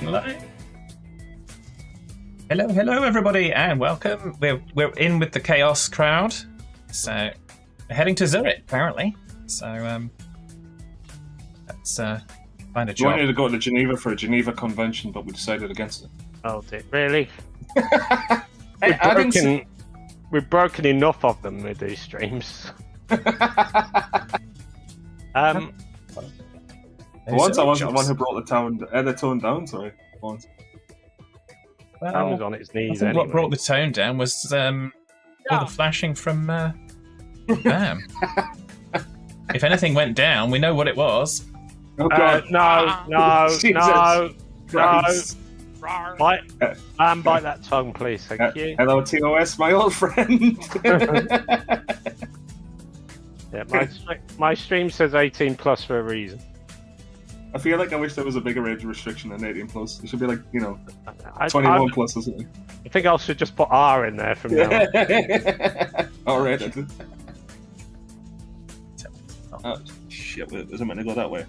Hello. Hello, everybody, and welcome. We're in with the Chaos crowd, so we're heading to Zurich, apparently. So let's find a job. We wanted to go to Geneva for a Geneva convention, but we decided against it. Oh, really? Hey, we've broken enough of them with these streams. Once I wasn't the one who brought the tone down. Sorry, once. Well, Tom was on its knees. I think anyway. what brought the tone down was all the flashing from Bam. If anything went down, we know what it was. Oh God! No. Christ. Bite that tongue, please. Thank you. Hello, TOS, my old friend. Yeah, my stream says 18 plus for a reason. I feel like I wish there was a bigger age restriction than 18 plus. It should be like 21 plus or something. I think I should just put R in there from now on. Alright. Oh shit! Was it meant to go that way?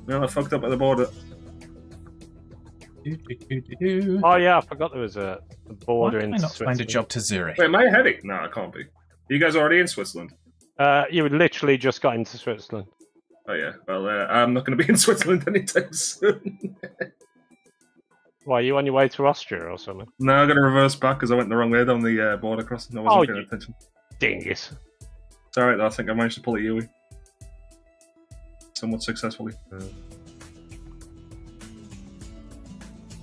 No, I fucked up at the border. Oh yeah, I forgot there was a border in Why not Switzerland. find a job to Zurich? Wait, am I heading? No, I can't be. Are you guys already in Switzerland? You literally just got into Switzerland. Oh yeah. Well, I'm not going to be in Switzerland anytime soon. Why, are you on your way to Austria or something? No, I'm going to reverse back because I went the wrong way down the border crossing. I wasn't paying attention. Dingus. It's alright though, I think I managed to pull a Yui. Somewhat successfully.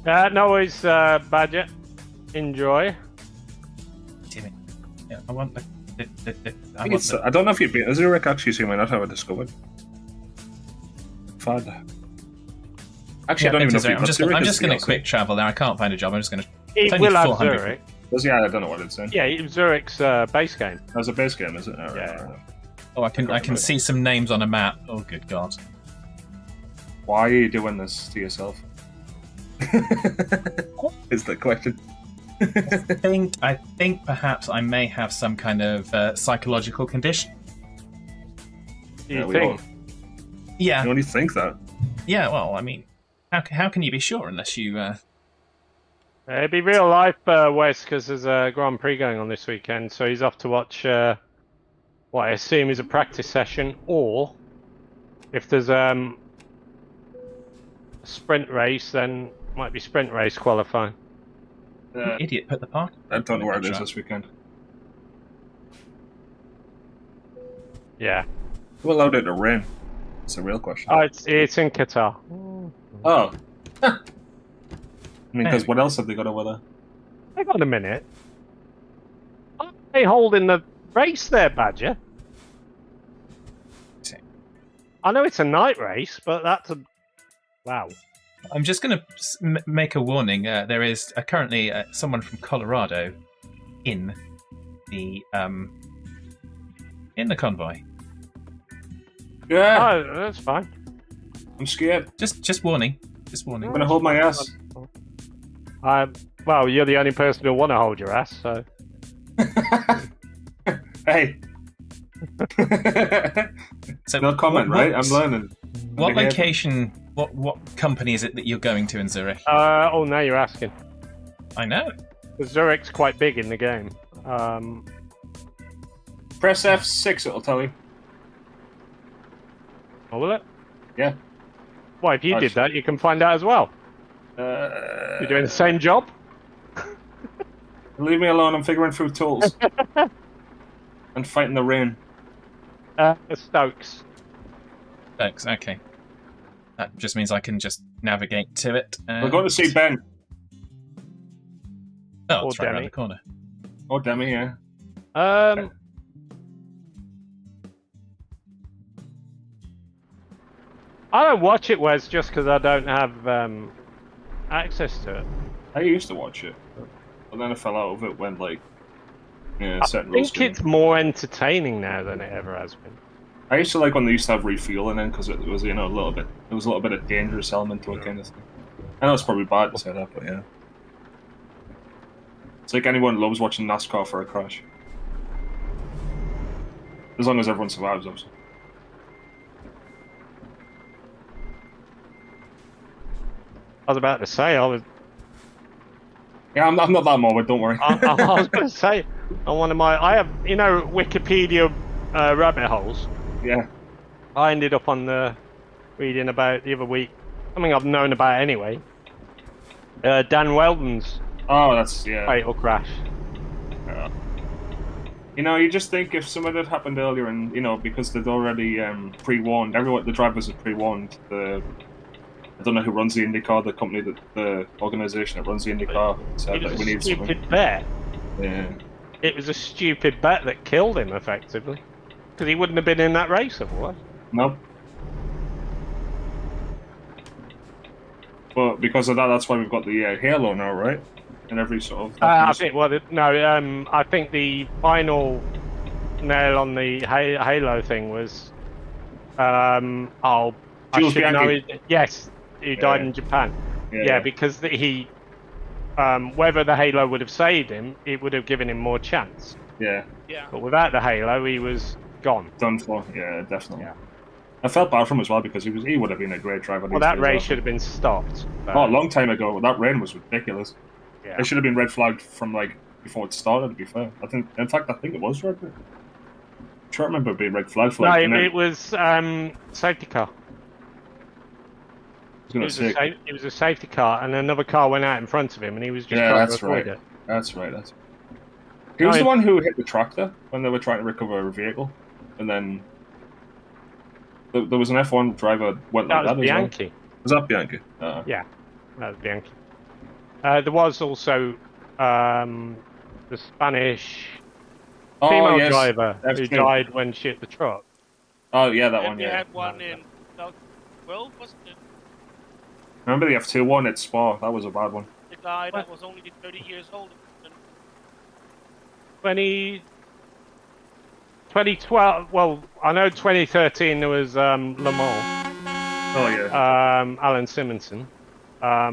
No worries, Badger. Enjoy. Damn it. Yeah, I want the I don't know if you'd be. Zurich actually seemed not have I discovered. Fad. Actually, I don't even know if I'm just going to quick travel there. I can't find a job. I'm just going to. It will have Zurich. Yeah, I don't know what it's in. Yeah, Zurich's base game. That's a base game, is it? Right, yeah. Right. Oh, I can see some names on a map. Oh, good God! Why are you doing this to yourself? Is the question. I think perhaps I may have some kind of psychological condition. Do you think? Yeah. You only think that. Yeah. Well, I mean, how can you be sure unless you? It'd be real life, Wes, because there's a Grand Prix going on this weekend, so he's off to watch what I assume is a practice session, or if there's a sprint race, then it might be sprint race qualifying. Idiot, put the park. I don't know where it is this weekend. Yeah. Who allowed it to rain? It's a real question. Oh, it's in Qatar. Oh. I mean, because what else have they got over there? Hang on a minute. Are they holding the race there, Badger? I know it's a night race, but that's a... Wow. I'm just going to make a warning. There is currently someone from Colorado in the convoy. Yeah. Oh, that's fine. I'm scared. Just warning. Just warning. I'm going to hold my ass. Well, you're the only person who'll want to hold your ass, so... Hey. So no comment, right? I'm learning. What location, what company is it that you're going to in Zurich? Oh, now you're asking. I know. Zurich's quite big in the game. Press F6, it'll tell you. Oh, will it? Yeah. Well, if you did that, you can find out as well. You're doing the same job? Leave me alone, I'm figuring through tools. And fighting the rain. Stokes. Stokes, okay. That just means I can just navigate to it. We're going to see Ben. Oh, it's right around the corner. Oh, Demi, yeah. I don't watch it, Wes, just because I don't have access to it. I used to watch it, but then I fell out of it when, like, certain I rules. think it's more entertaining now than it ever has been. I used to like when they used to have refueling in because it was, a little bit. There was a little bit of dangerous element to it, kind of thing. I know it's probably bad to say that, but yeah. It's like anyone loves watching NASCAR for a crash. As long as everyone survives, obviously. I was about to say, Yeah, I'm not that morbid. Don't worry. I was going to say, on one of my, I have, Wikipedia rabbit holes. Yeah. I ended up on reading about the other week, something I've known about anyway. Dan Weldon's that's fatal crash. Yeah. You just think if some of that happened earlier, and because they'd already pre-warned the drivers had pre-warned I don't know who runs the IndyCar, the organization that runs the IndyCar said that we need something. It was a stupid bet. Yeah. It was a stupid bet that killed him, effectively. Because he wouldn't have been in that race otherwise. Nope. But because of that, that's why we've got the halo now, right? And every sort of... I think the final nail on the halo thing was... Jules Bianchi. Yes, who died in Japan. Yeah, because he... whether the halo would have saved him, it would have given him more chance. Yeah. But without the halo, he was gone. Done for. Yeah, definitely. Yeah. I felt bad for him as well because he would have been a great driver. Well, that race should have been stopped. A long time ago. That rain was ridiculous. Yeah. It should have been red flagged from before it started. To be fair, I think it was red. I'm trying to remember it being red flag. No, it was safety car. It was a safety car, and another car went out in front of him, and he was just trying to avoid it. That's right. He was the one who hit the tractor when they were trying to recover a vehicle, and then there was an F1 driver went like that as well. Bianchi. Was that Bianchi? Yeah, that was Bianchi. There was also the Spanish female driver who died when she hit the truck. Oh yeah, that one. We Yeah. had one in South World, wasn't it? Remember the F2 one at Spa? That was a bad one. The guy that was only 30 years old. 2012. Well, I know 2013 there was Le Mans. Oh yeah. Alan Simonson. I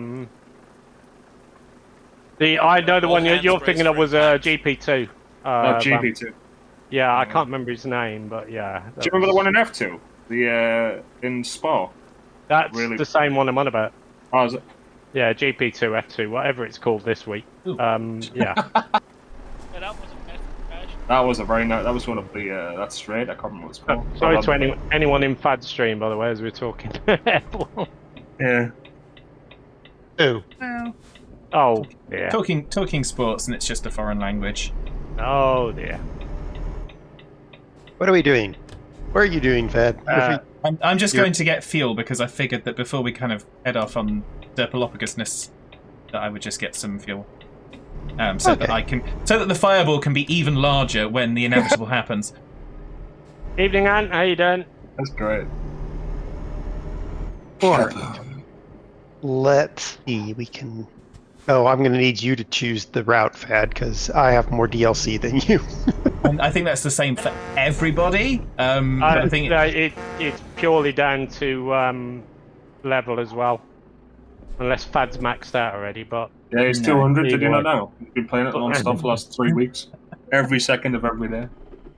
know the one you're thinking of was GP2. GP2. Yeah, I can't remember his name, but yeah. Do you remember the one in F2? The in Spa. That's the same one I'm on about. Oh, is it? Yeah, GP2, F2, whatever it's called this week. Yeah. Yeah, that was a massive crash. That was that was one of the that's straight. I can't remember what it's called. Sorry to anyone in Fad stream, by the way, as we're talking. Yeah. Who? Oh, yeah. Talking sports, and it's just a foreign language. Oh dear. What are we doing? What are you doing, Fad? I'm just going to get fuel because I figured that before we kind of head off on Derpalopagusness, that I would just get some fuel, so that the fireball can be even larger when the inevitable happens. Evening, Ant. How you doing? That's great. Let's see. We can. Oh, I'm going to need you to choose the route, Fad, because I have more DLC than you. And I think that's the same for everybody. I think it's purely down to level as well, unless Fad's maxed out already. But yeah, he's 200. Did you not know? He's been playing it non-stop for the last 3 weeks, every second of every day.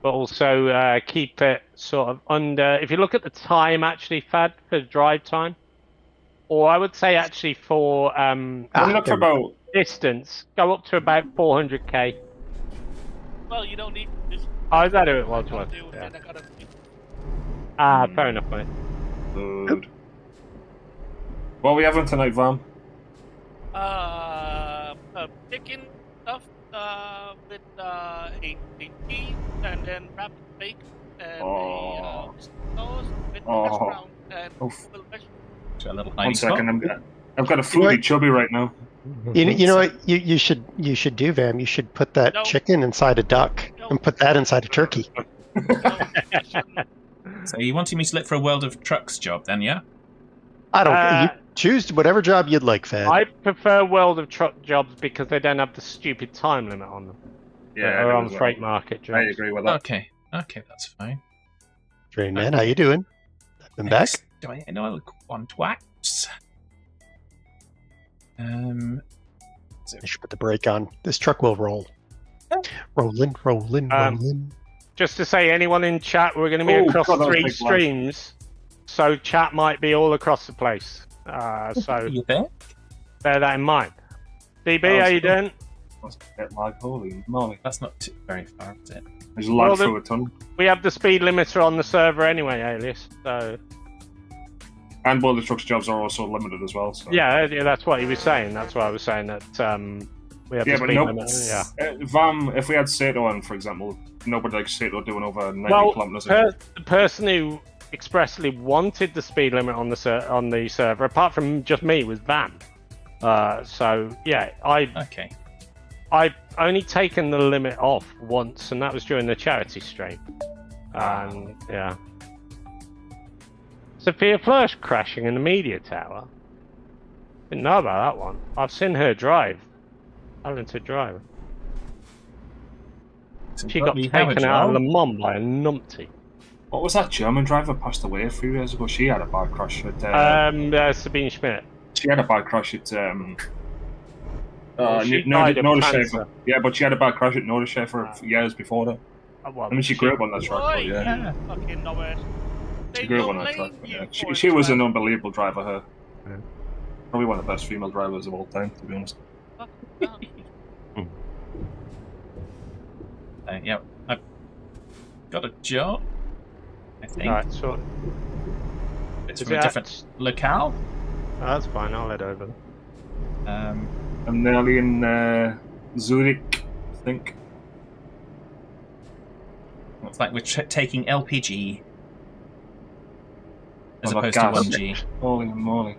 But also keep it sort of under. If you look at the time, actually, Fad, for drive time, or I would say actually for look about distance, go up to about 400k. Well, you don't need this. Oh, is that who it was? Yeah. Fair enough, mate. Good. What are we having tonight, Vam? Chicken stuff with a cheese and then wrapped bacon and a sauce with hash brown and a little 1 second, I've got a foodie chubby right now. You know what you should do, Vam? You should put that chicken inside a duck and put that inside a turkey. So you wanting me to look for a World of Trucks job then, yeah? I don't. You choose whatever job you'd like, Fad. I prefer World of Truck jobs because they don't have the stupid time limit on them. Yeah, or on freight market jobs. I agree with that. Okay, that's fine. Train man, how you doing? I'm back. Do I know one wax? I should put the brake on. This truck will roll. Rolling. Just to say, anyone in chat, we're going to be across 3 streams, so chat might be all across the place. So you think? bear that in mind. DB, how you doing? That's a bit lag, holy moly. That's not very far, is it? There's lag through a tunnel. We have the speed limiter on the server anyway, Alias. So And boiler trucks jobs are also limited as well. So. yeah, that's what he was saying. That's why I was saying that we have the speed limiter. Yeah. VAM, if we had Sato on, for example, nobody likes Sato doing over 90 kilometers. The person who expressly wanted the speed limit on the server, apart from just me, was VAM. So yeah, I've only taken the limit off once, and that was during the charity stream. And yeah. Sophia Flush crashing in the media tower. Didn't know about that one. I've seen her drive. Talented driver. She got taken out of Le Mans by a numpty. What was that German driver passed away a few years ago? She had a bad crash at... Sabine Schmidt. She had a bad crash at... she died of cancer. Yeah, but she had a bad crash at Nordesche for years before that. Well, I mean, she grew up on that track, but yeah. Fucking know it. She grew up on that track, but yeah. She was an unbelievable driver, her. Yeah. Probably one of the best female drivers of all time, to be honest. Yeah, I've got a job, I think. Alright, so... It's from a different locale. Oh, that's fine, I'll head over. I'm nearly in Zurich, I think. It's like we're taking LPG as opposed gas. to 1G. Holy moly.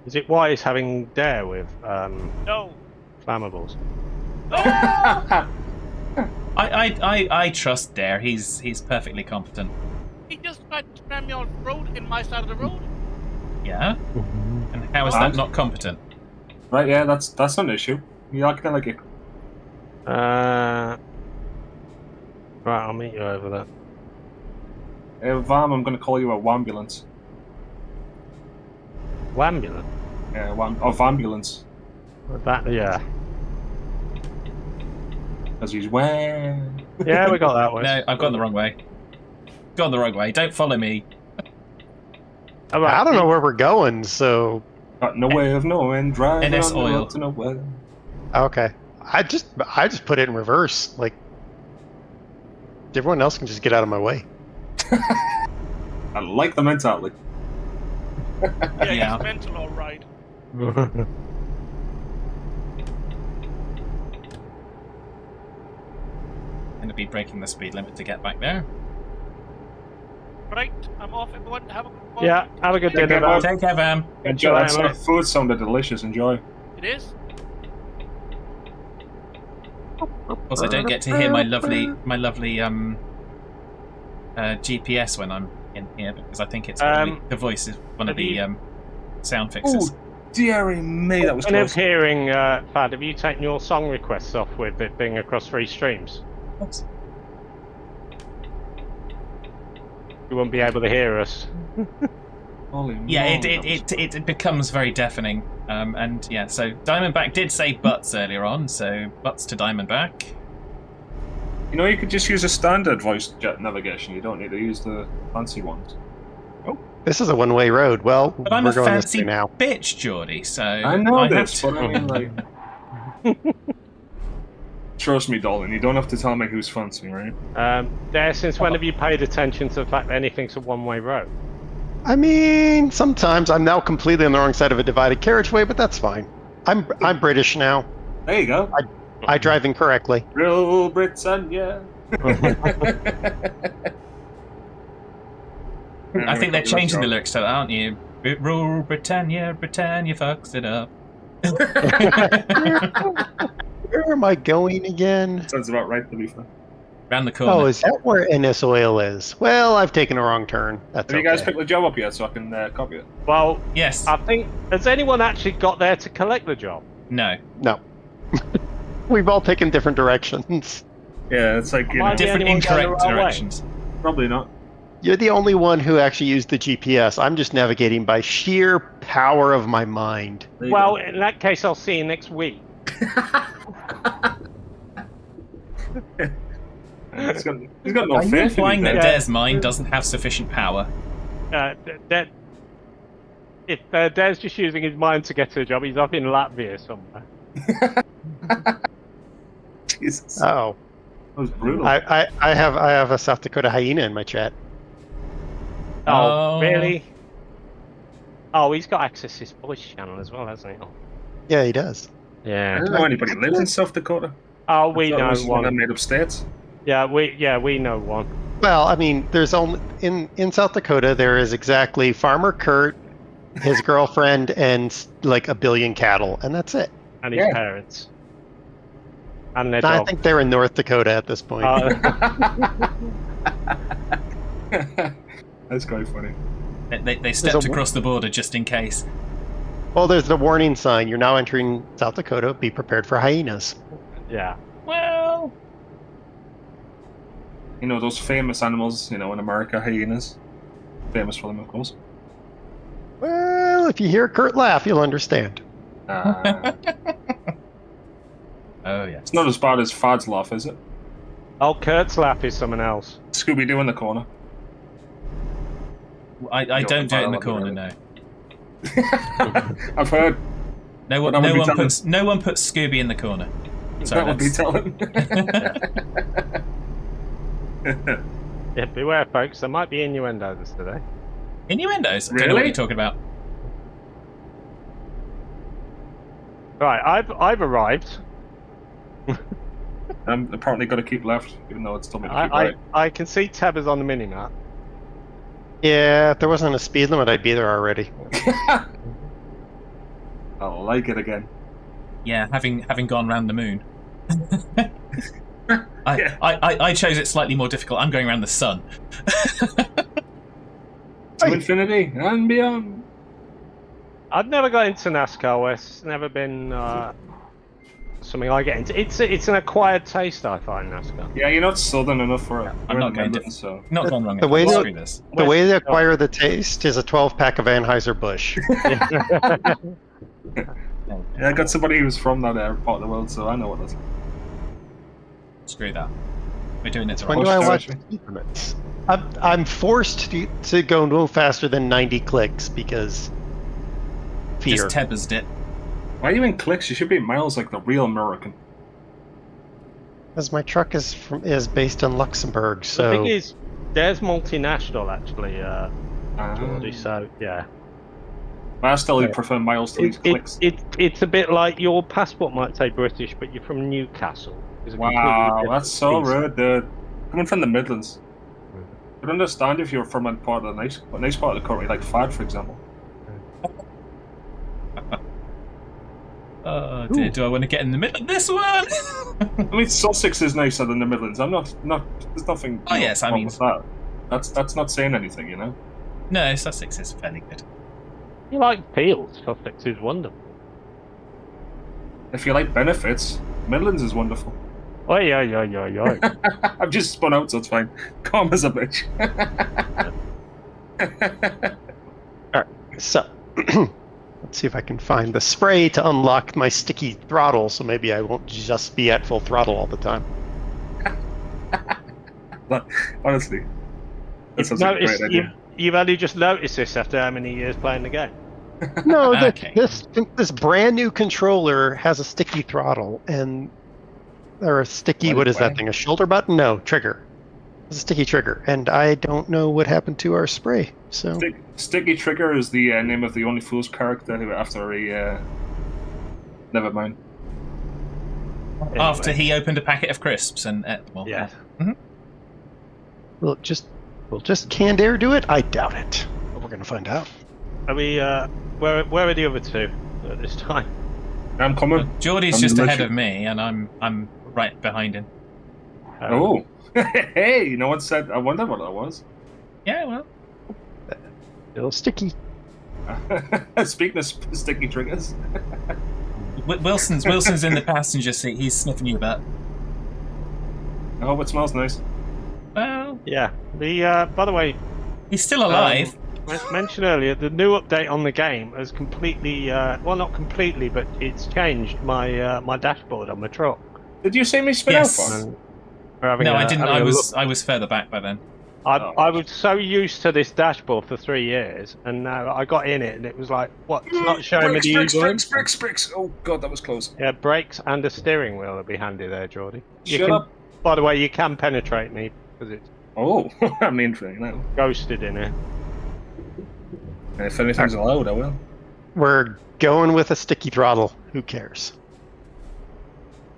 Is it wise having Dare with No. flammables? I trust Dare. He's perfectly competent. He just tried to ram me on the road in my side of the road. Yeah. And how is that not competent? Right, yeah, that's not an issue. You're acting like it. Right, I'll meet you over there. Vam, I'm going to call you a wambulance. Wambulance? Yeah, ambulance. That, yeah. As he's wham. Yeah, we got that one. No, I've gone the wrong way. Gone the wrong way. Don't follow me. I don't know where we're going, so... Got no way of knowing, driving NS on the oil. road to nowhere. Okay. I just put it in reverse. Like, everyone else can just get out of my way. I like the mentality. Yeah, he's mental, alright. I'm going to be breaking the speed limit to get back there. Right, I'm off, everyone. Have a good one. Yeah, have a good Take dinner. care, man. Take care, Vam. Enjoy. That food sounded delicious. Enjoy. It is? Also, don't get to hear my lovely GPS when I'm in here because I think it's the voice is one of the sound fixes. Oh, dearie me, that was Kind of close. hearing, Fad, have you taken your song requests off with it being across 3 streams? Oops. You won't be able to hear us. Holy Yeah, moly, it becomes very deafening. And yeah, so Diamondback did say butts earlier on, so butts to Diamondback. You know, you could just use a standard voice jet navigation. You don't need to use the fancy ones. This is a one-way road. Well, But I'm we're a going this fancy way now. bitch, Geordie, so I know I this, have to... but I mean, like... Trust me, darling, you don't have to tell me who's fancy, right? Dare, since when have you paid attention to the fact that anything's a one-way road? I mean, sometimes I'm now completely on the wrong side of a divided carriageway, but that's fine. I'm British now. There you go. I drive incorrectly. Real Britannia. I think they're changing the lyrics to that, aren't you? Rule Britannia, Britannia fucks it up. Where am I going again? Sounds about right, to be fair. Round the corner. Oh, is that where NS Oil is? Well, I've taken a wrong turn. That's Have you guys okay. picked the job up yet so I can copy it? Well, Yes. I think... Has anyone actually got there to collect the job? No. No. We've all taken different directions. Yeah, it's like, you Am I know, the Different only one going the incorrect wrong way? directions. probably not. You're the only one who actually used the GPS. I'm just navigating by sheer power of my mind. There you Well, go. in that case, I'll see you next week. He's got no Are you faith in implying you, that Dave. Dare's mind doesn't have sufficient power? if Des just using his mind to get to a job, he's up in Latvia somewhere. Jesus. Oh, That was brutal. I have a South Dakota hyena in my chat. Oh, really? Oh, he's got access to his voice channel as well, hasn't he? Yeah, he does. I Yeah. don't know anybody lives in South Dakota. Oh, we I thought it know was one that one. made up states. Yeah, we know one. Well, I mean, there's only in South Dakota there is exactly Farmer Kurt, his girlfriend, and like a billion cattle, and that's it. And his parents. And their I dog. think they're in North Dakota at this point. That's quite funny. They stepped across the border just in case. Well, there's the warning sign. You're now entering South Dakota. Be prepared for hyenas. Yeah. Well, You know, those famous animals, in America, hyenas. Famous for them, of course. Well, if you hear Kurt laugh, you'll understand. Uh, oh yes. it's not as bad as Fad's laugh, is it? Oh, Kurt's laugh is someone else. Scooby-Doo in the corner. I don't do it in the corner, no. I've heard. No one puts Scooby in the corner. Sorry, That would be telling. Yeah, beware, folks. There might be innuendos today. Innuendos? I don't know what Really? you're talking about. Right, I've arrived. I'm apparently got to keep left, even though it's told me to keep right. I can see Tebbers on the minimap. Yeah, if there wasn't a speed limit, I'd be there already. I like it again. Yeah, having gone round the moon. I chose it slightly more difficult. I'm going around the sun. To infinity and beyond. I've never got into NASCAR, Wes. It's never been something I get into. It's an acquired taste, I find, NASCAR. Yeah, you're not southern enough for it. I'm We're not in the going to. Midlands, so. Not gone wrong. The way Let's to- screw this. The way they acquire the taste is a 12-pack of Anheuser-Busch. Yeah, I got somebody who's from that part of the world, so I know what that's like. Screw that. We're doing it the When right do I way. watch the speed limits? I'm forced to go no faster than 90 clicks because fear. Just Tebbers it. Why are you in clicks? You should be in miles like the real American. Because my truck is based in Luxembourg, The so thing is, there's multinational, actually, Geordie, so, yeah. I still prefer miles to these clicks. It's a bit like your passport might say British, but you're from Newcastle. It's a completely Wow, different that's so beast. rude, dude. Coming from the Midlands. I'd understand if you're from a part of the nice part of the country, like Fad, for example. Oh dear, do I want to get in the middle of this one? I mean, Sussex is nicer than the Midlands. There's nothing Oh, yes, I wrong mean- with that. That's not saying anything, you know? No, Sussex is fairly good. You like Peels? Sussex is wonderful. If you like benefits, Midlands is wonderful. Oh, yeah. I've just spun out, so it's fine. Calm as a bitch. so let's see if I can find the spray to unlock my sticky throttle, so maybe I won't just be at full throttle all the time. But, honestly, that sounds like a great idea. You've only just noticed this after how many years playing the game? No, Okay. this brand new controller has a sticky throttle or a sticky, What what is is that that? thing? A shoulder button? No, trigger. It's a sticky trigger, and I don't know what happened to our spray. So Sticky Trigger is the name of the Only Fools character who, after he, never mind. After he opened a packet of crisps and well, Yeah. will just canned air do it? I doubt it. But we're gonna find out. Are we, where are the other two at this time? I'm coming. Geordie's I'm just the ahead mission. of me, and I'm right behind him. Oh. Hey, no one said. I wonder what that was. Yeah, well, Still sticky. Speaking of sticky triggers. Wilson's in the passenger seat. He's sniffing you about. Oh, it smells nice. Well, Yeah. The by the way, he's still alive. as mentioned earlier, the new update on the game has completely, well, not completely, but it's changed my my dashboard on my truck. Did you see me spin Yes. out for? And we're having No, a- I didn't. having I a was look. I was further back by then. I was so used to this dashboard for 3 years, and now I got in it, and it was like, what? It's not showing me the user. Bricks. Oh god, that was close. Yeah, brakes and a steering wheel would be handy there, Geordie. Shut up. By the way, you can penetrate me because it's Oh, I mean, you know. ghosted in here. And if anything's allowed, I will. We're going with a sticky throttle. Who cares?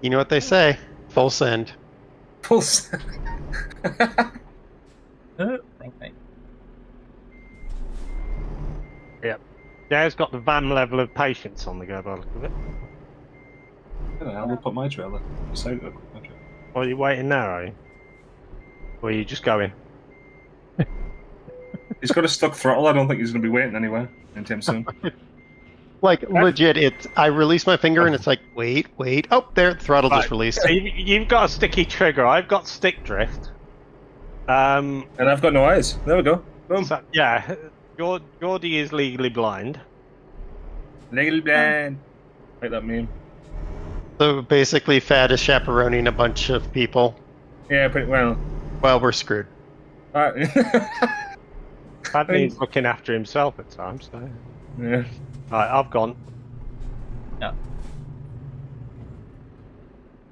You know what they say? Full send. Pulse. Okay. Yep. Dad's got the van level of patience on the go by the look of it. I don't know, we'll put my trailer. Beside it, my trailer. Well, are you waiting there, are you? Or are you just going? He's got a stuck throttle. I don't think he's going to be waiting anywhere anytime soon. Like, legit, I release my finger and it's like, wait. Oh, there, the throttle just released. So you've got a sticky trigger. I've got stick drift. And I've got no eyes. There we go. Boom. So, yeah, Geordie is legally blind. Legally blind. Like that meme. So basically, Fad is chaperoning a bunch of people. Yeah, pretty well. Well, we're screwed. Fad needs looking after himself at times. So. Yeah. Right, I've gone. Yeah.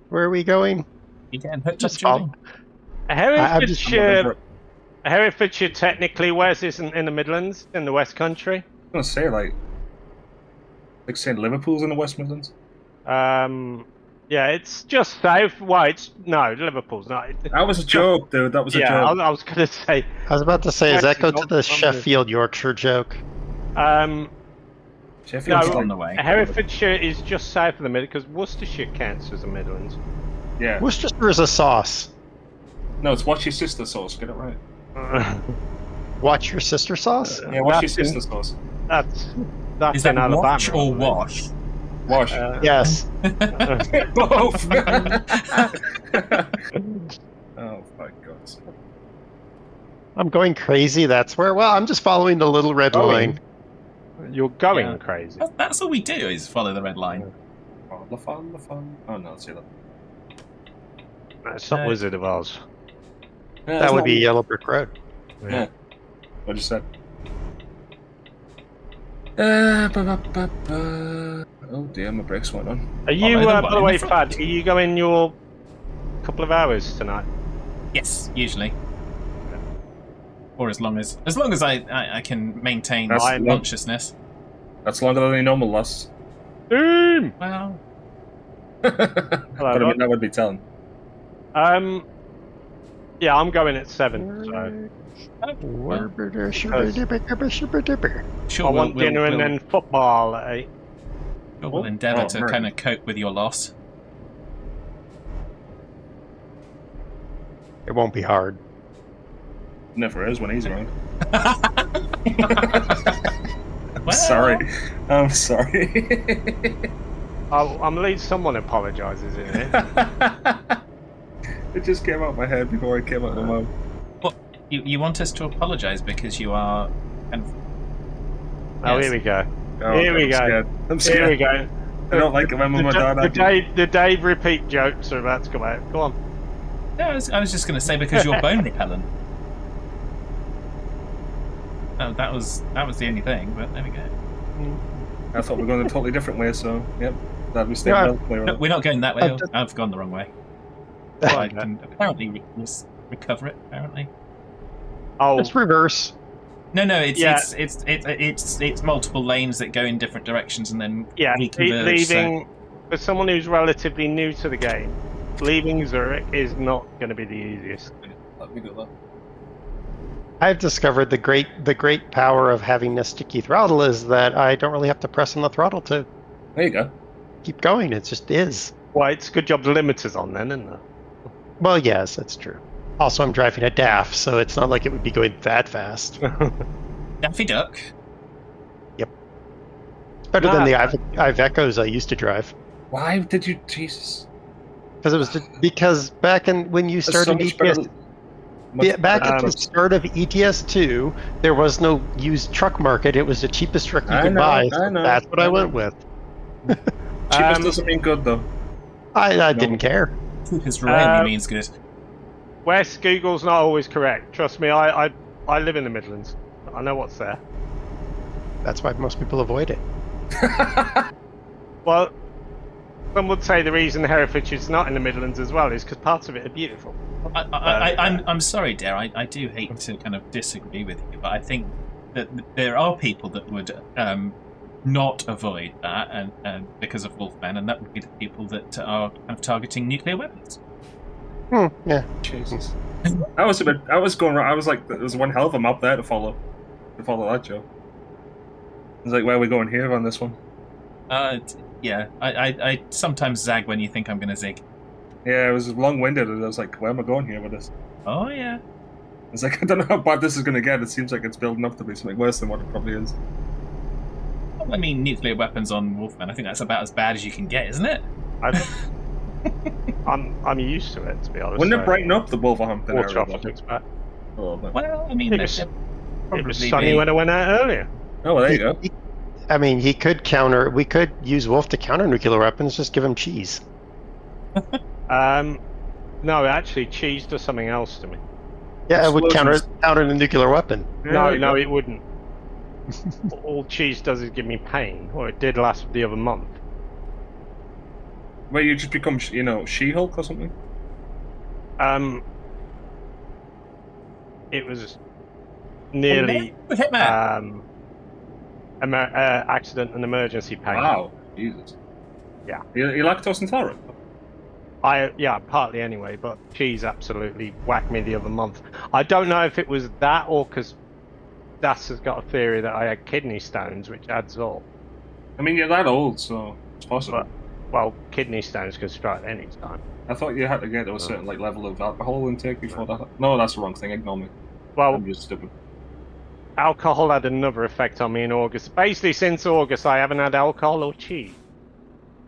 Where are we going? You getting hooked up, Just Jordan? Herefordshire technically, where's this in the Midlands? In the West Country? I was going to say, like saying Liverpool's in the West Midlands. Yeah, it's just south. Well, no, Liverpool's not. That was a joke, dude. That was a joke. Yeah, I was going to say. I was about to say, does that go Actually, to the not- Sheffield Yorkshire joke? Sheffield's No, on the way. Herefordshire is just south of the Midlands because Worcestershire counts as the Midlands. Yeah. Worcestershire is a sauce. No, it's Watch Your Sister sauce. Get it right. Watch your sister sauce? Yeah, Watch Your That's in- Sister sauce. That's Is in that Alabama. watch or isn't it? wash? Wash. Yes. Both. Oh my god. I'm going crazy, that's where. Well, I'm just following the little red line. You're going Yeah. crazy. That's all we do is follow the red line. Oh, the fun. Oh no, let's see that. It's not No. Wizard of Oz. Yeah, That would be Yellow Brick Road. Yeah. I just said. Oh dear, my brakes went on. Are you, the by one the in way, the front. Fad, are you going your couple of hours tonight? Yes, usually. Or as long as I can maintain That's my long. consciousness. That's longer than any normal lasts. Boom! Well, But I mean, that would be telling. Yeah, I'm going at 7, so sure. I want we'll, dinner and we'll, then football at 8. we'll endeavour to right. kind of cope with your loss. It won't be hard. Never is when he's around. Well, Sorry. I'm sorry. I'm at least someone apologises in it. It just came out of my head before it came out of my mouth. What? You want us to apologise because you are kind of... Oh, Yes. here we go. Oh, Here we I'm go. scared. I'm Here we scared. go. I don't like it when my dad The Dave repeat jokes are about to come out. Go on. No, I was just going to say because you're bone repellent. Oh, that was the only thing, but there we go. I thought we were going a totally different way, so yep. Glad we stayed Yeah. well clear. No, we're not going that way. I've just- I've gone the wrong way. I can apparently recover it. Apparently, Oh, It's reverse. no. It's Yeah. it's multiple lanes that go in different directions and then yeah. reconverge. So Leaving for someone who's relatively new to the game, leaving Zurich is not going to be the easiest. Let me do that. I've discovered the great power of having a sticky throttle is that I don't really have to press on the throttle to There you go. keep going. It just is. Well, it's a good job the limiter's on then, isn't it? Well, yes, that's true. Also, I'm driving a DAF, so it's not like it would be going that fast. Daffy Duck. It's better than the Ivecos I used to drive. Why did you, Jesus? Because back when you That's so started much ETS, better- back at Um, the start of ETS2, there was no used truck market. It was the cheapest truck you I could know, buy. I So know, that's what I I know. went with. Cheapest doesn't mean good though. I didn't care. Cheapest rarely Uh, means good. West, Google's not always correct. Trust me, I live in the Midlands. I know what's there. That's why most people avoid it. Well, some would say the reason Herefordshire's not in the Midlands as well is because parts of it are beautiful. I'm sorry, Dare. I do hate to kind of disagree with you, but I think that there are people that would not avoid that, and because of Wolfman, and that would be the people that are kind of targeting nuclear weapons. Yeah. Jesus. I was going wrong. I was like, there's one hell of a map there to follow that, Joe. It's like, where are we going here on this one? Yeah. I sometimes zag when you think I'm going to zig. Yeah, it was long-winded, and I was like, where am I going here with this? Oh, yeah. It's like, I don't know how bad this is going to get. It seems like it's building up to be something worse than what it probably is. Well, I mean, nuclear weapons on Wolfman, I think that's about as bad as you can get, isn't it? I'm used to it, to be honest. Wouldn't it brighten up the Wolverhampton area? Back. Well, I mean, It was sunny when I went out earlier. Oh, well, there you go. I mean, we could use Wolf to counter nuclear weapons, just give him cheese. No, actually, cheese does something else to me. Yeah, it would counter Explosions. the nuclear weapon. No, it wouldn't. All cheese does is give me pain, or it did last the other month. Where you just become, She-Hulk or something? It was nearly Hitman. accident and emergency pain. Wow, Jesus. Yeah. You lactose intolerant? Yeah, partly anyway, but cheese absolutely whacked me the other month. I don't know if it was that or because Das has got a theory that I had kidney stones, which adds up. I mean, you're that old, so it's possible. But, well, kidney stones can strike any time. I thought you had to get to a certain level of alcohol intake before that. No, that's the wrong thing. Ignore me. Well, I'm just stupid. alcohol had another effect on me in August. Basically, since August, I haven't had alcohol or cheese.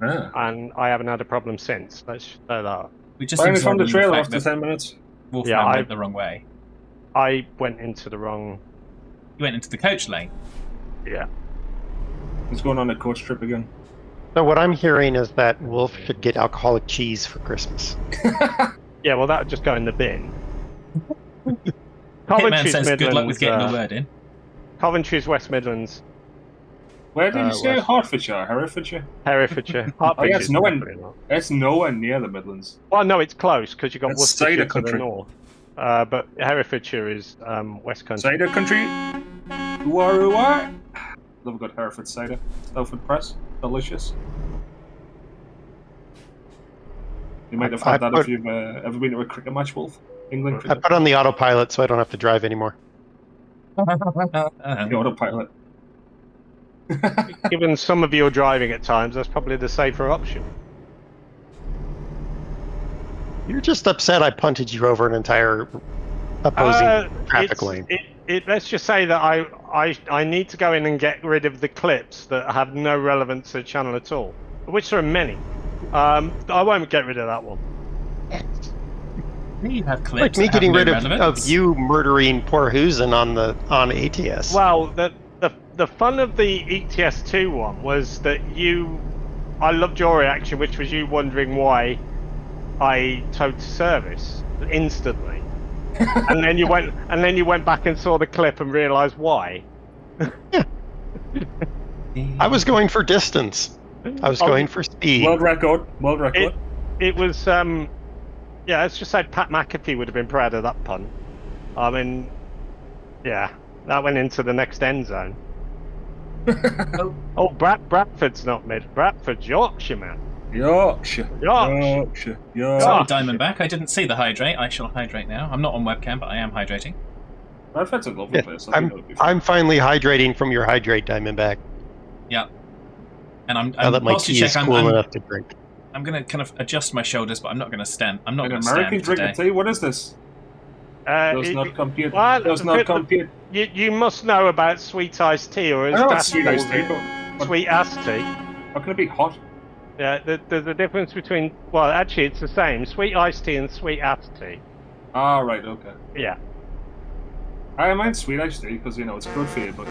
Ah. And I haven't had a problem since. Let's say that. We just Finally found the ignored trailer fact after that 10 minutes. Wolfman went the wrong way. I went into the wrong... You went into the coach lane. Yeah. He's going on a coach trip again. So what I'm hearing is that Wolf should get alcoholic cheese for Christmas. Yeah, well, that would just go in the bin. Hitman says good luck with getting the word in. Coventry's West Midlands. Where did you say? West. Hertfordshire? Herefordshire? Herefordshire. Oh, yeah, Hertfordshire's definitely not. It's nowhere near the Midlands. Well, no, it's close because you've got It's Worcestershire cider to country. the north. But Herefordshire is West Country. Cider country? Who are? Love a good Hereford cider. Telford Press. Delicious. You might have had that if you've ever been to a cricket match, Wolf. England I cricket. put on the autopilot so I don't have to drive anymore. The autopilot. Given some of your driving at times, that's probably the safer option. You're just upset I punted you over an entire opposing traffic lane. Let's just say that I need to go in and get rid of the clips that have no relevance to the channel at all, which there are many. I won't get rid of that one. You have clips Like me that getting have no rid of relevance. you murdering poor Husen on ATS. Well, the fun of the ETS2 one was that I loved your reaction, which was you wondering why I towed to service instantly, and then you went back and saw the clip and realised why. I was going for distance. I was going for speed. World record. It was yeah. Let's just say Pat McAfee would have been proud of that pun. I mean, yeah, that went into the next end zone. Oh, Bradford's not mid. Bradford's Yorkshire, man. Yorkshire. Sorry, Diamondback, I didn't see the hydrate. I shall hydrate now. I'm not on webcam, but I am hydrating. Bradford's a lovely place. I'm finally hydrating from your hydrate, Diamondback. Yeah. And I'm Now that my whilst you tea is check, cool I'm enough to drink. I'm going to kind of adjust my shoulders, but I'm not going to stand. I'm not An going to American stand drink today. tea? What is this? Does not compute. Well, Does not compute. You must know about sweet iced tea, or I as know Dad it's sweet iced calls tea, it, but sweet ass tea. how can it be hot? Yeah, there's a difference between. Well, actually, it's the same: sweet iced tea and sweet ass tea. Ah, right, okay. Yeah. I mind sweet iced tea because it's good for you, but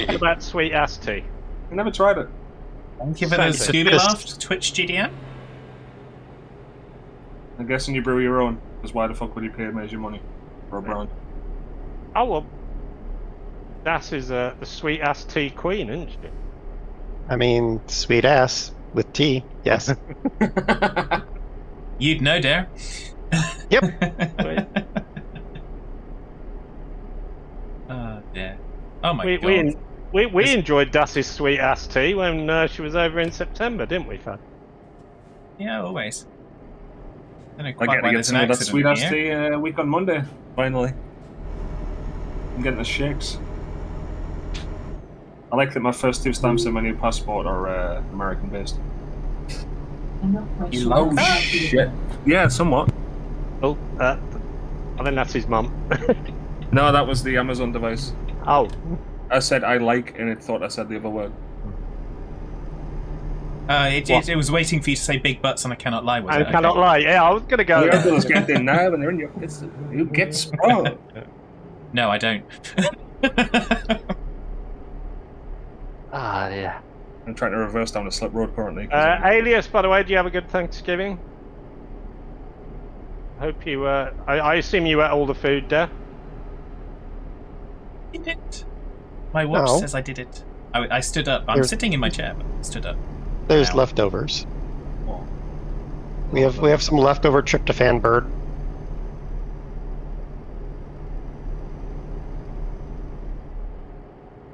What about sweet ass tea? I never tried it. Thank you for the Same Scooby thing. Laughed Twitch GDM. I'm guessing you brew your own, because why the fuck would you pay major money for a brand? Oh, well, Das is the sweet-ass tea queen, isn't she? I mean, sweet ass with tea. Yes. You'd know, Dare. Yep. Oh, dear. Oh, my God. We enjoyed Das's sweet-ass tea when she was over in September, didn't we, Fad? Yeah, always. I don't know I quite get why to get there's some an of that accident sweet ass here. tea week on Monday, finally. I'm getting the shakes. I like that my first 2 stamps in my new passport are American based. You love that? Shit. Yeah, somewhat. Oh, I think that's his mum. No, that was the Amazon device. Oh. I said I like, and it thought I said the other word. It was waiting for you to say big butts and I cannot lie, was it? I cannot lie. Yeah, I was going to go The there. others get in now, and they're in your face. You get sprung. No, I don't. Ah, yeah. I'm trying to reverse down a slip road currently. Alias, by the way, do you have a good Thanksgiving? Hope you, I assume you ate all the food there? Did it? My watch No. says I did it. I stood up. I'm There's- sitting in my chair, but I stood up. There's Wow. leftovers. Oh. We have some leftover tryptophan bird.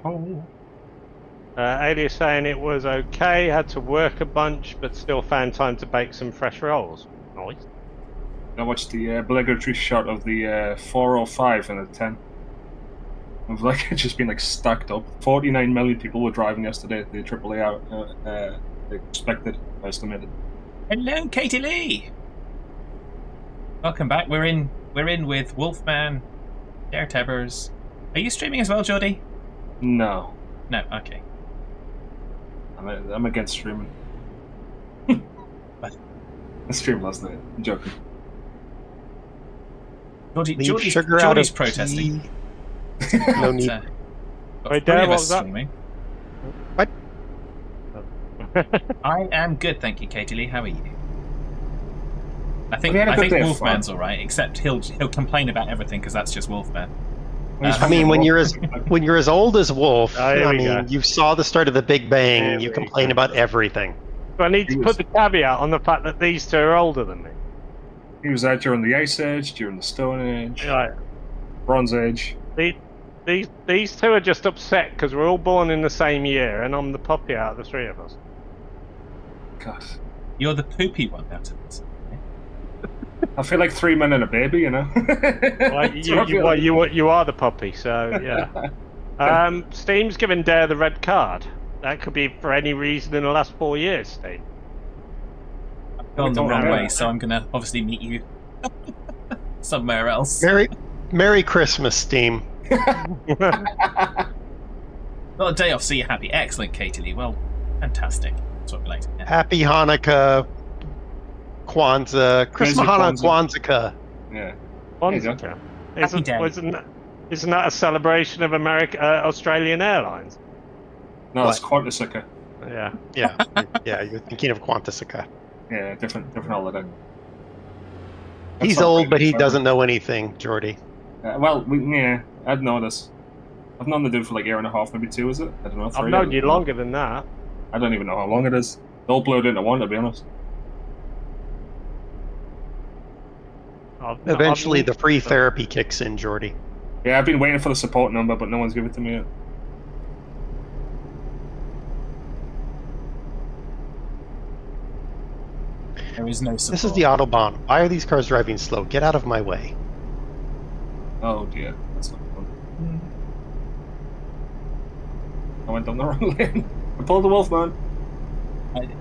Oh. Alias saying it was okay, had to work a bunch, but still found time to bake some fresh rolls. Nice. I watched the obligatory shot of the 405 and a 10. Of like it just been like stacked up. 49 million people were driving yesterday. The AAA out expected, estimated. Hello, Katie Lee. Welcome back. We're in with Wolfman, DerTebbers. Are you streaming as well, Geordie? No, No. Okay. I'm against streaming. What? I streamed last night. I'm joking. Leave sugar out Geordie's of protesting. tea. No need. Wait, Three Dare, of what us was that? streaming. What? I am good, thank you, Katie Lee. How are you? I think We had a good day of Wolfman's fun. all right, except he'll complain about everything because that's just Wolfman. I mean, when you're as old as Wolf, Oh, here I we mean, go. you saw the start of the Big Bang. Here You we complain go. about everything. So I need to put the caveat on the fact that these two are older than me. He was out during the Ice Age, during the Stone Age, Right. Bronze Age. These two are just upset because we're all born in the same year, and I'm the puppy out of the three of us. God, You're the poopy one out of this. I feel like 3 men and a baby, you know. Well, you are the puppy, so yeah. Steam's given Dare the red card. That could be for any reason in the last 4 years, Steam. I've gone the wrong way, so I'm gonna obviously meet you somewhere else. Merry Christmas, Steam. Got a day off, so you're happy. Excellent, Katie Lee. Well, fantastic. That's what we like to hear. Happy Hanukkah, Kwanzaa, Christmas, Hanukkah, Kwanzaa. Yeah. Kwanzaa. Happy day. Isn't that a celebration of Australian Airlines? No, it's Quantissica. Yeah. Yeah, you're thinking of Quantissica. Yeah, different holiday. He's That's not old, really but he fun. doesn't know anything, Geordie. Well, I'd know this. I've known the dude for like a year and a half, maybe 2, is it? I don't know. I've 3, known you longer than that. I don't even know how long it is. They all blurred into one, to be honest. Eventually, the free therapy kicks in, Geordie. Yeah, I've been waiting for the support number, but no one's given it to me yet. There is no support. This is the Autobahn. Why are these cars driving slow? Get out of my way. Oh dear, that's not fun. I went down the wrong lane. I pulled the Wolfman.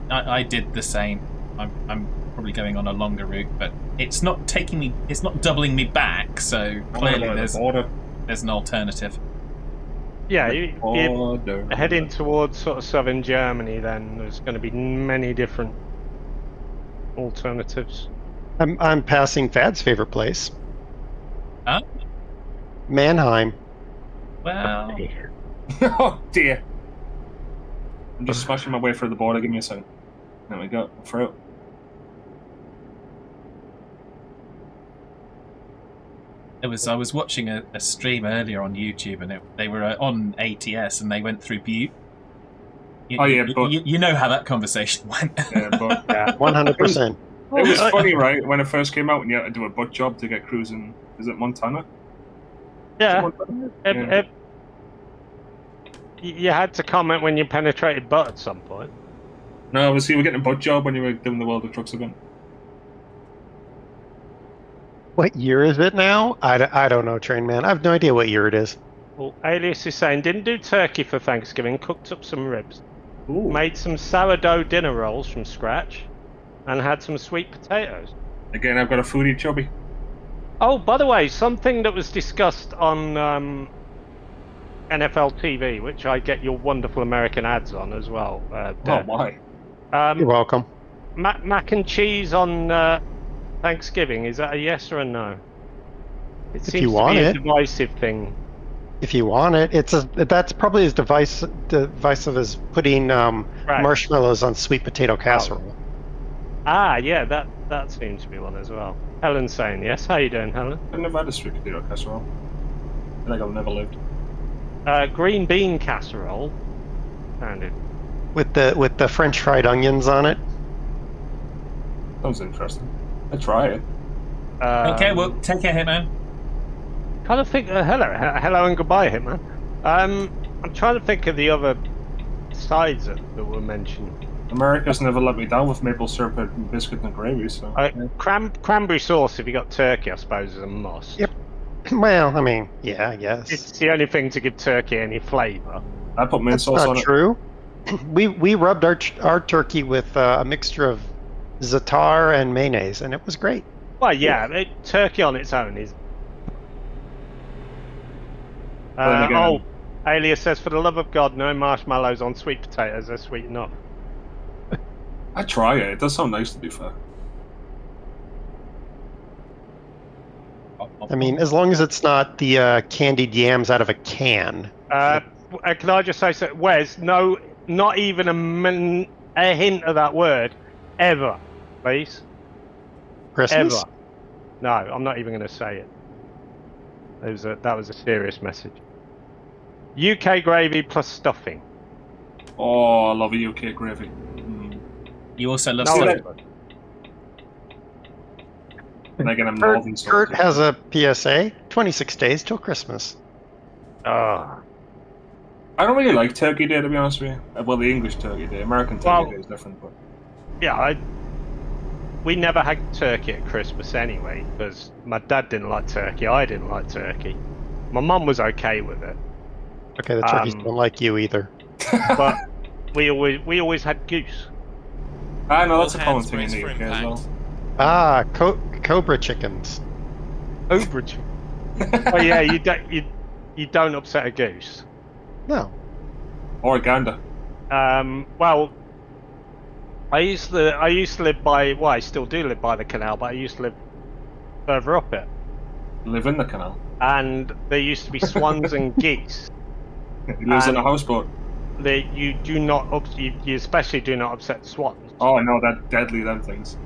I did the same. I'm probably going on a longer route, but it's not taking me. It's not doubling me back. So clearly, there's an alternative. Yeah, you're heading towards sort of southern Germany. Then there's going to be many different alternatives. I'm passing Fad's favorite place, Huh? Mannheim. Well, Oh dear. I'm just smashing my way through the border. Give me a second. There we go. I'm through. I was watching a stream earlier on YouTube, and they were on ATS, and they went through Butte. You know how that conversation went. Yeah, but 100%. it was funny, right? When it first came out, and you had to do a butt job to get cruising. Is it Montana? Yeah. You had to comment when you penetrated butt at some point. No, you were getting a butt job when you were doing the World of Trucks event. What year is it now? I don't know, Train Man. I have no idea what year it is. Well, Alias is saying, didn't do turkey for Thanksgiving, cooked up some ribs, Ooh. made some sourdough dinner rolls from scratch, and had some sweet potatoes. Again, I've got a foodie chubby. Oh, by the way, something that was discussed on NFL TV, which I get your wonderful American ads on as well. Oh, why? You're welcome. Mac and cheese on Thanksgiving, is that a yes or a no? It seems you want to be a it. divisive thing. If you want it, that's probably as divisive as putting marshmallows on sweet potato casserole. Ah, yeah, that seems to be one as well. Helen's saying yes. How you doing, Helen? I've never had a sweet potato casserole. I think I've never lived. Green bean casserole. Found it. With the French fried onions on it. Sounds interesting. I'd try it. Okay, well, take care, Hitman. Trying to think. Hello and goodbye, Hitman. I'm trying to think of the other sides that were mentioned. America's never let me down with maple syrup and biscuit and gravy. So Cranberry sauce, if you got turkey, I suppose, is a must. Yep. Well, I mean, yeah, I guess. It's the only thing to give turkey any flavour. I put mint That's sauce on not true. We rubbed our turkey with a mixture of za'atar and mayonnaise, and it was great. Well, yeah, turkey on its own is. Alias says, for the love of God, no marshmallows on sweet potatoes. They're sweet enough. I try it. It does sound nice, to be fair. I mean, as long as it's not the candied yams out of a can. Can I just say, Wes? No, not even a hint of that word, ever, please. Christmas? Ever. No, I'm not even going to say it. That was a serious message. UK gravy plus stuffing. Oh, I love a UK gravy. You also love No, stuffing. Making a northern Kurt has a PSA. 26 days till Christmas. Oh. I don't really like Turkey Day, to be honest with you. Well, the English Turkey Day. American Turkey Day is different, but Yeah, we never had turkey at Christmas anyway, because my dad didn't like turkey, I didn't like turkey. My mum was okay with it. Okay, the turkeys don't like you either. But we always had goose. I know that's a All common hands thing in raised the for UK as well. impact. Cobra chickens. Oh yeah, you don't upset a goose. No. Or a gander. Well, I used to live by. Well, I still do live by the canal, but I used to live further up it. Live in the canal. And there used to be swans and geese. He lives in a houseboat. You especially do not upset swans. Oh no, they're deadly, them things.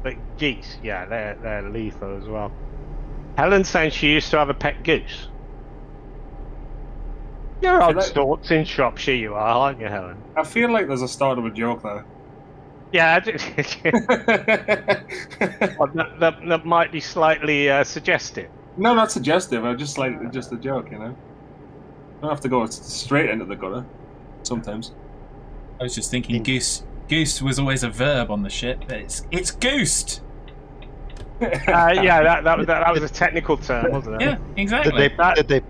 But geese, yeah, they're lethal as well. Helen's saying she used to have a pet goose. You're odd sorts in Shropshire, you are, aren't you, Helen? I feel like there's a start of a joke there. Yeah, that might be slightly suggestive. No, not suggestive. I just like just a joke, you know. I don't have to go straight into the gutter. Sometimes. I was just thinking goose. Goose was always a verb on the ship, but it's goosed. Yeah, that was a technical term, wasn't it? Yeah, exactly. Did they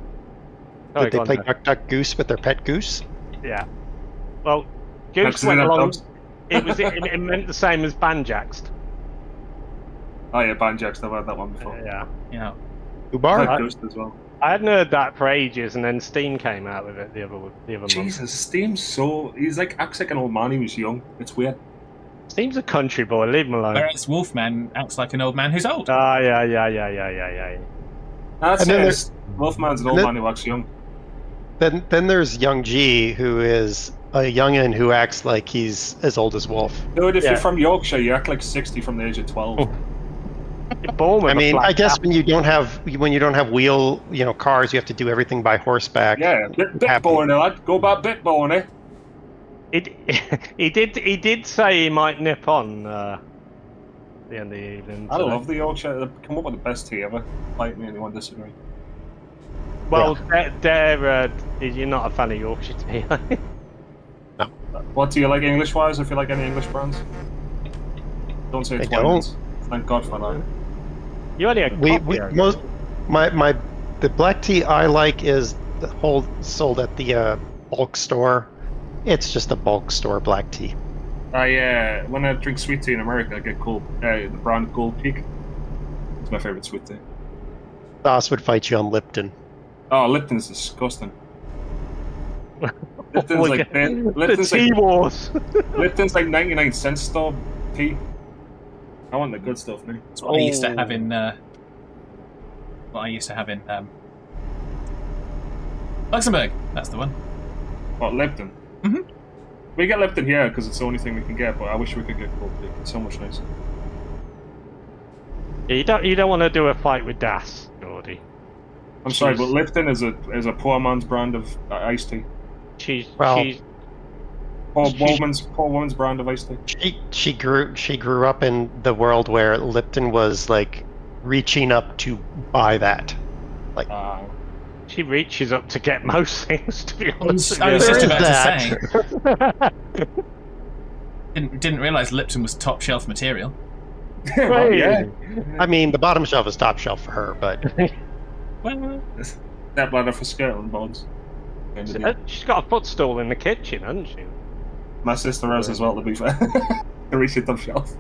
Sorry, play Duck Duck Goose with their pet goose? Yeah. Well, goose went along. It meant the same as banjaxed. Oh yeah, banjaxed. I've heard that one before. Yeah. Yeah. Ubar? Pet ghost as well. I hadn't heard that for ages, and then Steam came out with it the other month. Jesus, Steam's he's acts like an old man. He was young. It's weird. Steam's a country boy. Leave him alone. Whereas Wolfman acts like an old man who's old. Yeah. That's And then it. Wolfman's an old man who acts young. Then there's Young G, who is a youngin who acts like he's as old as Wolf. Dude, if Yeah. you're from Yorkshire, you act like 60 from the age of 12. born with I a mean, flat I guess cap. when you don't have wheel, cars, you have to do everything by horseback. Yeah, bit boring, lad. Go back bit boring, eh? He did say he might nip on the end of the evening. I today. love the Yorkshire. They've come up with the best tea ever. Fight me, anyone disagree? Well, you're not a fan of Yorkshire tea. What do you like English-wise? If you like any English brands, don't say I Twinings. Thank God for that. You only had The black tea I like is sold at the bulk store. It's just a bulk store black tea. When I drink sweet tea in America, I get the brand Gold Peak. It's my favorite sweet tea. Sauce would fight you on Lipton. Oh, Lipton's disgusting. Lipton's like the tea wars. Lipton's like 99-cent store tea. I want the good stuff, man. That's what I used to have in. What I used to have in Luxembourg. That's the one. What, Lipton? Mhm. We get Lipton here because it's the only thing we can get, but I wish we could get Gold Peak. It's so much nicer. Yeah, you don't want to do a fight with Das, Geordie. I'm sorry, but Lipton is a poor man's brand of iced tea. Poor woman's brand of iced tea. She grew up in the world where Lipton was like reaching up to buy that. Like she reaches up to get most things, to be honest. I was just about that. to say. Didn't realise Lipton was top shelf material. Well, yeah. I mean, the bottom shelf is top shelf for her, but Well, That bladder for skirt and bonds. She's got a footstool in the kitchen, hasn't she? My sister has as well, to be fair. To reach the top shelf.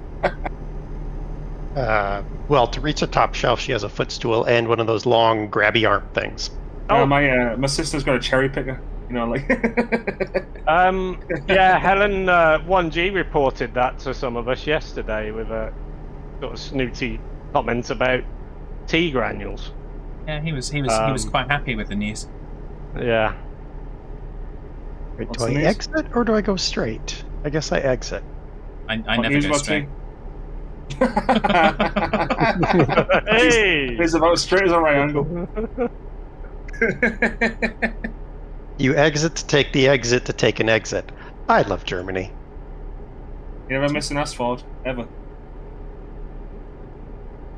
to reach the top shelf, she has a footstool and one of those long grabby arm things. Oh. My sister's got a cherry picker. You know, like. Helen 1G reported that to some of us yesterday with a sort of snooty comment about tea granules. yeah, he was quite happy with the news. Yeah. Wait, What's do I the news? exit or do I go straight? I guess I exit. I What never news go about straight. Hey! He's about as straight as a right angle. You exit to take the exit to take an exit. I love Germany. You never miss an asphalt, ever.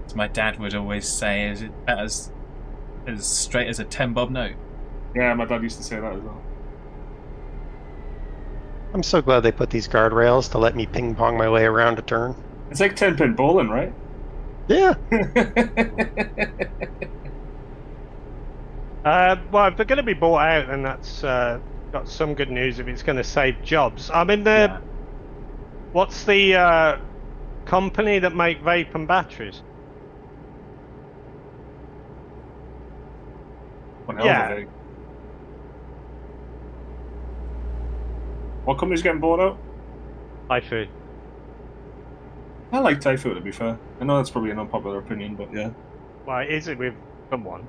As my dad would always say, is it as straight as a 10-bob note? Yeah, my dad used to say that as well. I'm so glad they put these guardrails to let me ping pong my way around a turn. It's like 10-pin bowling, right? Yeah. Well, if they're going to be bought out, then that's got some good news if it's going to save jobs. I mean, what's the company that make vape and batteries? One hell of a thing. What company's getting bought out? iFood. I like Thai food, to be fair. I know that's probably an unpopular opinion, but yeah. Why is it with someone?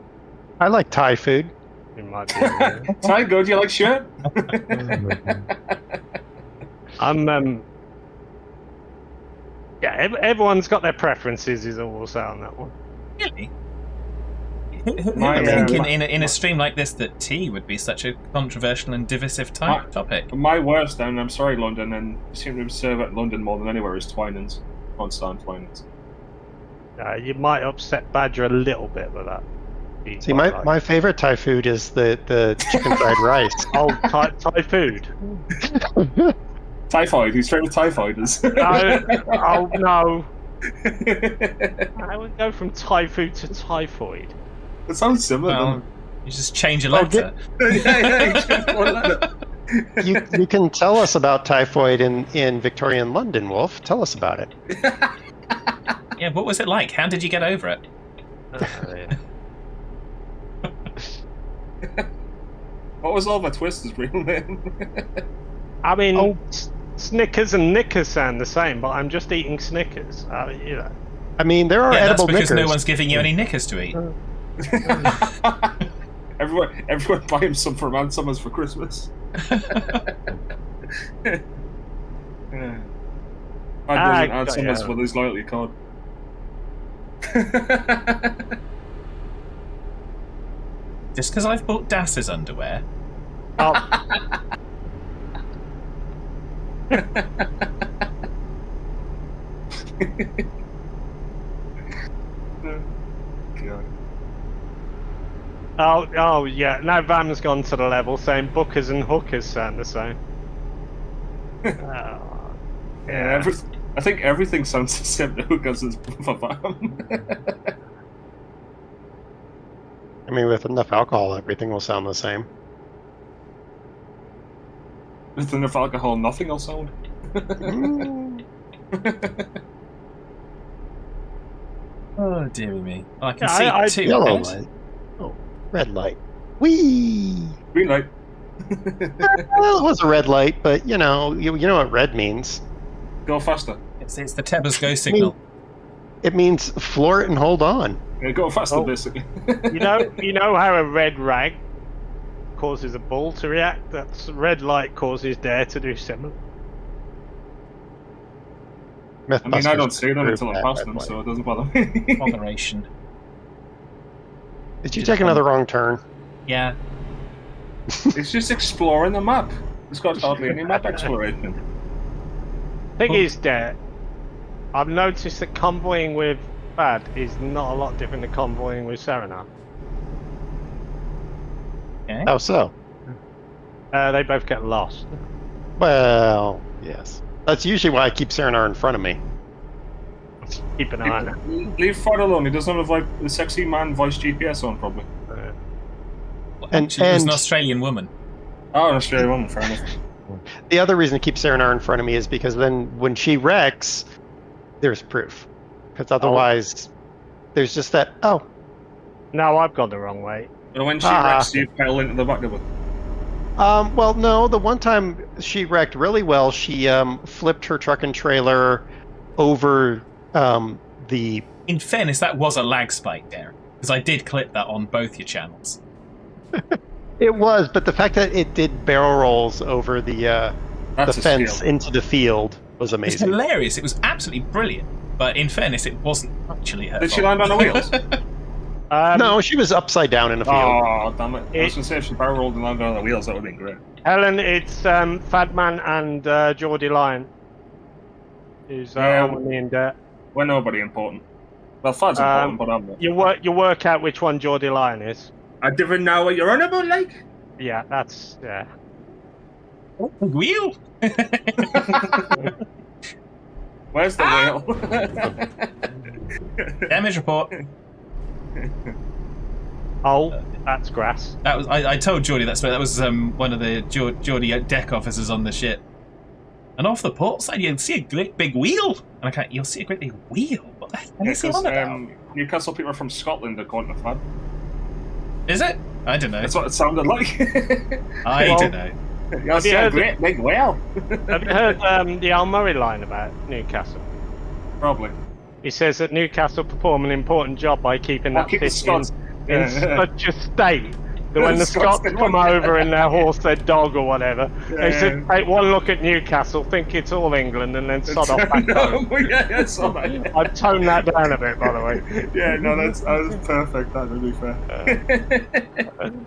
I like Thai food. It might be. Thai good, you like shit? Everyone's got their preferences, is all I'll say on that one. Really? Who would think in a stream like this that tea would be such a controversial and divisive topic? My worst, and I'm sorry, London, and you seem to serve at London more than anywhere, is Twinings. Can't stand Twinings. You might upset Badger a little bit with that. See, my favorite Thai food is the chicken fried rice. Oh, Thai food. Typhoid. He's straight with typhoiders. Oh no! I would go from Thai food to typhoid. It sounds similar. Well, you just change a letter. You can tell us about typhoid in Victorian London, Wolf. Tell us about it. Yeah, what was it like? How did you get over it? Yeah. What was Oliver Twister's real name? I mean, Snickers and Knickers sound the same, but I'm just eating Snickers. You know. I mean, there are edible that's because knickers. no one's giving you any knickers to eat. Everyone buy him some for Summers for Christmas. Summers with his loyalty card. Just because I've bought Das's underwear. Oh, God. oh, yeah. Now Vam's gone to the level saying bookers and hookers sound the same. Oh, Yeah, I think everything sounds the same to because it's for Vam. I mean, with enough alcohol, everything will sound the same. With enough alcohol, nothing will sound. Mm. Oh, dearie me. Oh, I can Yeah, see two. Yellow right? light. Oh, red light. Whee! Green light. Well, it was a red light, but you know what red means. Go faster. It's the Tebbers go signal. It means floor it and hold on. Yeah, go faster, Oh. basically. you know how a red rag causes a bull to react? That's red light causes Dare to do similar. I mean, I don't Mythbusters see them proved until I'm that past red them, light. so it doesn't bother me. Moderation. Did you take another wrong turn? Yeah. It's just exploring the map. It's got hardly any map exploration. Thing is, Dare, I've noticed that convoying with Bad is not a lot different to convoying with Serenar. Okay. How so? They both get lost. Well, yes. That's usually why I keep Serenar in front of me. Keep an eye on it. Leave Fred alone. He doesn't have like the sexy man voice GPS on, probably. Well, And- actually, it was an and- Australian woman. Oh, an Australian woman, fair enough. The other reason to keep Serenar in front of me is because then when she wrecks, there's proof. Because otherwise, there's just that, oh, No, I've gone the wrong way. But when she Ah. wrecks, you pedal into the back of it. well, no, the one time she wrecked really well, she flipped her truck and trailer over the... In fairness, that was a lag spike, Darren. Because I did clip that on both your channels. It was, but the fact that it did barrel rolls over the That's a fence skill. into the field was It's amazing. hilarious. It was absolutely brilliant. But in fairness, it wasn't actually her Did she fault. land on the wheels? No, she was upside down in a field. Oh, damn it. I was going to say if she barrel rolled and landed on the wheels, that would have been great. Helen, it's Fadman and DerTebbers who's Yeah. on me in Dare. We're nobody important. Well, Fad's important, but I'm not. You work out which one DerTebbers is. I didn't know what you're on about, like. Yeah, that's yeah. Wheel! Where's the wheel? Damage report. Oh, that's grass. That was I told Geordie that story. That was one of the Geordie deck officers on the ship. And off the port side, you'll see a great big wheel. And I can't. You'll see a great big wheel. What the hell is he on about? Newcastle people are from Scotland, according to Fad. Is it? I don't know. That's what it sounded like. I Well, don't know. You'll see a great big whale. Have you heard the Al Murray line about Newcastle? Probably. He says that Newcastle perform an important job by keeping I'll that keep the city in Scots. such a state that when the Scots Scots can come run. over in their horse, their dog, or whatever, they said, Yeah. take one look at Newcastle, think it's all England, and then sod off back home. Yeah, I saw that. I've toned that down a bit, by the way. Yeah, no, that was perfect. That would be fair.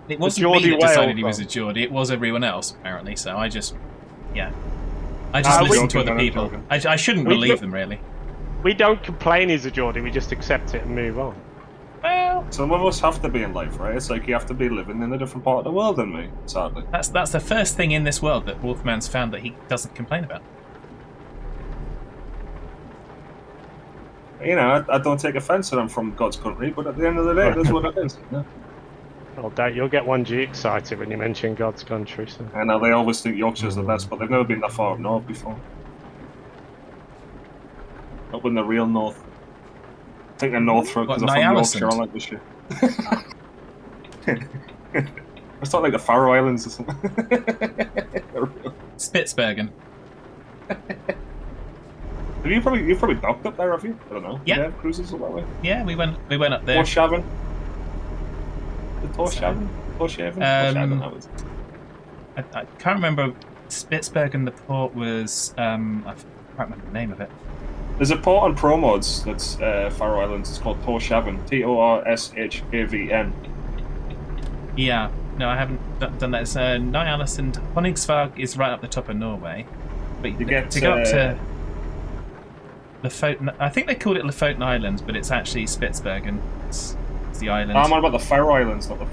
It wasn't Geordie me that decided whale he was a from- Geordie. It was everyone else apparently. So I just, yeah, I Ah, just we- listened to Joking, other I'm people. joking. I shouldn't We believe do- them really. We don't complain he's a Geordie, we just accept it and move on. Well, Some of us have to be in life, right? It's like you have to be living in a different part of the world than me, sadly. that's the first thing in this world that Wolfman's found that he doesn't complain about. You know, I don't take offence that I'm from God's country, but at the end of the day, that's what it is. Yeah. Well, Dad, you'll get 1G excited when you mention God's country. So. I know they always think Yorkshire's the best, but they've never been that far up north before. Up in the real north. I think they're North Road because What, I'm from Nyalesund? Yorkshire, I like this shit. It's not like the Faroe Islands or something. Spitsbergen. You've probably docked up there, have you? I don't know. Yeah. Do they have cruises up that way? Yeah, we went up there. Torshaven? The Torshaven? Torshaven? Torshaven, that was. I can't remember. Spitsbergen, the port was I can't remember the name of it. There's a port on Pro Mods that's Faroe Islands. It's called Torshavn. Torshavn. Yeah. No, I haven't done that. It's Nyalus and Honningsvåg is right up the top of Norway. But You get to go up to Lofoten, I think they called it Lofoten Islands, but it's actually Spitsbergen. It's the island. I'm on about the Faroe Islands, not the.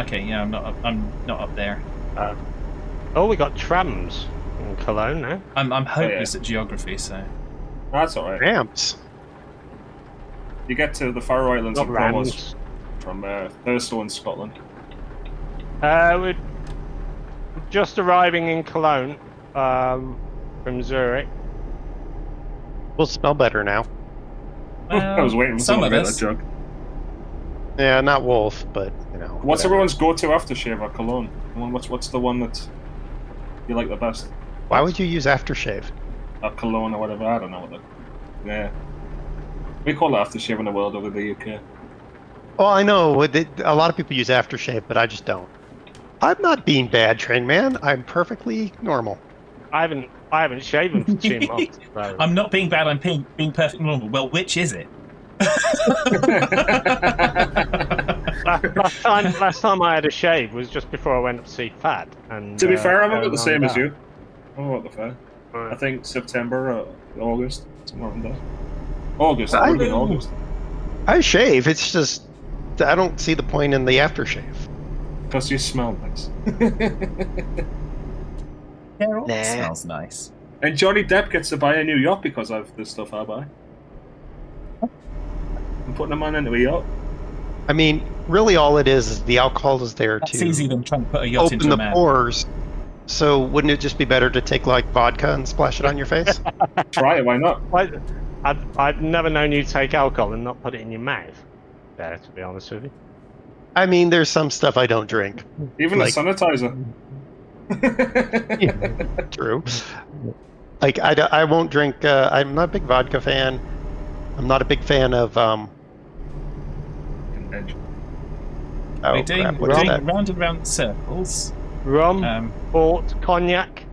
Okay, yeah, I'm not up there. Oh, we got trams in Cologne now. I'm hopeless at geography, so. That's alright. Ramps. You get to the Faroe Islands Not in Pro Mods rams. from Thurso in Scotland. We're just arriving in Cologne from Zurich. We'll smell better now. I was waiting for some someone of to get us. that joke. Yeah, not Wolf, but What's whatever. everyone's go-to aftershave at Cologne? What's the one that you like the best? Why would you use aftershave? At Cologne or whatever, I don't know. Yeah. We call it aftershave in the world over the UK. Well, I know a lot of people use aftershave, but I just don't. I'm not being bad, train man. I'm perfectly normal. I haven't shaven for 2 months. So. I'm not being bad. I'm being perfectly normal. Well, which is it? last time I had a shave was just before I went up to see Fad. And To be fair, I'm about going the on same as that. you. I'm about the fair. I think September or August, somewhere around there. August. I It would have been don't- August. I shave. It's just I don't see the point in the aftershave. Because you smell nice. Yeah, it all Nah. smells nice. And Johnny Depp gets to buy a new yacht because of the stuff I buy. I'm putting a man into a yacht. I mean, really, all it is the alcohol is there That's to easier than trying to put a yacht open into the a man. pores. So wouldn't it just be better to take like vodka and splash it on your face? Try it, why not? I've never known you take alcohol and not put it in your mouth. There, to be honest with you. I mean, there's some stuff I don't drink. Even Like- the sanitizer. True. Like I won't drink. I'm not a big vodka fan. I'm not a big fan of. Oh, We're doing, crap, we're what is doing that? round and round circles. Rum, port, cognac.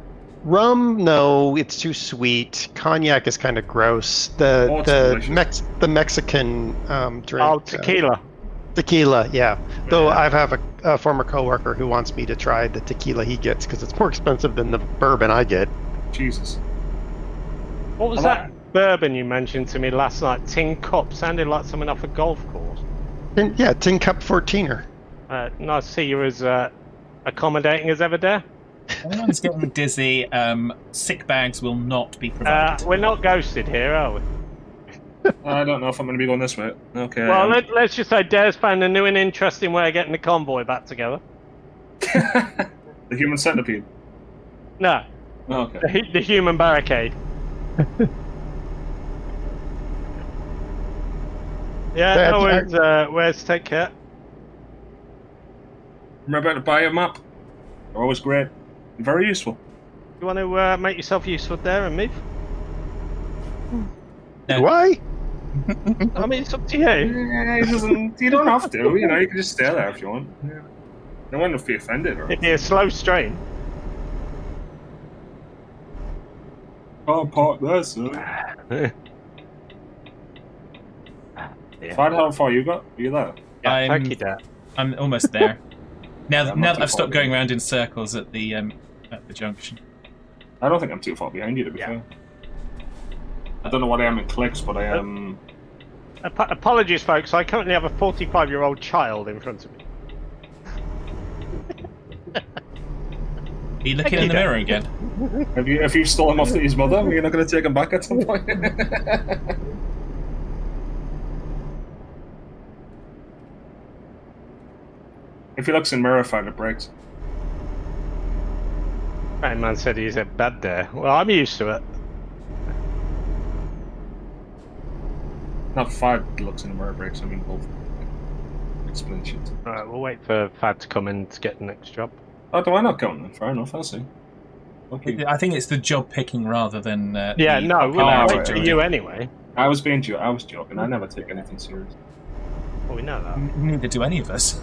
Rum? No, it's too sweet. Cognac is kind of gross. Oh, it's delicious. The Mexican drink. Oh, tequila. Tequila, yeah. Though Yeah. I have a former coworker who wants me to try the tequila he gets because it's more expensive than the bourbon I get. Jesus. What was I that like- bourbon you mentioned to me last night? Tin Cup. Sounded like something off a golf course. Yeah, tin cup 14er. Nice to see you as accommodating as ever, Dare. Everyone's getting dizzy. Sick bags will not be provided. We're not ghosted here, are we? I don't know if I'm going to be going this way. Okay. Well, let's just say Dare's found a new and interesting way of getting the convoy back together. The human centipede. No, Okay. the human barricade. Yeah, no worries. Where's take care? Remember about to buy a map. They're always great. Very useful. You want to make yourself useful there and move? Why? I mean, it's up to you. Yeah, you don't have to. You know, you can just stay there if you want. Yeah. No one will be offended. Or... It'd be a slow strain. Oh, park there, sir. Fad, how far you got? Are you there? Yeah, thank you, Dare. I'm almost there. Now I'm that not too I've stopped far going around in circles at the junction. I don't think I'm too far behind you, to be fair. I don't know what I am in clicks, but I am... Apologies, folks. I currently have a 45-year-old child in front of me. Are you looking in the mirror again? Have you stolen him off his mother? Are you not going to take him back at some point? If he looks in mirror, find it breaks. Right, man said he's a bad Dare. Well, I'm used to it. Not Fad looks in the mirror breaks, I mean both. Explain shit. Alright, we'll wait for Fad to come in to get the next job. Oh, do I not count then? Fair enough, I'll see. Okay. I think it's the job picking rather than. Yeah, the no, we'll popularity wait for driven. you anyway. I was joking. I never take anything serious. Well, we know that. Neither do any of us.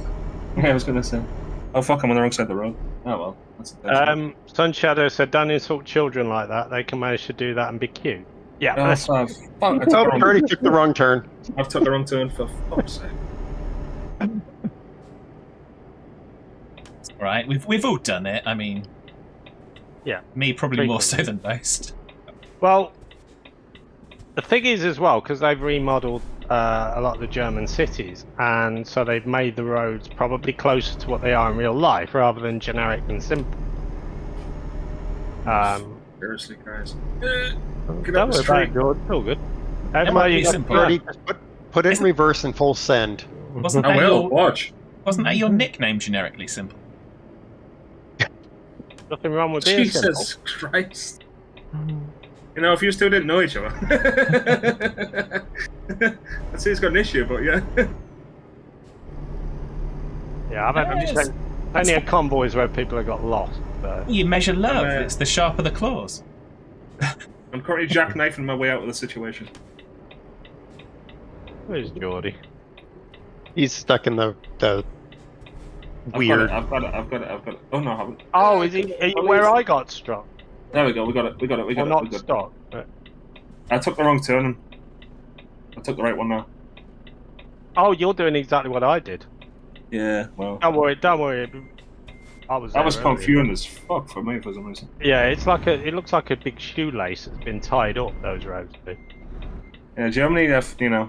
Yeah, I was going to say. Oh fuck, I'm on the wrong side of the road. Oh well. That's Sun Shadow said, don't insult children like that. They can manage to do that and be cute. Yeah. Oh, let's- fuck. I took Oh, the wrong- already took the wrong turn. I've took the wrong turn for fuck's sake. Right, we've all done it. I mean, Yeah. me probably more so Frequently. than most. Well, the thing is as well, because they've remodeled a lot of the German cities, and so they've made the roads probably closer to what they are in real life, rather than generic and simple. Seriously, guys. Don't Get up worry the about street. it, George. It's all good. might Everybody be got simple. Already just put it in Isn't- reverse and full send. Wasn't I that will. your Watch. wasn't that your nickname generically simple? Nothing wrong with being simple. Jesus Christ. You know, if you still didn't know each other. I'd say he's got an issue, but yeah. Yeah, I've had Yes. plenty of convoys where people have got lost. So. You measure love. I'm, It's the sharper the claws. I'm currently jackknifing my way out of the situation. Where's Geordie? He's stuck in the I've weird. got it. Oh no, I haven't. Oh, is he where I got struck? There we go, we got it. Or not struck? But... I took the wrong turn. I took the right one now. Oh, you're doing exactly what I did. Yeah, well. Don't worry. I was. That was there earlier. confusing as fuck for me for some reason. Yeah, it looks like a big shoelace that's been tied up. Those roads do. Yeah, Germany, you know,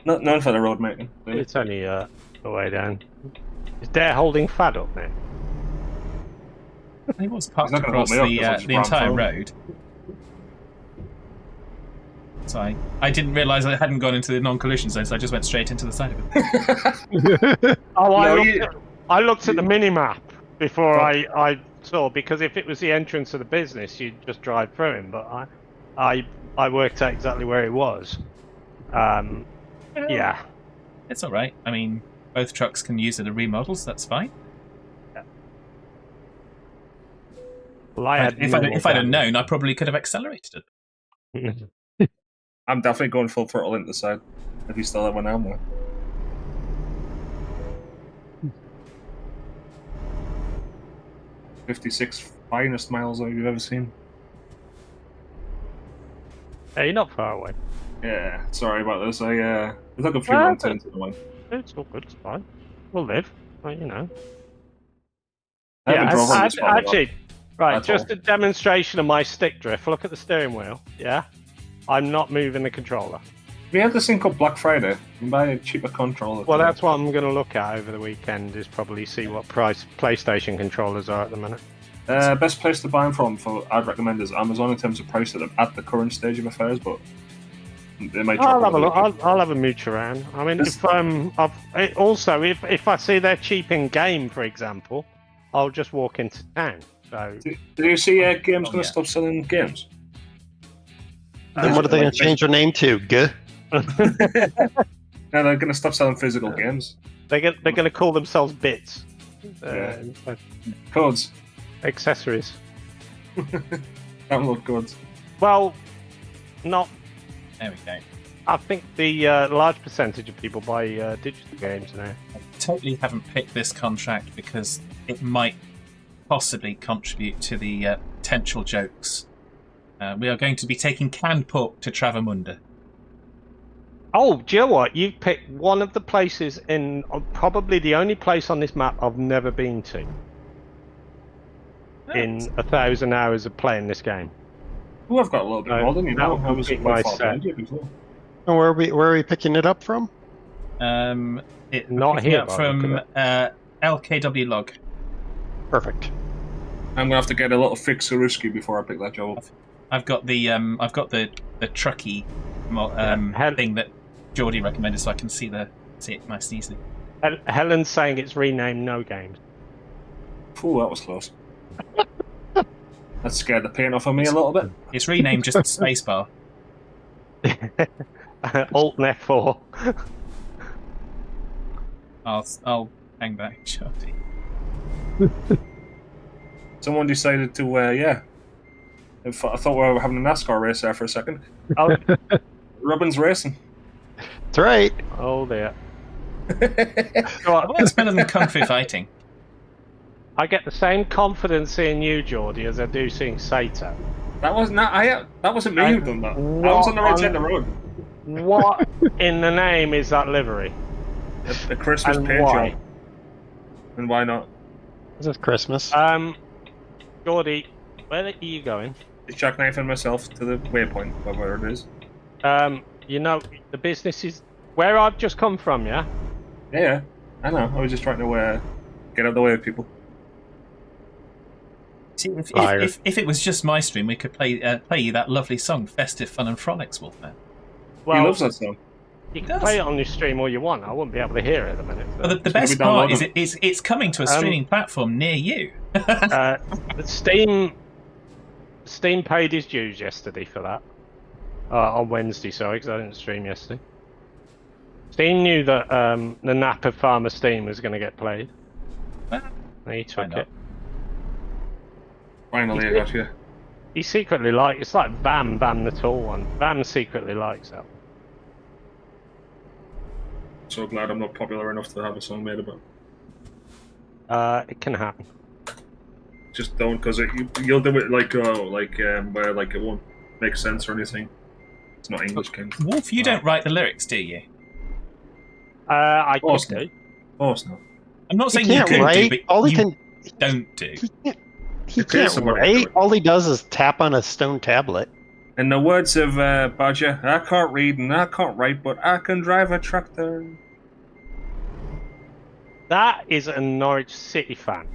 not known for the road making. Really. It's only the way down. Is Dare holding Fad up now? He was parked He's not gonna across hold me up, 'cause I the just ran entire forward. road. So I didn't realise I hadn't gone into the non-collision zone, so I just went straight into the side of it. Oh, No, I looked at the mini map before I saw, because if it was the entrance of the business, you'd just drive through him. But I worked out exactly where it was. Yeah. It's all right. I mean, both trucks can use the remodels. That's fine. Well, I had If I'd have known, I probably could have accelerated it. I'm definitely going full throttle into the side. If you still have one arm there. "56 finest miles you've ever seen." Hey, you're not far away. Yeah, sorry about this. I took a few Ah, wrong but- turns in the way. It's all good. It's fine. We'll live. Well, you know. I haven't drove on this far a lot. actually, right. At Just all. a demonstration of my stick drift. Look at the steering wheel. Yeah. I'm not moving the controller. We have this thing called Black Friday. You can buy a cheaper controller. Well, that's what I'm going to look at over the weekend. Is probably see what price PlayStation controllers are at the minute. Best place to buy them from, I'd recommend, is Amazon in terms of price at the current stage of affairs, but they might drop I'll have a look. little bit. I'll have a mooch around. I mean, also if I see they're cheap in game, for example, I'll just walk into town. So Did you see games going yeah. to stop selling games? Then what are they going to change their name to? G? No, they're going to stop selling physical games. they're going to call themselves bits. Yeah. Codes. Accessories. Download codes. Well, not. There we go. I think the large percentage of people buy digital games now. I totally haven't picked this contract because it might possibly contribute to the potential jokes. We are going to be taking canned pork to Travemünde. Oh, do you know what? You've picked one of the places in probably the only place on this map I've never been to in 1,000 hours of playing this game. Oh, I've got a little bit more than you know. that I was would be quite my far set. behind you before. And where are we picking it up from? It Not picking here, up by the from look LKW log. Perfect. I'm gonna have to get a little fixer-ooski before I pick that job up. I've got the trucky thing that Geordie recommended, so I can see it nice and easily. Helen's saying it's renamed No Games. Ooh, that was close. That scared the paint off of me a little bit. It's renamed just Spacebar. Alt and F4. I'll hang back, Geordie. Someone decided to, yeah. I thought we were having a NASCAR race there for a second. Oh, Robin's racing. That's right. oh dear. Well, that's better than Kung Fu fighting. I get the same confidence seeing you, Geordie, as I do seeing Sato. That wasn't me who done that. I was on the right side of the road. What in the name is that livery? A Christmas And paint why? job. And why not? This is Christmas. Geordie, where are you going? It's jackknife and myself to the waypoint, wherever it is. You know, the business is where I've just come from, yeah? Yeah, I know. I was just trying to get out of the way of people. See, if it was just my stream, we could play you that lovely song, "Festive Fun and Frolics," Wolfman. He loves that song. You can play it on your stream all you want. I wouldn't be able to hear it at the minute. So. Well, the best part is it's coming to a streaming platform near you. Steam paid his dues yesterday for that. On Wednesday, sorry, because I didn't stream yesterday. Steam knew that the Napa Farmer Steam was going to get played. Well, he took it. Finally, I got you. He secretly it's like Bam the tall one. Bam secretly likes that. So glad I'm not popular enough to have a song made about. It can happen. Just don't, because you'll do it where it won't make sense or anything. It's not English, Kings. Wolf, you don't write the lyrics, do you? I could do. Of course not. I'm not saying He you can't could write. do, but All he you can. don't do. He can't write. All he does is tap on a stone tablet. In the words of Badger, I can't read and I can't write, but I can drive a tractor. That is a Norwich City fan.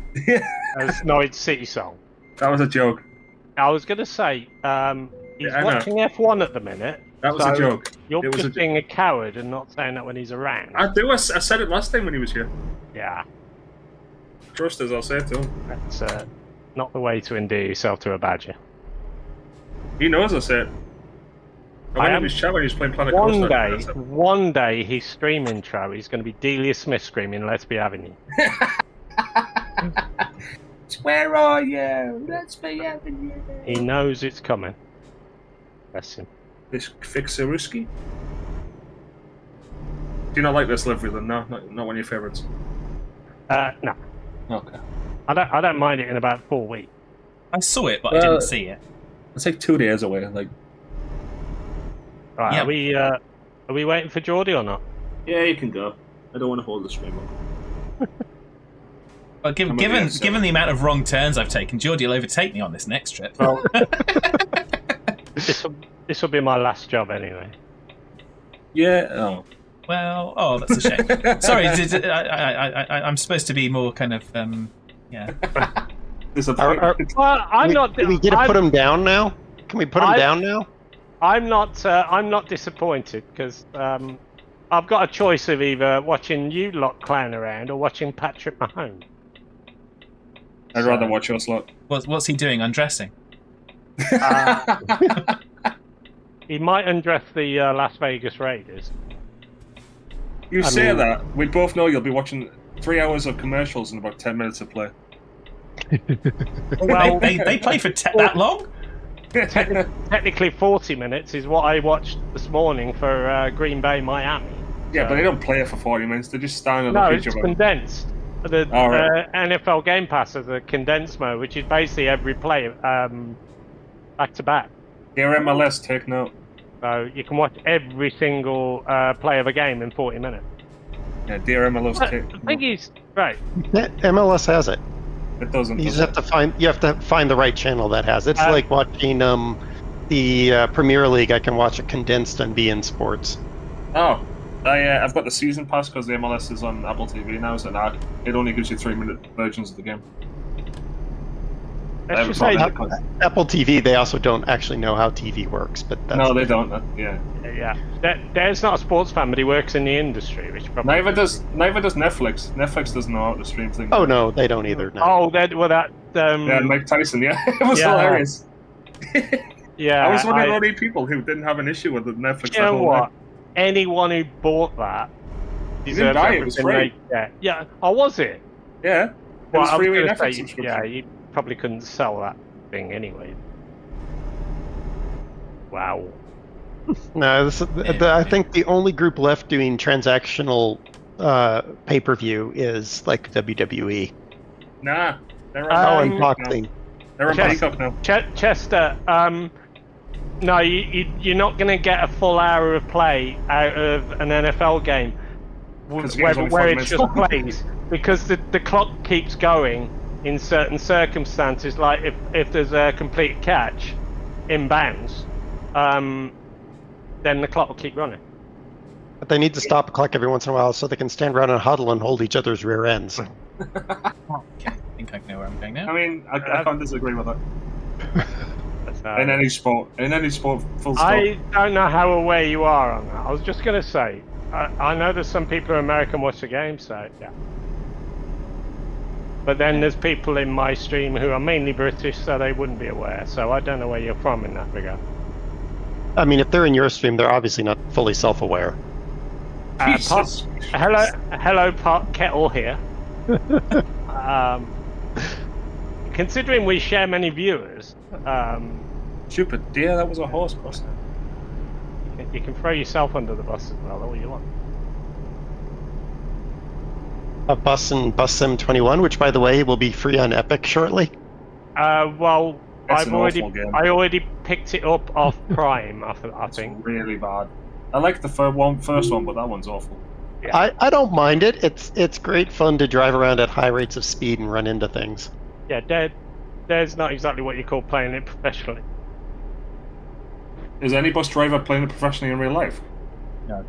That's Norwich City song. That was a joke. I was going to say, he's watching F1 at the minute. That was a joke. You're just being a coward and not saying that when he's around. I do. I said it last time when he was here. Yeah. Trust us, I'll say it to him. That's not the way to endear yourself to a badger. He knows I said it. I went in his chat when he was playing Planet Coaster. One day, his stream intro is going to be Delia Smith screaming, "Let's be having you." Where are you? Let's be having you. He knows it's coming. Bless him. This Fixeruski? Do you not like this livery then? No, not one of your favourites. No. Okay. I don't mind it in about 4 weeks. I saw it, but I didn't see it. It's like 2 days away. Like. Right, Yeah. Are we waiting for Geordie or not? Yeah, you can go. I don't want to hold the stream up. Well, given the amount of wrong turns I've taken, Geordie will overtake me on this next trip. Well, this will be my last job anyway. Yeah. Oh. Well, that's a shame. Sorry, I'm supposed to be more kind of yeah. Well, I'm not. Can we get to put him down now? Can we put him down now? I'm not disappointed because I've got a choice of either watching you lot clown around or watching Patrick Mahomes. I'd rather watch your slot. What's he doing? Undressing? He might undress the Las Vegas Raiders. You say that, we both know you'll be watching 3 hours of commercials and about 10 minutes of play. Well, they play for that long? Technically 40 minutes is what I watched this morning for Green Bay, Miami. Yeah, but they don't play it for 40 minutes, they just stand on No, the it's pitch. condensed. The right. NFL Game Pass has a condensed mode, which is basically every play back to back. Here MLS, take note. So you can watch every single play of a game in 40 minutes. Yeah, dear MLS, take I think he's right. MLS has it. It doesn't. You just have to find the right channel that has it. It's like watching the Premier League. I can watch it condensed on beIN Sports. Oh, I've got the season pass because the MLS is on Apple TV now, so now it only gives you 3-minute versions of the game. Let's just say Apple TV. They also don't actually know how TV works, but that's no, they don't. Yeah. Dad's not a sports fan, but he works in the industry, which probably Neither does Netflix. Netflix doesn't know how to stream things. Oh no, they don't either. No. Oh, that. Yeah, Mike Tyson. Yeah, it was hilarious. Yeah, I was one of the only people who didn't have an issue with the Netflix. You know what? Anyone who bought that deserves it was free. Yeah. Oh, was it? Yeah. It was free with Netflix subscription. Yeah, you probably couldn't sell that thing anyway. Wow. No, I think the only group left doing transactional pay-per-view is like WWE. Nah, they're and boxing. They're in Peacock now. Chester, no, you're not going to get a full hour of play out of an NFL game where it just plays, because the clock keeps going in certain circumstances, like if there's a complete catch inbounds, then the clock will keep running. But they need to stop the clock every once in a while so they can stand around and huddle and hold each other's rear ends. Okay, I think I know where I'm going now. I mean, I can't disagree with that. So, In any sport, full stop. I don't know how aware you are on that. I was just going to say, I know there's some people in America watch the game, so yeah. But then there's people in my stream who are mainly British, so they wouldn't be aware. So I don't know where you're from in that regard. I mean, if they're in your stream, they're obviously not fully self-aware. Hello, Pot Kettle here. Considering we share many viewers, Stupid dear, that was a horse crossing. you can throw yourself under the bus as well, all you want. Bus and Bus Sim 21, which, by the way, will be free on Epic shortly. Well, That's I an awful game. already picked it up off Prime. I It's think. really bad. I like the first one, but that one's awful. Yeah. I don't mind it. It's great fun to drive around at high rates of speed and run into things. Yeah, there's not exactly what you call playing it professionally. Is any bus driver playing it professionally in real life? No.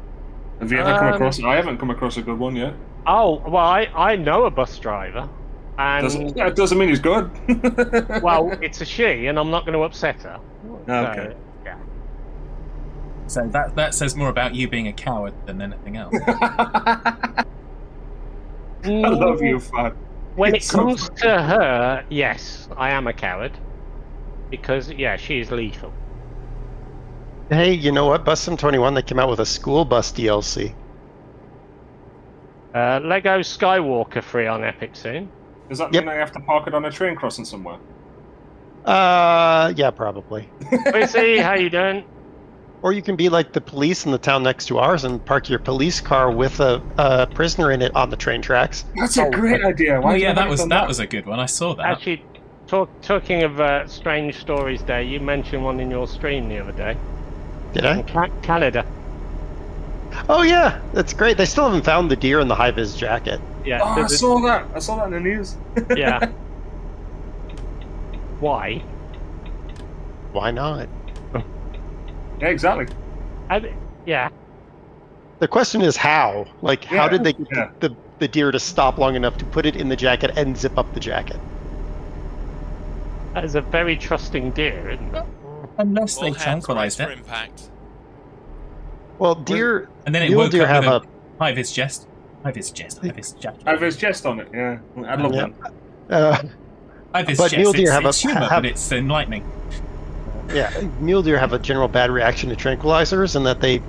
Have you ever come across it? I haven't come across a good one yet. Oh, well, I know a bus driver, and It doesn't mean he's good. well, it's a she, and I'm not going to upset her. Okay. So, yeah. So that says more about you being a coward than anything else. I love you, Fad. When it It's so comes funny. to her, yes, I am a coward, because yeah, she is lethal. Hey, you know what? Bus Sim 21, they came out with a school bus DLC. Lego Skywalker free on Epic soon. Does that Yep. mean I have to park it on a train crossing somewhere? Yeah, probably. Chrissy, how you doing? Or you can be like the police in the town next to ours and park your police car with a prisoner in it on the train tracks. That's a great idea. Oh Why yeah, haven't I that done was a good one. I saw that. Actually, talking of strange stories there, you mentioned one in your stream the other day. Did I? Canada. Oh yeah, that's great. They still haven't found the deer in the high-vis jacket. Yeah. Oh, I saw that. I saw that in the news. Yeah. Why? Why not? Yeah, exactly. Yeah. The question is how. Like, how Yeah, did they yeah. get the deer to stop long enough to put it in the jacket and zip up the jacket? That is a very trusting deer, isn't it? Unless they All hands tranquilized brace for it. impact. Well, deer. And then it mule woke deer up have with a. a high-vis chest. High-vis chest. High-vis jacket. I have his chest on it. Yeah, I love Yeah. that. High-vis but chest. mule deer it's have a- humor, have- but it's enlightening. Yeah, mule deer have a general bad reaction to tranquilizers, and that they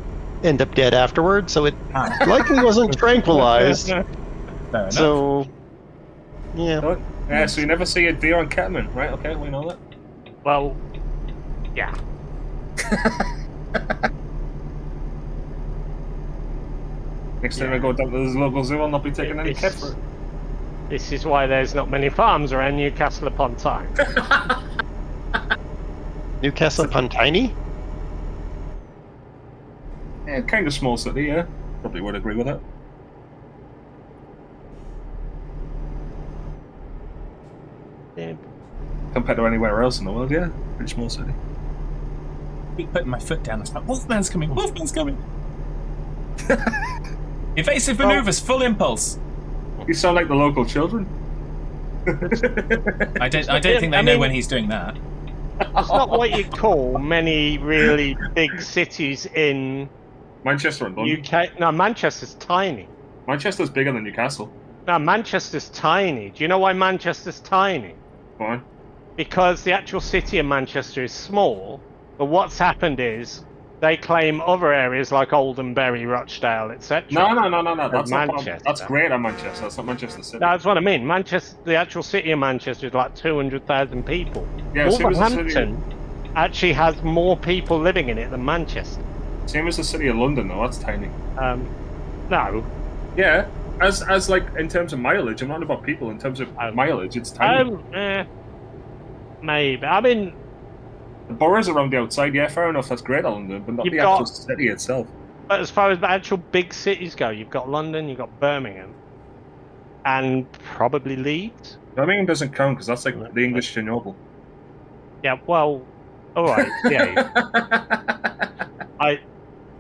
end up dead afterward. So it Ah, likely wasn't tranquilized. fair enough. So, yeah. Yeah, so you never see a deer on ketamine, right? Okay, we know that. Well, yeah. Next time I go down to this local zoo, I'll not be taking any cat for it. This is why there's not many farms around Newcastle upon Tyne. Newcastle upon Tiny? Yeah, kind of small city, yeah. Probably would agree with that. Yeah. Compared to anywhere else in the world, yeah. Pretty small city. Keep putting my foot down. It's like, Wolfman's coming. Wolfman's coming. Evasive maneuvers, full impulse. You sound like the local children. I don't think they know when he's doing that. It's not what you call many really big cities in Manchester and London. UK. No, Manchester's tiny. Manchester's bigger than Newcastle. No, Manchester's tiny. Do you know why Manchester's tiny? Fine. Because the actual city of Manchester is small, but what's happened is they claim other areas like Oldham, Bury, Rochdale, etc. No. That's not Manchester. That's Greater Manchester. That's not Manchester City. That's what I mean. Manchester, the actual city of Manchester is like 200,000 people. Yeah, same as the city. Wolverhampton actually has more people living in it than Manchester. Same as the city of London, though. That's tiny. No. Yeah, as like in terms of mileage, I'm not about people. In terms of mileage, it's tiny. Maybe. I mean, The boroughs around the outside, yeah, fair enough, that's Greater London, but not You've the got- actual city itself. but as far as the actual big cities go, you've got London, you've got Birmingham, and probably Leeds. Birmingham doesn't count because that's like the English Chernobyl. Yeah, well, all right, yeah.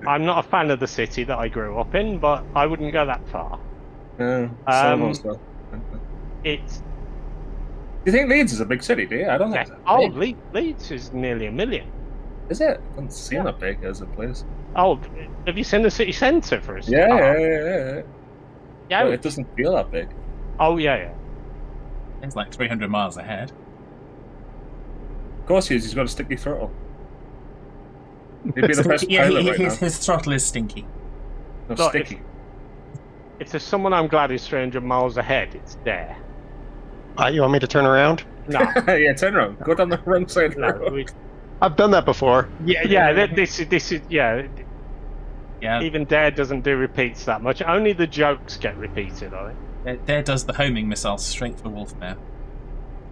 I'm not a fan of the city that I grew up in, but I wouldn't go that far. It's Do you think Leeds is a big city, do you? I don't think so. Leeds is nearly 1 million. Is it? It doesn't seem that big as a place. Oh, have you seen the city centre for a Yeah, start? yeah. Yeah. But it doesn't feel that big. Oh, yeah. It's like 300 miles ahead. Of course he is, he's got a sticky throttle. He'd be the best Yeah, pilot right now. his throttle is stinky. No, So sticky. If there's someone I'm glad is 300 miles ahead, it's Dare. You want me to turn around? No, Yeah, turn around. Go down the wrong side of the no. road. I've done that before. Yeah. This is yeah. Yeah, Even Dare doesn't do repeats that much. Only the jokes get repeated, I think. Dare does the homing missile straight for Wolfman.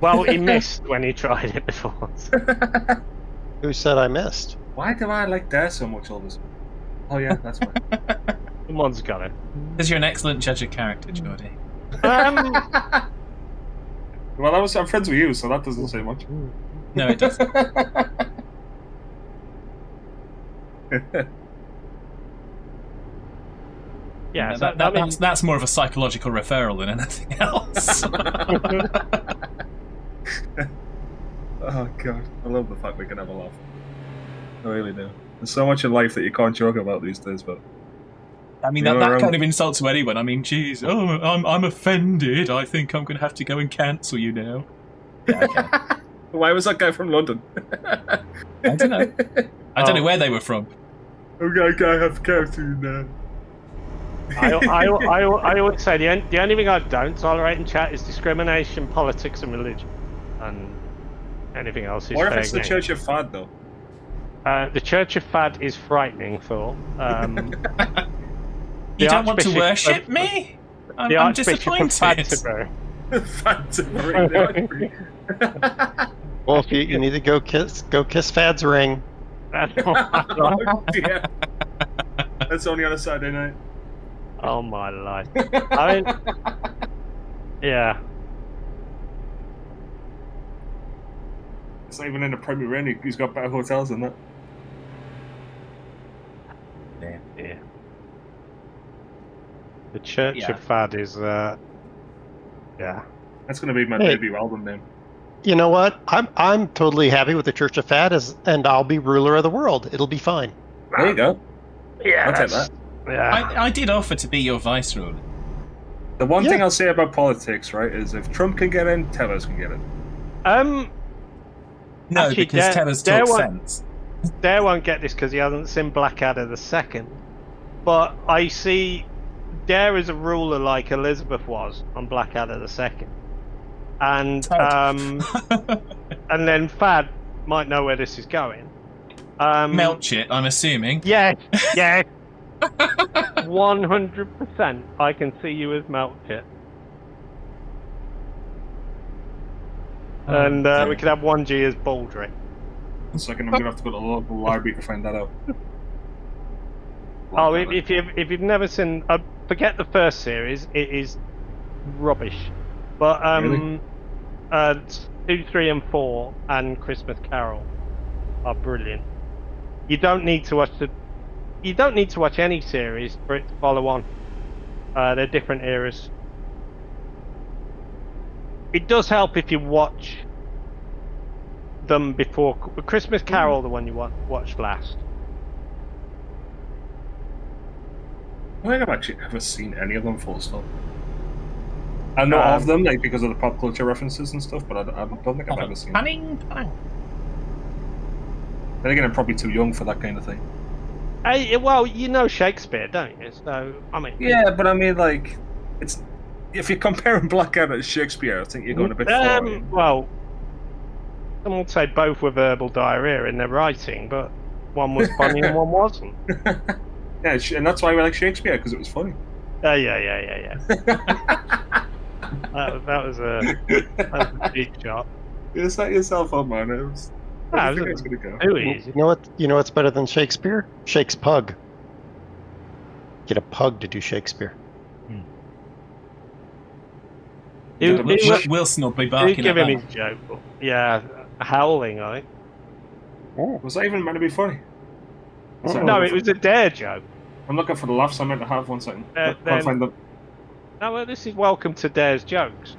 Well, he missed when he tried it before. Who said I missed? Why do I like Dare so much all this? Oh yeah, that's fine. Someone's got it. Because you're an excellent judge of character, Geordie. Well, I'm friends with you, so that doesn't say much. No, it doesn't. Yeah, That's more of a psychological referral than anything else. Oh god, I love the fact we can have a laugh. I really do. There's so much in life that you can't joke about these days, but I mean, that kind of insult to anyone. I mean, geez, I'm offended. I think I'm going to have to go and cancel you now. Yeah, okay. Why was that guy from London? I don't know. I don't know where they were from. Okay, I have to cancel you now. I would say the only thing I don't tolerate in chat is discrimination, politics, and religion, and anything else is What if fair it's the game. Church of Fad, though? The Church of Fad is frightening, Thor. You don't want to Archbishop worship of- me? The I'm Archbishop of disappointed. Canterbury. Wolf, you need to go kiss Fad's ring. That's all. Yeah. That's only on a Saturday night. Oh my life! I mean, yeah. It's not even in the Premier Inn. He's got better hotels than that. Yeah. The Church Yeah. of Fad is, yeah. That's going to be my Hey. debut album name. You know what? I'm totally happy with the Church of Fad, and I'll be ruler of the world. It'll be fine. There you go. Yeah, I'll take that. Yeah. I did offer to be your vice ruler. The one Yeah. thing I'll say about politics, right, is if Trump can get in, Tellers can get in. No, Actually, because Tellers talk sense. Dare won't get this because he hasn't seen Blackadder the Second. But I see Dare as a ruler like Elizabeth was on Blackadder the Second, and and then Fad might know where this is going. Melchit, I'm assuming. Yeah, 100%. I can see you as Melchit. And we could have 1G as Baldric. One second, I'm going to have to go to the local library to find that out. Oh, if you've never seen, forget the first series. It is rubbish. But Really? 2, 3, and 4, and Christmas Carol are brilliant. You don't need to watch any series for it to follow on. They're different eras. It does help if you watch them before Christmas Carol, the one you watched last. I don't think I've actually ever seen any of them full stop. I know of them, like, because of the pop culture references and stuff, but I don't think I've ever seen them. Panning. Then again, I'm probably too young for that kind of thing. Well, you know Shakespeare, don't you? So, I mean... Yeah, but I mean, like, it's... If you're comparing Blackadder to Shakespeare, I think you're going a bit far. Well, some would say both were verbal diarrhea in their writing, but one was funny and one wasn't. Yeah, and that's why we like Shakespeare, because it was funny. Yeah. that was a cheap shot. You set yourself up, man. It was, I think it's gonna go. Too easy. You know what's better than Shakespeare? Shakes pug. Get a pug to do Shakespeare. Wilson will be barking give at him that. his joke. Yeah, howling, I think. Was that even meant to be funny? No, it was a dare joke. I'm looking for the laughs I meant to have. 1 second. Can't then- find them. No, well, this is welcome to Dare's jokes.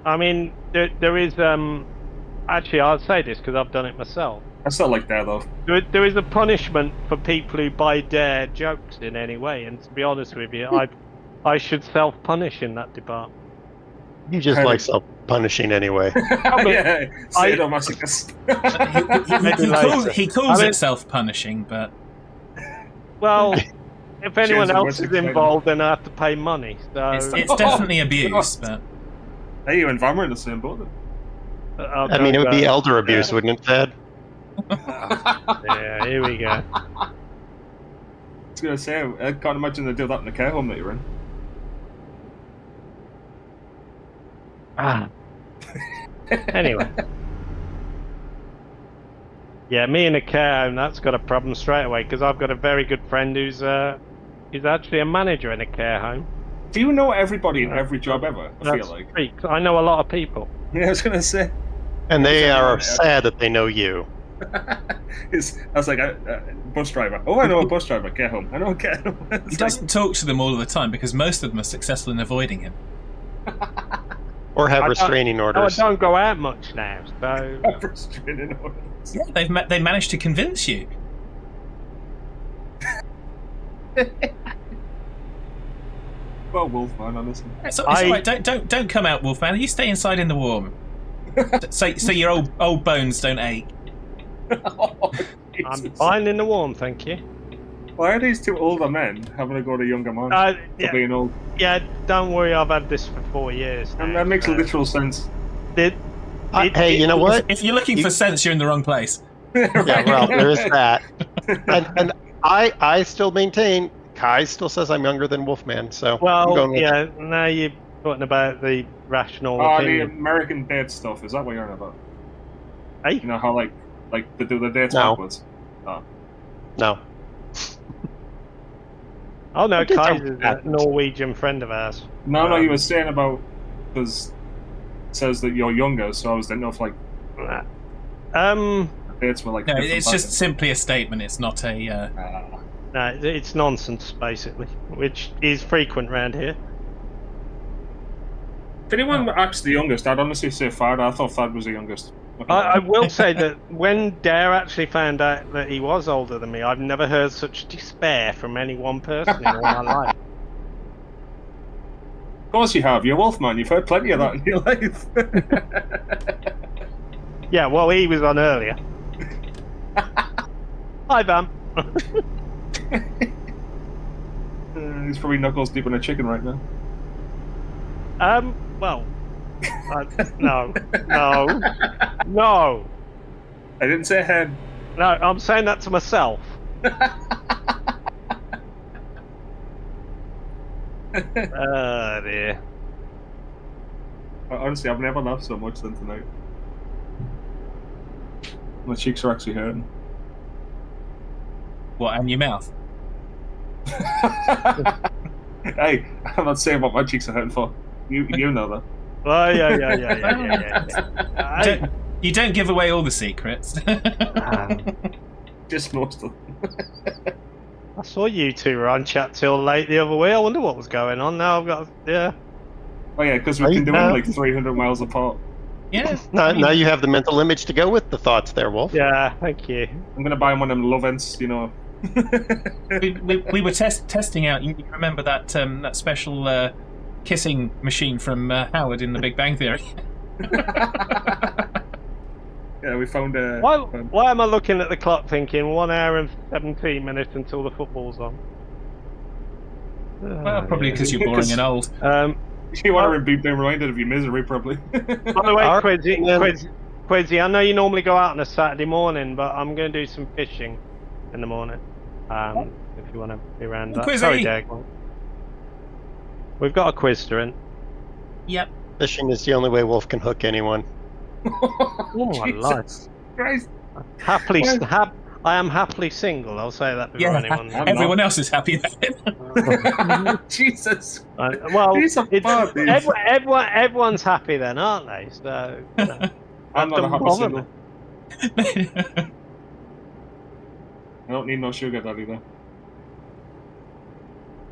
I mean, there is actually, I'll say this because I've done it myself. I still like Dare though. There is a punishment for people who buy Dare jokes in any way, and to be honest with you, I should self-punish in that department. You just like self-punishing anyway. Yeah, sadomasochist. He calls it self-punishing, but Well, if anyone Cheers, else what's is it involved, then I have to pay money. So it's definitely abuse. But Hey, you and Van were in the same boat. I mean, it would be elder abuse, wouldn't it, Thad? Yeah, here we go. I was gonna say, I can't imagine they do that in the care home that you're in. Anyway. Yeah, me in a care home, that's got a problem straight away, because I've got a very good friend who's actually a manager in a care home. Do you know everybody in every job ever? I That's feel like. freaks. I know a lot of people. Yeah, I was gonna say. And they are sad that they know you. I was like, bus driver. Oh, I know a bus driver. Care home. I know a care home. he doesn't talk to them all of the time because most of them are successful in avoiding him. Or have restraining orders. I don't go out much now, so... Restraining orders. Yeah, they managed to convince you. Well, Wolfman, honestly. It's all right. Don't come out, Wolfman. You stay inside in the warm. so your old bones don't ache. Oh, I'm Jesus. fine in the warm, thank you. Why are these two older men having to go to younger men for being old? Yeah, don't worry, I've had this for 4 years now, And that makes literal sense. Hey, you know what? If you're looking for sense, you're in the wrong place. Yeah, well, there is that. And I still maintain, Kai still says I'm younger than Wolfman, so I'm going with yeah, now you're talking about the rational Oh, the opinion. American date stuff, is that what you're on about? Hey? You know how, like they do the dates No. backwards? Oh. No. Oh no, I did Kai's some is a patents. Norwegian friend of ours. No, you were saying about, because it says that you're younger, so I didn't know if, like, dates were, like, No, different it's just backwards. simply a statement. It's not a. No, it's nonsense, basically, which is frequent around here. If anyone asks the youngest, I'd honestly say Thad. I thought Thad was the youngest. I will say that when Dare actually found out that he was older than me, I've never heard such despair from any one person in all my life. Of course you have. You're Wolfman. You've heard plenty of that in your life. Yeah, well, he was on earlier. Hi, Bam. He's probably knuckles deep in a chicken right now. Well, no. I didn't say head. No, I'm saying that to myself. Oh, dear. Honestly, I've never laughed so much than tonight. My cheeks are actually hurting. What, and your mouth? Hey, I'm not saying what my cheeks are hurting for. You know that. Oh, yeah. You don't give away all the secrets. Just most of them. I saw you two were on chat till late the other way. I wonder what was going on. Now I've got, yeah. Oh yeah, because we can do it like 300 miles apart. Yeah. Now you have the mental image to go with the thoughts there, Wolf. Yeah, thank you. I'm gonna buy one of them love ends, you know. we were testing out. You remember that that special kissing machine from Howard in The Big Bang Theory? Yeah, we found a. Why am I looking at the clock thinking 1 hour and 17 minutes until the football's on? Well, probably because you're boring and old. You want to be reminded of your misery, probably. By the way, Quizzy, I know you normally go out on a Saturday morning, but I'm going to do some fishing in the morning. If you want to be around that. Quizzy. Sorry, Dag. We've got a Quizster in. Yep. Fishing is the only way Wolf can hook anyone. Oh my life! Jesus Christ. Happily, Well- I am happily single. I'll say that before anyone. I'm everyone not. else is happy then. Jesus. Well, These are bad, these. everyone's happy then, aren't they? So I'm not a don't happy bother single. I don't need no sugar daddy though.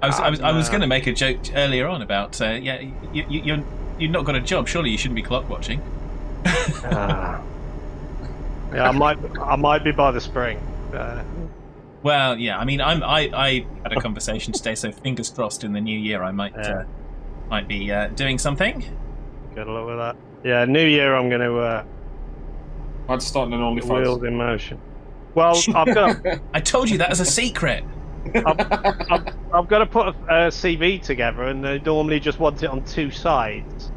I was going to make a joke earlier on about you've not got a job. Surely you shouldn't be clock watching. Yeah, I might be by the spring. Well, yeah. I mean, I had a conversation today, so fingers crossed. In the new year, I might be doing something. Good luck with that. Yeah, new year. I'm going to I'd start an wheels OnlyFans. in motion. Well, I've got I told you that as a secret. I've got to put a CV together, and they normally just want it on 2 sides.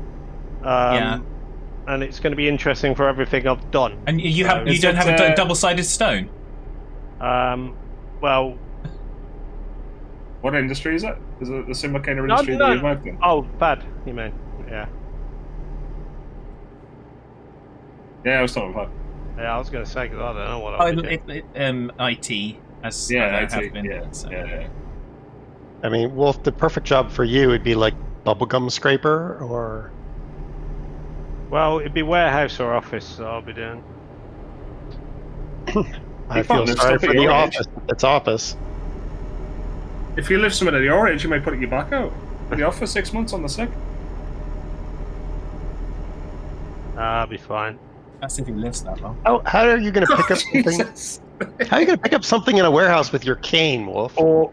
Yeah. And it's going to be interesting for everything I've done. And you Is don't have it, a double-sided stone. Well, What industry is it? Is it the similar kind of industry that you've worked in? oh, bad. You mean? Yeah. Yeah, I was talking about. Yeah, I was going to say because I don't know what I'll be doing. IT, as Yeah, I know IT, have been. yeah, So. yeah. I mean, Wolf, the perfect job for you would be like bubblegum scraper or. Well, it'd be warehouse or office that I'll be doing. I found feel this sorry stuff for at the your age. office. It's office. If you live somewhere at your age, you might put your back out. Be off for 6 months on the sick. I'll be fine. That's if he lives that long. How are you going to pick up something? Jesus. How are you going to pick up something in a warehouse with your cane, Wolf? Or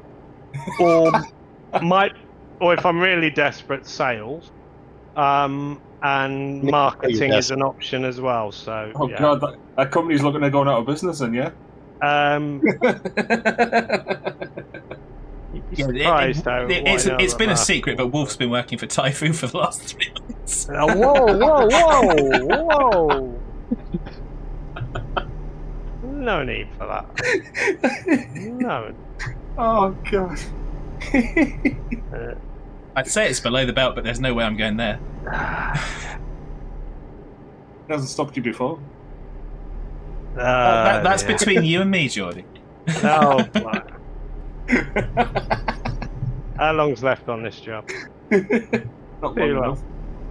if I'm really desperate, sales. And marketing is an option as well. So. Oh yeah. god, that company's looking at going out of business, then, yeah. You'd be surprised how it's been a secret, but Wolf's been working for Typhoon for the last 3 months. Whoa! No need for that. No. Oh god. I'd say it's below the belt, but there's no way I'm going there. Hasn't stopped you before. That's between you and me, Geordie. Oh, how long's left on this job? Not Too long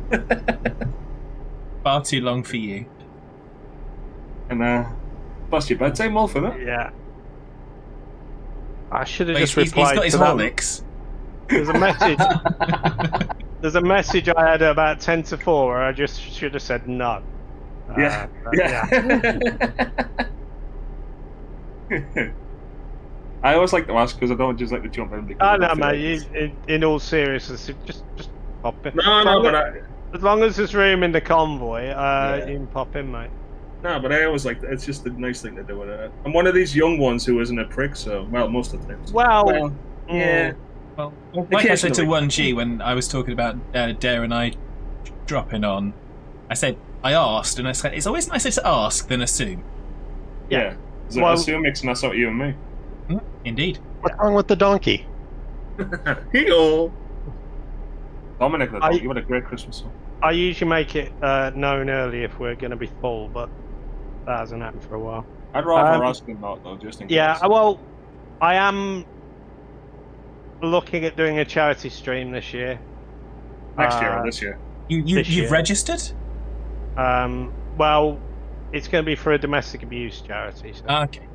enough. Far too long for you. And bust your bedtime, Wolf, isn't it? Yeah. I should have He's just replied got his to that. Horlicks. There's a message. There's a message I had about 10 to 4 where I just should have said no. Yeah. I always like to ask because I don't just like to jump in. Oh no, mate. In all seriousness, just pop in. No, but as long as there's room in the convoy, you can pop in, mate. No, but I always like it's just a nice thing to do with it. I'm one of these young ones who isn't a prick, so most of the time. Well, yeah. Well, like I said to 1G when I was talking about Dare and I dropping on, I said I asked, and I said it's always nicer to ask than assume. Yeah. So Well- assume mixing us out, you and me. Indeed. What's wrong with the donkey? Hey-o. Dominic, you had a great Christmas song. I usually make it known early if we're going to be full, but that hasn't happened for a while. I'd rather ask than not, though, just in case. Yeah, well, I am looking at doing a charity stream this year. Next year or this year? You've year. registered? Well, it's going to be for a domestic abuse charity. So. Okay.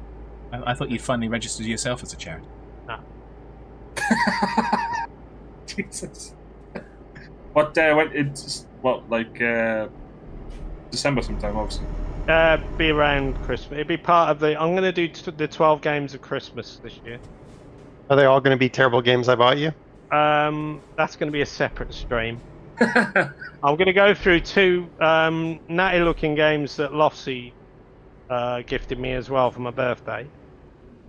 I thought you'd finally registered yourself as a charity. No. Jesus. What when it's December sometime, obviously. Be around Christmas. It'd be part of the. I'm going to do the 12 games of Christmas this year. Are they all going to be terrible games I bought you? That's going to be a separate stream. I'm going to go through 2 natty-looking games that Lofsy gifted me as well for my birthday.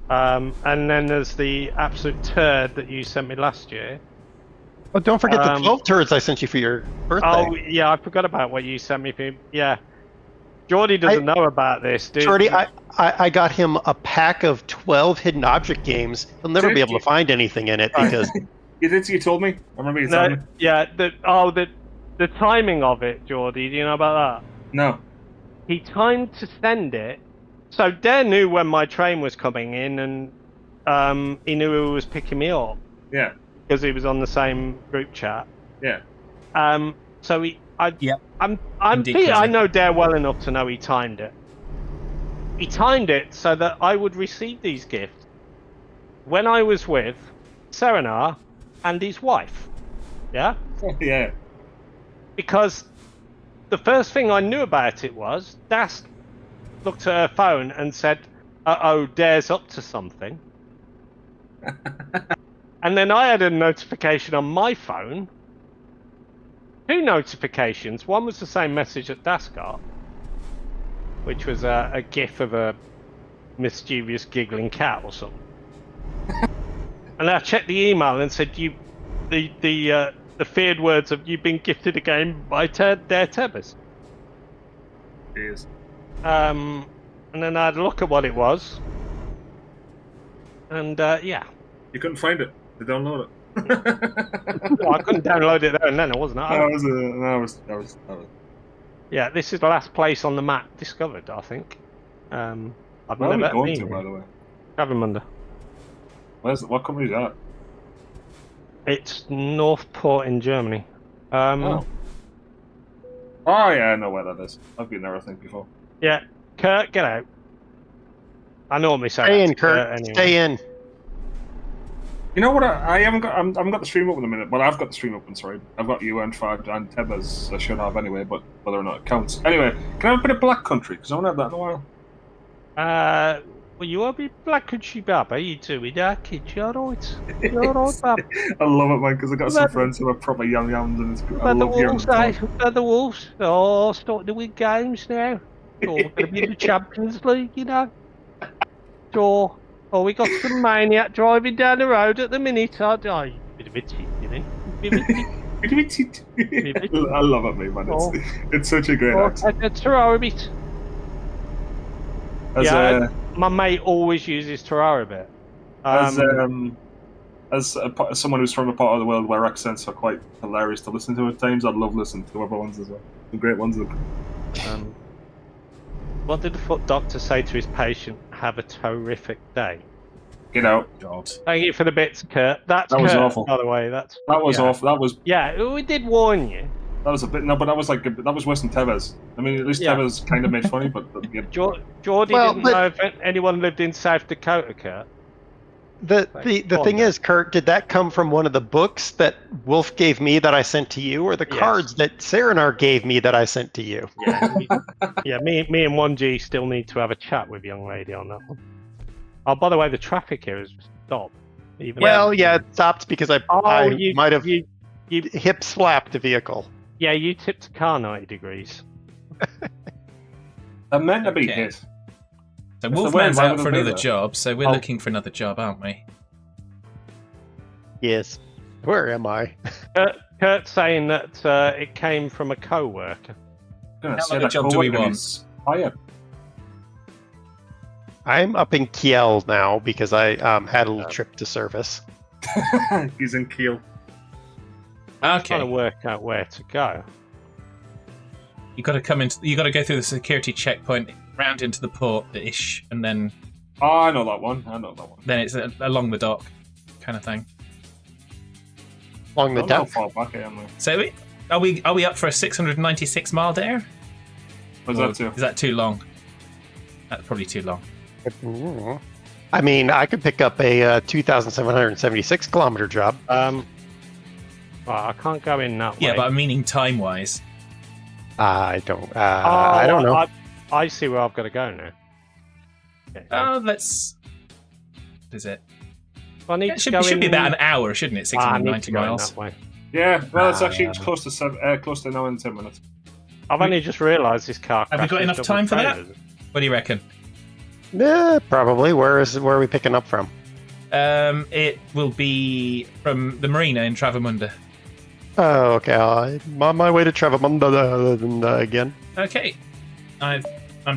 And then there's the absolute turd that you sent me last year. Oh, don't forget the 12 turds I sent you for your birthday. Oh, yeah, I forgot about what you sent me. Yeah. Geordie doesn't know about this, dude. Geordie, I got him a pack of 12 hidden object games. He'll never be able to find anything in it because... You told me? I remember you told me. Yeah, the timing of it, Geordie, do you know about that? No. he timed to send it. So Dare knew when my train was coming in, and he knew who was picking me up Yeah. because he was on the same group chat. Yeah. So Yep. I know Dare well enough to know he timed it. He timed it so that I would receive these gifts when I was with Serenar and his wife. Yeah? Yeah. Because the first thing I knew about it was Das looked at her phone and said, "Uh-oh, Dare's up to something." And then I had a notification on my phone. 2 notifications. One was the same message that Das got, which was a gif of a mischievous giggling cat or something. And I checked the email and said, the feared words of "you've been gifted a game by DerTebbers." Jeez. And then I had a look at what it was, and yeah. You couldn't find it to download it. Well, I couldn't download it there and then, wasn't I? That was. Yeah, this is the last place on the map discovered, I think. I've Where are we never going been. to, by the way? Travemünde. What company is that? It's Northport in Germany. Oh, yeah, I know where that is. I've been there, I think, before. Yeah, Kurt, get out. I normally say Stay that in, to Kurt. anyway. Stay in. You know what? I haven't got. I haven't got the stream open in a minute, but I've got the stream open. Sorry, I've got you and Fag and Tebbers. I should have anyway, but whether or not it counts. Anyway, can I have a bit of Black Country? Because I haven't had that in a while. Well, you are a bit Black Country, Bab. How you doing, kid? You alright? You alright, Bab? I love it, man, because I've got some friends who are proper yams, and it's good. I About the love hearing Wolves, them eh? talk. About the Wolves. Oh, starting to win games now. Oh, we're going to be in the Champions League, you know. So, we got some maniac driving down the road at the minute. Oh, bit of a cheat, you know. Bit of a cheat. I love it, mate, man. It's such a great accent. It's Terrara bit. My mate always uses Terrara bit. As someone who's from a part of the world where accents are quite hilarious to listen to at times, I'd love listening to other ones as well. Some great ones. What did the foot doctor say to his patient? Have a terrific day. Get out. God. Thank you for the bits, Kurt. That was Kurt, awful. by the way. That was awful. That was. Yeah, we did warn you. That was a bit. No, but that was worse than Tebbers. I mean, at least Tebbers kind of made funny, but yeah. Geordie didn't know if anyone lived in South Dakota, Kurt. The thing is, Kurt, did that come from one of the books that Wolf gave me that I sent to you, or the cards that Serenar gave me that I sent to you? Yeah, me and 1G still need to have a chat with young lady on that one. Oh, by the way, the traffic here has stopped. It stopped because I might have you hip slapped the vehicle. Yeah, you tipped the car 90 degrees. They're meant to be hit. So Wolfman's out for another job, so we're looking for another job, aren't we? Yes. Where am I? Kurt's saying that it came from a co-worker. How long a job do we want? I'm up in Kiel now because I had a little trip to service. He's in Kiel. Trying to work out where to go. You got to come into. You got to go through the security checkpoint, round into the port-ish, and then. Oh, I know that one. Then it's along the dock, kind of thing. Along the dock. How far back I am there. So are we up for a 696-mile dare? Is that too long? That's probably too long. I mean, I could pick up a 2,776-kilometer job. Well, I can't go in that way. Yeah, but I'm meaning time-wise. I don't know. I see where I've got to go now. Let's. What is it? It should be about an hour, shouldn't it? 690 miles. That way. Yeah, well, it's actually close to an hour and 10 minutes. I've only just realised this car. Have we got enough time for that? What do you reckon? Yeah, probably. Where are we picking up from? It will be from the marina in Travemünde. Oh, okay. I'm on my way to Travemünde again. Okay, I'm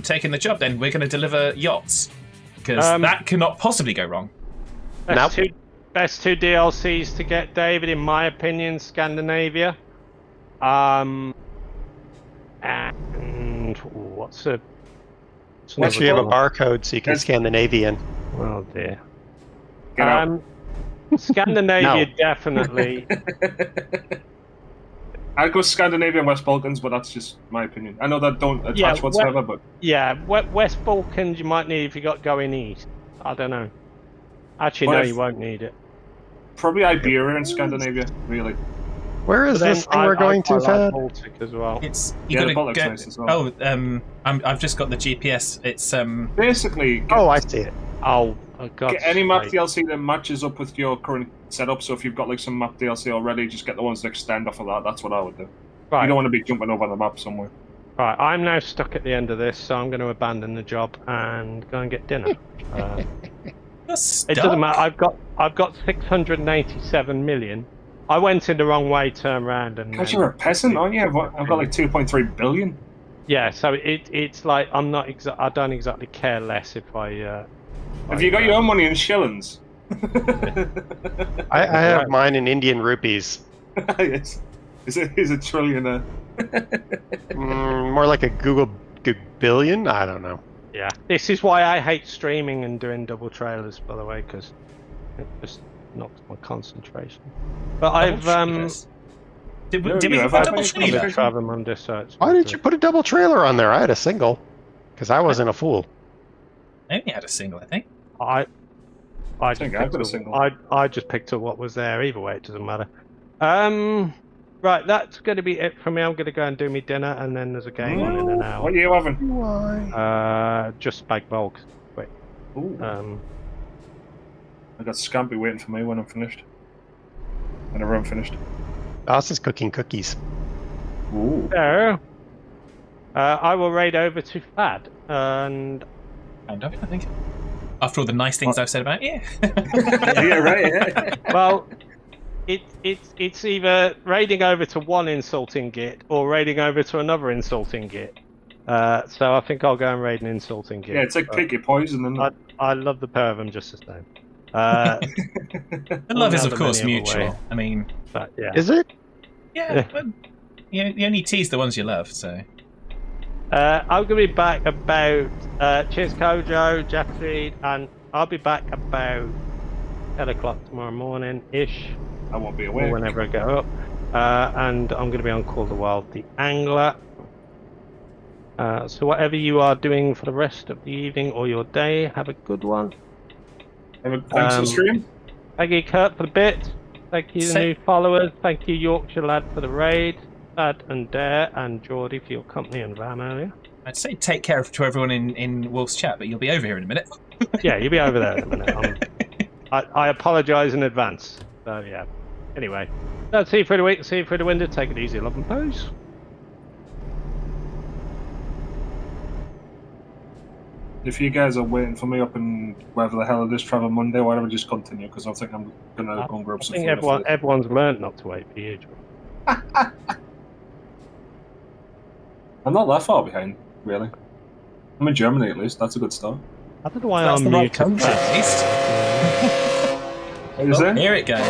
taking the job then. We're going to deliver yachts because that cannot possibly go wrong. Best two DLCs to get, David, in my opinion, Scandinavia. And what's a... Make sure you have a barcode so you can scan the Navy in. Oh dear. Get out. Scandinavia, No. definitely. I'd go Scandinavia and West Balkans, but that's just my opinion. I know that don't attach whatsoever, but Yeah, West Balkans you might need if you got going east. I don't know. Actually, What no, if- you won't need it. probably Iberia and Scandinavia, really. Where is But then this thing we're going to, I like Fad? Baltic as well. It's Yeah, the you Baltic's gotta nice as well. Oh, I've just got the GPS. It's Basically, get, Oh, I see it. Oh, God. get any map DLC that matches up with your current setup. So if you've got like some map DLC already, just get the ones that extend off of that. That's what I would do. Right. You don't want to be jumping over the map somewhere. Right, I'm now stuck at the end of this, so I'm going to abandon the job and go and get dinner. It doesn't matter. I've got 687 million. I went in the wrong way, turned around, and Because you're a peasant, aren't you? I've got like 2.3 billion. yeah. So it's like I'm not I don't exactly care less if I. Have you got your own money in shillings? I have mine in Indian rupees. Yes. He's a trillionaire. More like a Google billion? I don't know. Yeah, this is why I hate streaming and doing double trailers, by the way, because it just knocks my concentration. But I've Did No, we you have have a double any trailer? concentration? Travel Monday, so it's Why did you put a double trailer on there? I had a single. Because I wasn't a fool. I only had a single, I think. I just think I've picked got a up, single. I just picked up what was there. Either way, it doesn't matter. Right, that's going to be it for me. I'm going to go and do me dinner, and then there's a game on in an hour. What are you having? Why? Just spag bol. Wait. Ooh. I got Scampi waiting for me when I'm finished. Whenever I'm finished. Us is cooking cookies. Ooh. So, I will raid over to Fad, and Kind of, I think. After all the nice things I've said about you. Yeah, right. Yeah. well, it's either raiding over to one insulting git or raiding over to another insulting git. So I think I'll go and raid an insulting git. Yeah, it's like pick your poison, isn't it? I love the pair of them just the same. The love is, of Now course, the many other mutual. way. I mean, But yeah. Is it? yeah, but you only tease the ones you love, so. I'm gonna be back about cheers Kojo, Jeffrey, and I'll be back about 10 o'clock tomorrow morning ish. I won't be Or awake. whenever I get up. And I'm going to be on Call the Wild the Angler. So whatever you are doing for the rest of the evening or your day, have a good one. Thanks for the stream. Thank you, Kurt, for the bit. Thank you, the new followers. Thank you, Yorkshire Lad, for the raid. Thad and Dare and Geordie for your company and Vam earlier. I'd say take care to everyone in Wolf's chat, but you'll be over here in a minute. Yeah, you'll be over there in a minute. I apologise in advance. So yeah. Anyway, that's see you through the week. See you through the window. Take it easy, love and pose. If you guys are waiting for me up in wherever the hell it is, Travel Monday, or whatever, just continue, because I think I'm going to go and grab I some think food. everyone's learned not to wait for you. I'm not that far behind, really. I'm in Germany, at least. That's a good start. I don't know why That's I'm the right muted. country, at least. Is it? Here it goes.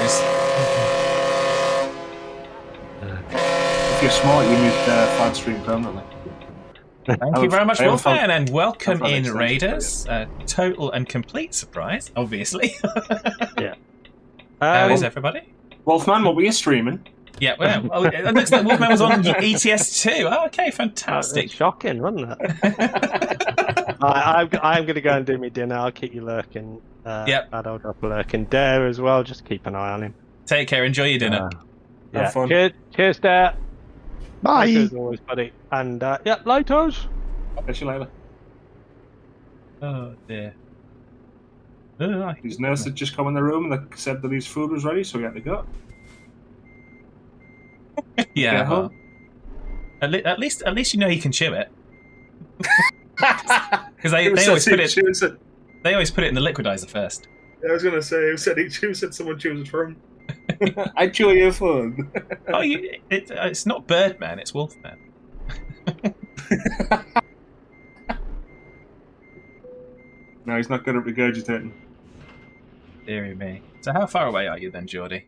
If you're smart, you mute Fad stream permanently. Thank you very much, I have Wolfman, and welcome I've had in, extensions, Raiders. Total and complete surprise, obviously. Yeah. How is everybody? Wolfman, what were you streaming? Yeah, well, it looks like Wolfman was on ETS too. Oh, okay, fantastic. It's shocking, wasn't it? I'm going to go and do my dinner. I'll keep you lurking. Yep. I'll drop a lurking. Dare as well. Just keep an eye on him. Take care. Enjoy your dinner. Yeah. Have fun. Cheers, Dare. Bye. As always, buddy. And yeah, lighters. Catch you later. Oh dear. Oh, His nurse had just come in the room and they said that his food was ready, so he had to go. yeah. Get Well, home. at least you know he can chew it. Because they Who always said put he it. chews it? They always put it in the liquidizer first. I was gonna say, who said he chews it? Someone chews it for him. I chew your food. Oh, it's not Birdman, it's Wolfman. No, he's not good at regurgitating. Deary me. So how far away are you then, Geordie?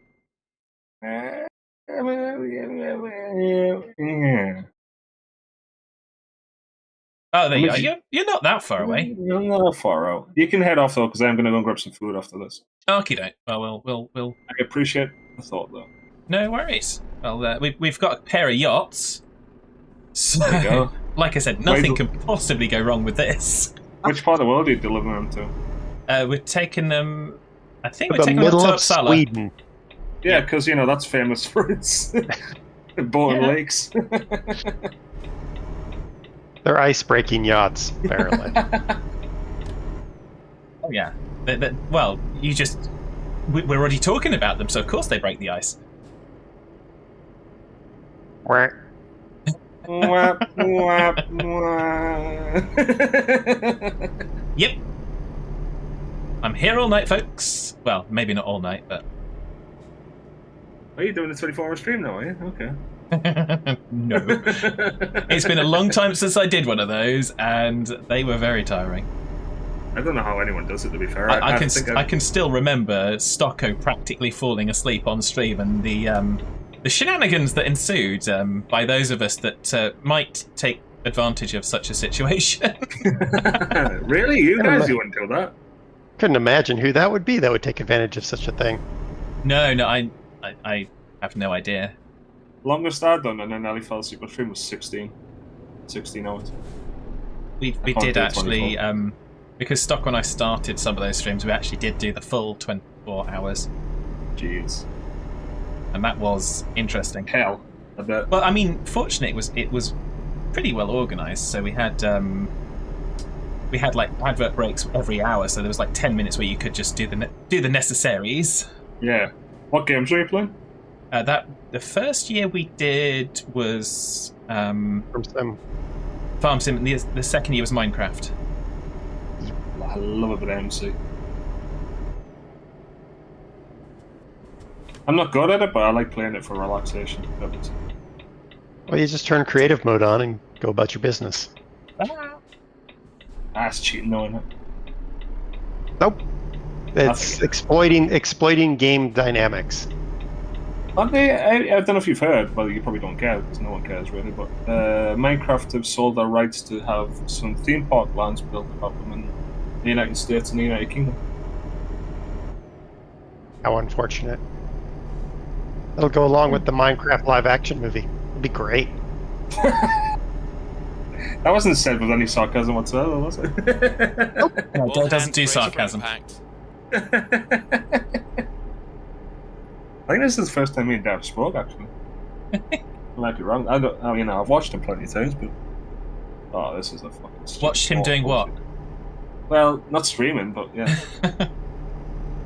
Oh, there you go. You're not that far away. You're not that far out. You can head off though, because I'm going to go and grab some food after this. Okie doke. Well, we'll. I appreciate the thought though. No worries. Well, we've got a pair of yachts. So, There you go. like I said, nothing can possibly go wrong with this. Which part of the world are you delivering them to? We're taking them. I think To we're the taking them middle to of Uppsala. Sweden. Yeah, because that's famous for its boat and lakes. They're ice-breaking yachts, apparently. Oh yeah. Well, we're already talking about them, so of course they break the ice. Quack. Wah, wah, wah. Yep. I'm here all night, folks. Well, maybe not all night, but... Are you doing a 24-hour stream now, are you? Okay. No. It's been a long time since I did one of those, and they were very tiring. I don't know how anyone does it, to be fair. I can still remember Stocko practically falling asleep on stream, and the shenanigans that ensued by those of us that might take advantage of such a situation. Really? You guys, you wouldn't do that? Couldn't imagine who that would be that would take advantage of such a thing. No, I have no idea. Longest I'd done, and then Ellie fell asleep on stream was 16 hours. We did actually, because Stock when I started some of those streams, we actually did do the full 24 hours. Jeez. And that was interesting. Hell, I bet. Well, I mean, fortunately, it was pretty well organised. So we had like advert breaks every hour. So there was like 10 minutes where you could just do the necessaries. Yeah. What games were you playing? The first year we did was Farm Sim. And the second year was Minecraft. I love a bit of MC. I'm not good at it, but I like playing it for relaxation. Well, you just turn creative mode on and go about your business. That's cheating, knowing it. Nope. It's exploiting game dynamics. I don't know if you've heard, well, you probably don't care because no one cares really, but Minecraft have sold their rights to have some theme park lands built about them in the United States and the United Kingdom. How unfortunate. It'll go along with the Minecraft live-action movie. It'll be great. That wasn't said with any sarcasm whatsoever, was it? Nope. No, Dad doesn't do sarcasm. I think this is the first time me and Dad spoke, actually. I might be wrong. I've watched him plenty of times, but this is a fucking. Watched him doing what? Well, not streaming, but yeah,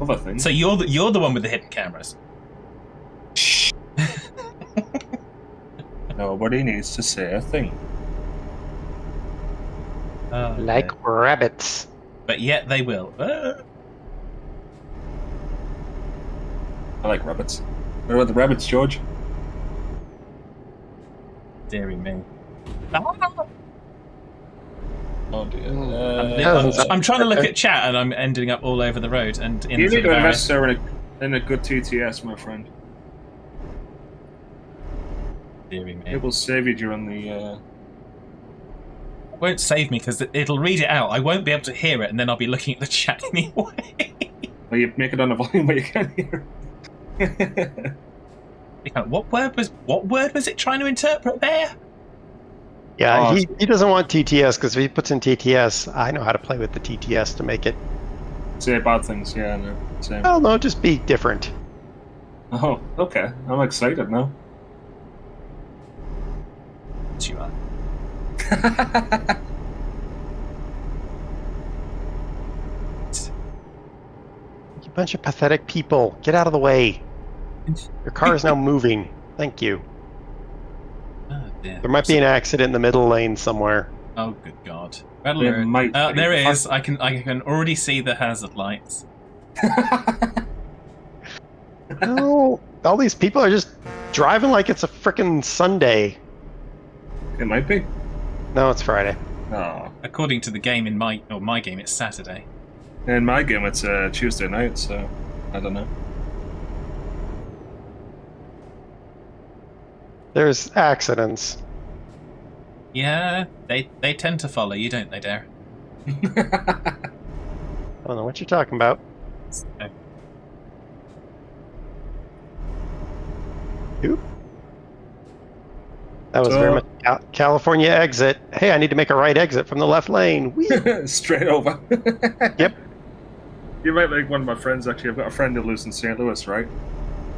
other things. So you're the one with the hidden cameras. Shh. Nobody needs to say a thing. Like rabbits. But yet they will. I like rabbits. What about the rabbits, George? Deary me. Oh dear. I'm trying to look at chat and I'm ending up all over the road and in You the need to various- invest in a good TTS, my friend. Deary me. It will save you during the. It won't save me because it'll read it out. I won't be able to hear it and then I'll be looking at the chat anyway. Well, you make it on a volume where you can hear. What word was it trying to interpret there? Yeah, he doesn't want TTS because if he puts in TTS, I know how to play with the TTS to make it. Say bad things, yeah, no. Same. Oh no, just be different. Oh, okay. I'm excited now. Yes, you are. You bunch of pathetic people. Get out of the way. Your car is now moving. Thank you. Oh, dear. There might be an accident in the middle lane somewhere. Oh, good God. There might be. There is. I can already see the hazard lights. No, all these people are just driving like it's a frickin' Sunday. It might be. No, it's Friday. Oh. According to the game in my game, it's Saturday. In my game, it's Tuesday night, so I don't know. There's accidents. Yeah, they tend to follow you, don't they, Dare? I don't know what you're talking about. So, Oop. That was very much California exit. Hey, I need to make a right exit from the left lane. Whee! Straight over. Yep. You might like one of my friends, actually. I've got a friend who lives in St. Louis, right?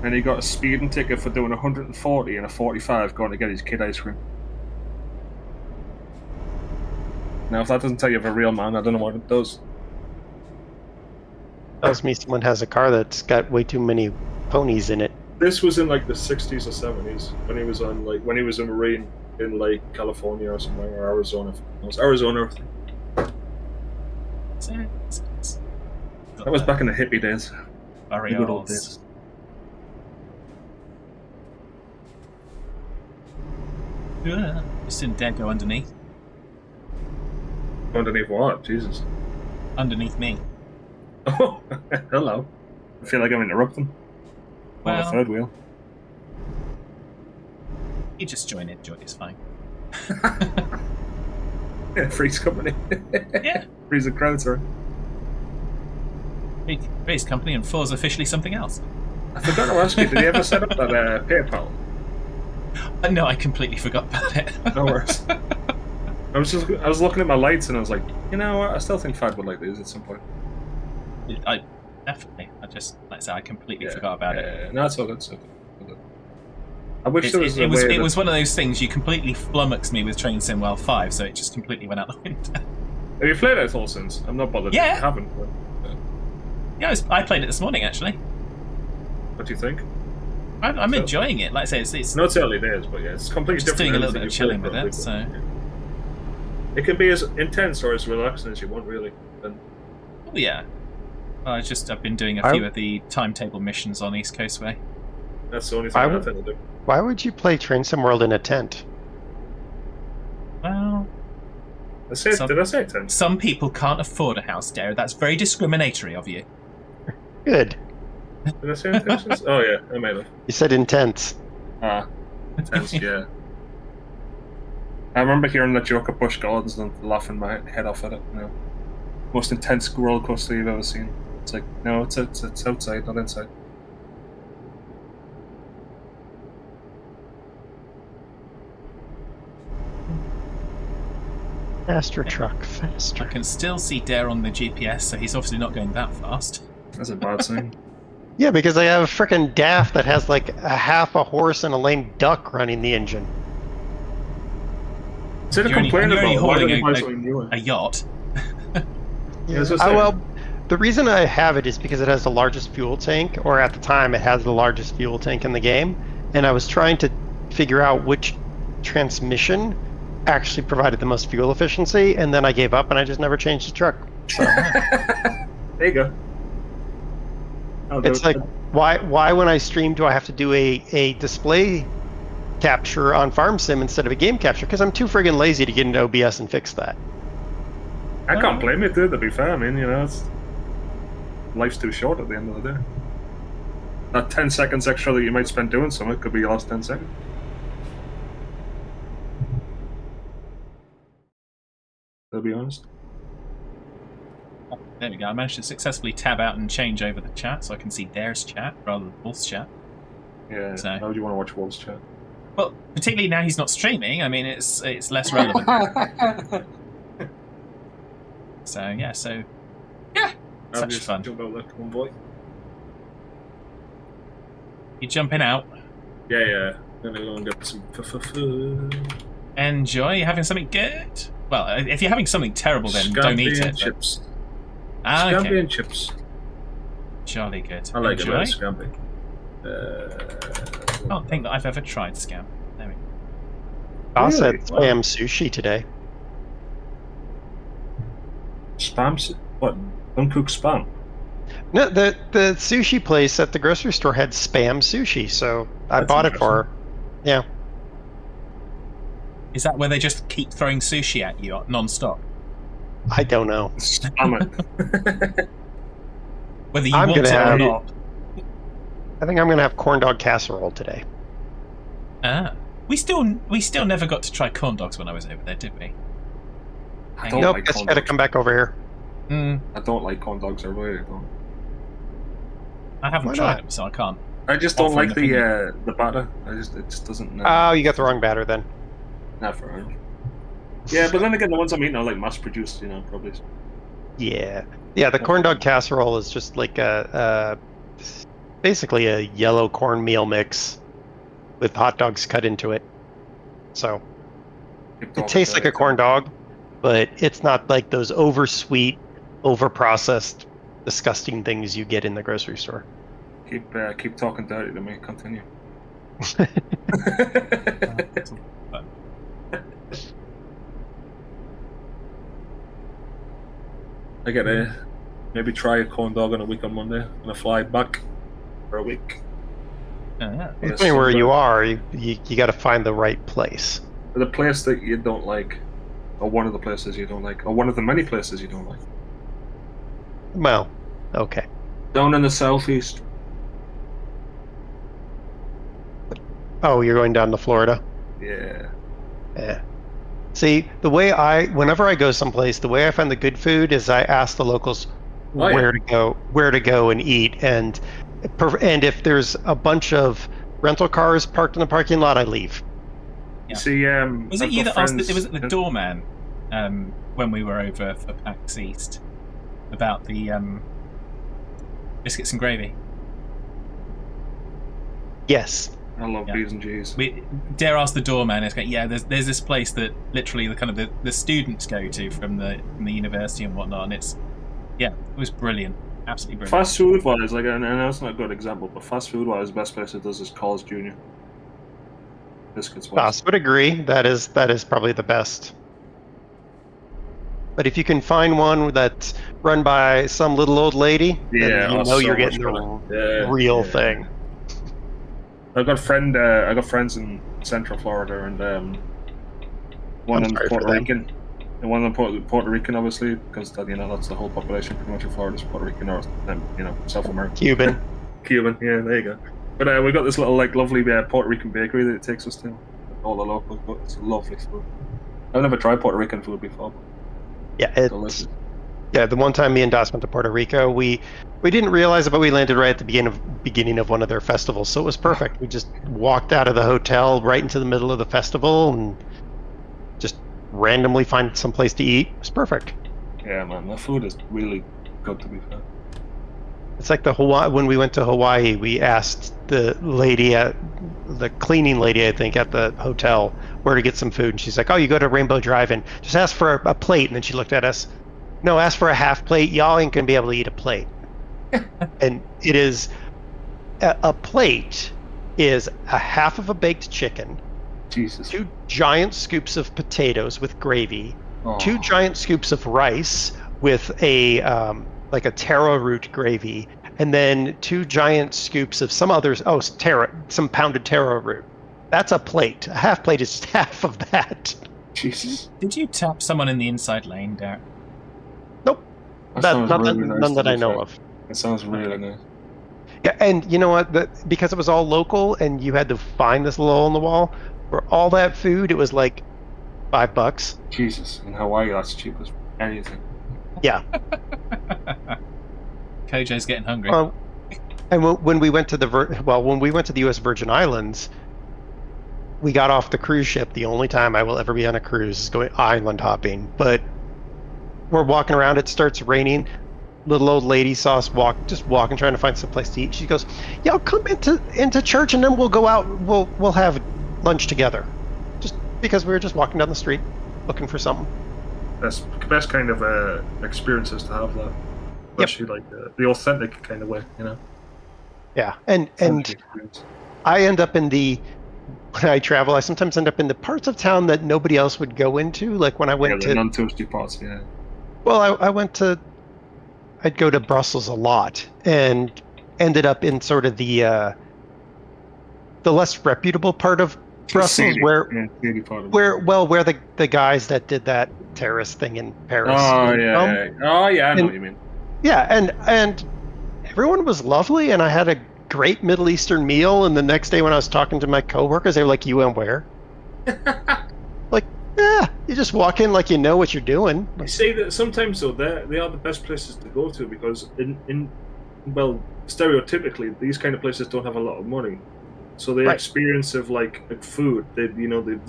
And he got a speeding ticket for doing 140 and a 45 going to get his kid ice cream. Now, if that doesn't tell you of a real man, I don't know what it does. Tells me someone has a car that's got way too many ponies in it. This was in like the 60s or 70s when he was on when he was a Marine in like California or somewhere, or Arizona. It was Arizona. That was back in the hippie days. Very Good old. old days. Yeah, just in dead go underneath. Underneath what? Jesus. Underneath me. Oh, hello. I feel like I'm interrupting. On the Well, third wheel. you just join it, Joy, it's fine. Yeah, Freeze company. Yeah. Freeze the crowd, sorry. Race company and 4's officially something else. I forgot to ask you, did you ever set up that PayPal? No, I completely forgot about it. No worries. I was looking at my lights and I was like, you know what? I still think Fad would like these at some point. I definitely. I just, like I said, I completely forgot about it. No, it's all good. It's all good. I wish there was It a way was one of those things you completely flummoxed me with Train Sim World 5, so it just completely went out the window. Have you played it all since? I'm not bothered Yeah. if you haven't. But, Yeah, I played it this morning actually. what do you think? I'm enjoying it. Like I say, it's No, it's early days, but yeah, it's completely just different. doing a little than bit of anything chilling you've with played it. probably, So, but it can be as intense or as relaxing as you want, really. And oh yeah. I've been doing a few of the timetable missions on East Coast Way. that's the only thing I tend to do. Why would you play Train Sim World in a tent? Well, Did I say 10? some people can't afford a house, Dare. That's very discriminatory of you. Good. Did I say intense? Oh yeah, I might have. You said intense. Ah, intense, yeah. I remember hearing that joke at Busch Gardens and laughing my head off at it. You know, most intense roller coaster you've ever seen. It's like, no, it's outside, not inside. Faster truck, faster. I can still see Dare on the GPS, so he's obviously not going that fast. That's a bad sign. Yeah, because I have a frickin' Daft that has like a half a horse and a lame duck running the engine. Instead of You're only complaining about why don't you buy holding something newer? a yacht. Yeah, that's what I'm Well, the reason I have it is because it has the largest fuel tank, or at the time it has the largest fuel tank in the game, and I was trying to figure out which transmission actually provided the most fuel efficiency, and then I gave up and I just never changed the truck. So There you go. it's like, why when I stream do I have to do a display capture on Farm Sim instead of a game capture? Because I'm too friggin' lazy to get into OBS and fix that. I can't blame it, dude, to be fair. I mean, you know, life's too short at the end of the day. That 10 seconds extra that you might spend doing something could be your last 10 seconds. To be honest. There we go. I managed to successfully tab out and change over the chat, so I can see Dare's chat rather than Wolf's chat. Yeah, So- how would you want to watch Wolf's chat? Well, particularly now he's not streaming. I mean, it's less relevant. So yeah, I'll such just fun. jump out like one boy. You jumping out? Yeah. Gonna go and get some Enjoy. You having something good? Well, if you're having something terrible, then don't eat Scampi it. and but- chips. Ah, Scampi okay. and chips. Jolly good. I like Enjoy. it, scampi. I don't think that I've ever tried scam. There we go. I said Really? spam sushi today. Spam? What? Uncooked spam? No, the sushi place at the grocery store had spam sushi, so I That's bought it for her. Yeah. Is that where they just keep throwing sushi at you non-stop? I don't know. Spam it. Whether you I'm want it gonna or have- not. I think I'm going to have corn dog casserole today. Ah. We still never got to try corn dogs when I was over there, did we? I don't Nope, like guess corn you gotta dogs. come back over here. I don't like corn dogs. I really don't. I haven't Why tried not? them, so I can't. I just don't Offer like an opinion. the batter. It just doesn't. Oh, you got the wrong batter then. Not for orange. Yeah, but then again, the ones I'm eating are like mass produced, probably. Yeah. Yeah, the corn dog casserole is just like basically a yellow cornmeal mix with hot dogs cut into it. So it tastes like a corn dog, but it's not like those oversweet, overprocessed, disgusting things you get in the grocery store. Keep talking dirty to me. Continue. I get maybe try a corn dog on a week on Monday and I fly back for a week. Yeah. Depending where you are, you got to find the right place. The place that you don't like, or one of the places you don't like, or one of the many places you don't like. Well, okay. Down in the southeast. Oh, you're going down to Florida? Yeah. Yeah. See, whenever I go someplace, the way I find the good food is I ask the locals where to go and eat, and if there's a bunch of rental cars parked in the parking lot, I leave. You see, was it you that asked? It was the doorman when we were over for PAX East about the biscuits and gravy. Yes. I love B's and G's. We dare ask the doorman. It's going, yeah, there's this place that literally the students go to from the university and whatnot, and it was brilliant, absolutely brilliant. Fast food wise, like, and that's not a good example, but fast food wise, the best place it does is Carl's Jr. Biscuits wise. I would agree. That is probably the best. But if you can find one that's run by some little old lady, then you know you're getting the real thing. I got friends in Central Florida, and one of them Puerto Rican, and one of them Puerto Rican, obviously, because that's the whole population pretty much of Florida is Puerto Rican or South American. Cuban. Cuban, yeah, there you go. But we got this little lovely Puerto Rican bakery that it takes us to. All the locals, but it's lovely food. I've never tried Puerto Rican food before. Yeah, the one time me and Das went to Puerto Rico, we didn't realize it, but we landed right at the beginning of one of their festivals, so it was perfect. We just walked out of the hotel right into the middle of the festival and just randomly find some place to eat. It was perfect. Yeah, man, the food is really good, to be fair. It's like when we went to Hawaii, we asked the cleaning lady, I think, at the hotel where to get some food, and she's like, "Oh, you go to Rainbow Drive-In, just ask for a plate." And then she looked at us, "No, ask for a half plate. Y'all ain't gonna be able to eat a plate." And it is a plate is a half of a baked chicken, Jesus, 2 giant scoops of potatoes with gravy, 2 giant scoops of rice with a taro root gravy, and then 2 giant scoops of some pounded taro root. That's a plate. A half plate is half of that. Jesus. Did you tap someone in the inside lane, Derek? Nope. None that I know of. It sounds really nice. Yeah, and you know what? Because it was all local, and you had to find this little hole in the wall, for all that food, it was like $5. Jesus, in Hawaii, that's cheap as anything. Yeah. Kojo's getting hungry. And when we went to the U.S. Virgin Islands, we got off the cruise ship. The only time I will ever be on a cruise is going island hopping. But we're walking around. It starts raining. Little old lady saw us walking, trying to find some place to eat. She goes, "Yeah, I'll come into church, and then we'll go out. We'll have lunch together." Just because we were just walking down the street, looking for something. That's the best kind of experiences to have that. Especially like the authentic kind of way, Yeah, and I end up when I travel, I sometimes end up in the parts of town that nobody else would go into. Like when I went to non-touristy parts, yeah. Well, I'd go to Brussels a lot and ended up in sort of the less reputable part of Brussels, where the guys that did that terrorist thing in Paris. Oh yeah, I know what you mean. Yeah, and everyone was lovely, and I had a great Middle Eastern meal. And the next day, when I was talking to my coworkers, they were like, "You went where?" Like, yeah, you just walk in like you know what you're doing. I say that sometimes though they are the best places to go to because well, stereotypically these kind of places don't have a lot of money, so the experience of like food, they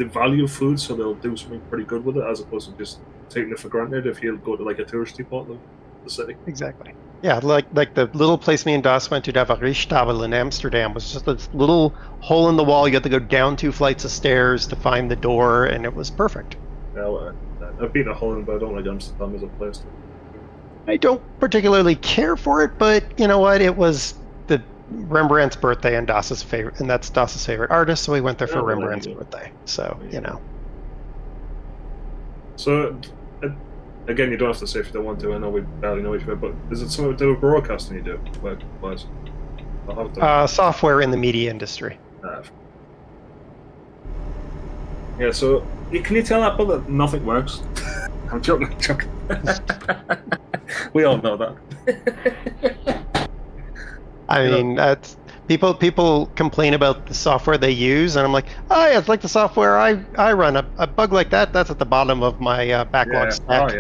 value food, so they'll do something pretty good with it as opposed to just taking it for granted. If you go to like a touristy part of the city, Exactly. Yeah, like the little place me and Das went to, the Richtstapel in Amsterdam, was just this little hole in the wall. You had to go down 2 flights of stairs to find the door, and it was perfect. Yeah, well, I've been to Holland, but I don't like Amsterdam as a place. I don't particularly care for it, but you know what? It was the Rembrandt's birthday and Das's favorite, and that's Das's favorite artist, so we went there for Rembrandt's birthday. So you know. So. Again, you don't have to say if you don't want to. I know we barely know each other, but is it something to do with broadcasting you do? Work-wise? Software in the media industry. Yeah, so can you tell Apple that nothing works? I'm joking. We all know that. I mean, that's people complain about the software they use, and I'm like, oh yeah, it's like the software I run. A bug like that's at the bottom of my backlog stack. Oh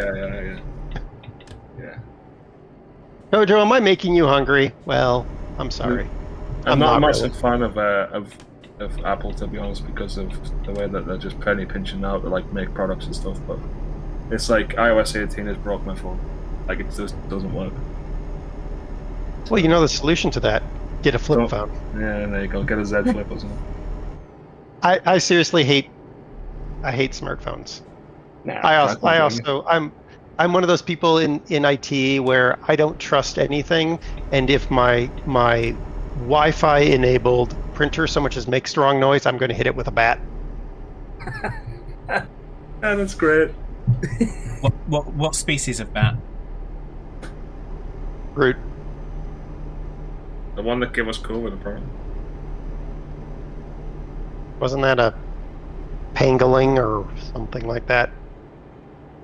yeah. Jojo, am I making you hungry? Well, I'm sorry. I'm not a massive fan of Apple, to be honest, because of the way that they're just penny pinching out to like make products and stuff. But it's like iOS 18 has broke my phone. Like it just doesn't work. Well, you know the solution to that. Get a flip phone. Yeah, there you go. Get a Z Flip or something. I seriously hate smartphones. I'm one of those people in IT where I don't trust anything, and if my Wi-Fi enabled printer so much as makes strong noise, I'm going to hit it with a bat. That's great. What species of bat? Groot. The one that gave us COVID, apparently. Wasn't that a pangolin or something like that?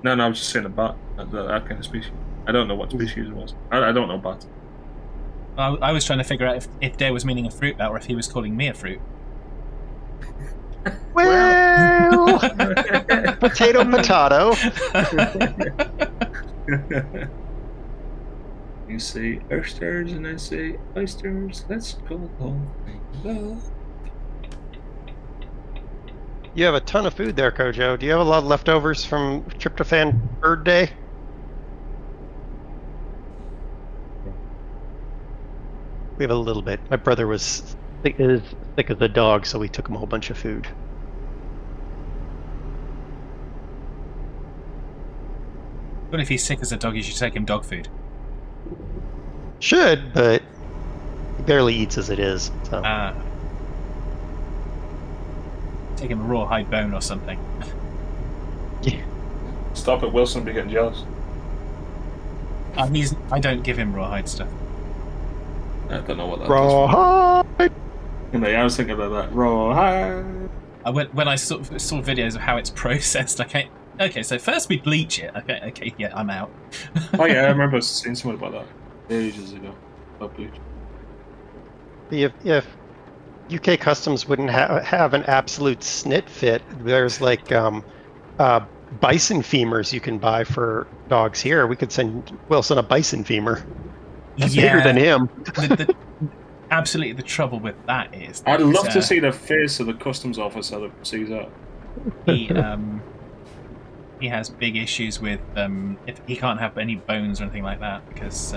No, I'm just saying a bat. That kind of species. I don't know what species it was. I don't know bats. I was trying to figure out if Dare was meaning a fruit bat or if he was calling me a fruit. Well, potato. You say oysters and I say oysters. Let's go home. You have a ton of food there, Kojo. Do you have a lot of leftovers from Tryptophan Bird Day? We have a little bit. My brother was thick as a dog, so we took him a whole bunch of food. But if he's sick as a dog, you should take him dog food. Should, but he barely eats as it is. So. Take him a rawhide bone or something. Yeah. Stop it, Wilson be getting jealous. I don't give him rawhide stuff. I don't know what that rawhide. I was thinking about that. Rawhide. When I saw videos of how it's processed, okay, so first we bleach it. Okay, yeah, I'm out. Oh yeah, I remember seeing something about that ages ago. About bleach. If UK Customs wouldn't have an absolute snit fit, there's like bison femurs you can buy for dogs here. We could send Wilson a bison femur. That's bigger than him. Absolutely, the trouble with that is... I'd love to see the face of the customs officer that sees that. He has big issues with if he can't have any bones or anything like that because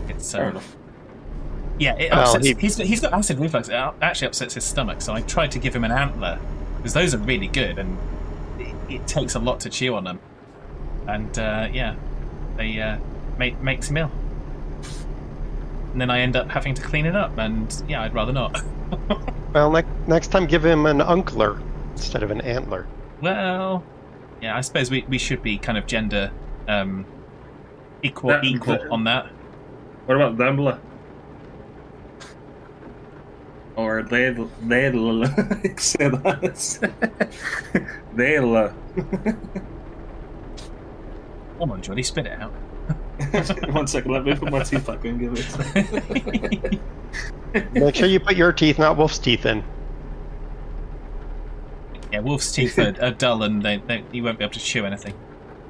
it's fair enough. Yeah, it upsets, he's got acid reflux. It actually upsets his stomach. So I tried to give him an antler because those are really good, and it takes a lot to chew on them. And they makes him ill. And then I end up having to clean it up, and yeah, I'd rather not. Well, next time give him an uncler instead of an antler. Well, yeah, I suppose we should be kind of gender equal on that. What about Dambler? Or they'll say that. They'll. Come on, Geordie, spit it out. 1 second, let me put my teeth back and give it. Make sure you put your teeth, not Wolf's teeth, in. Yeah, wolf's teeth are dull and you won't be able to chew anything.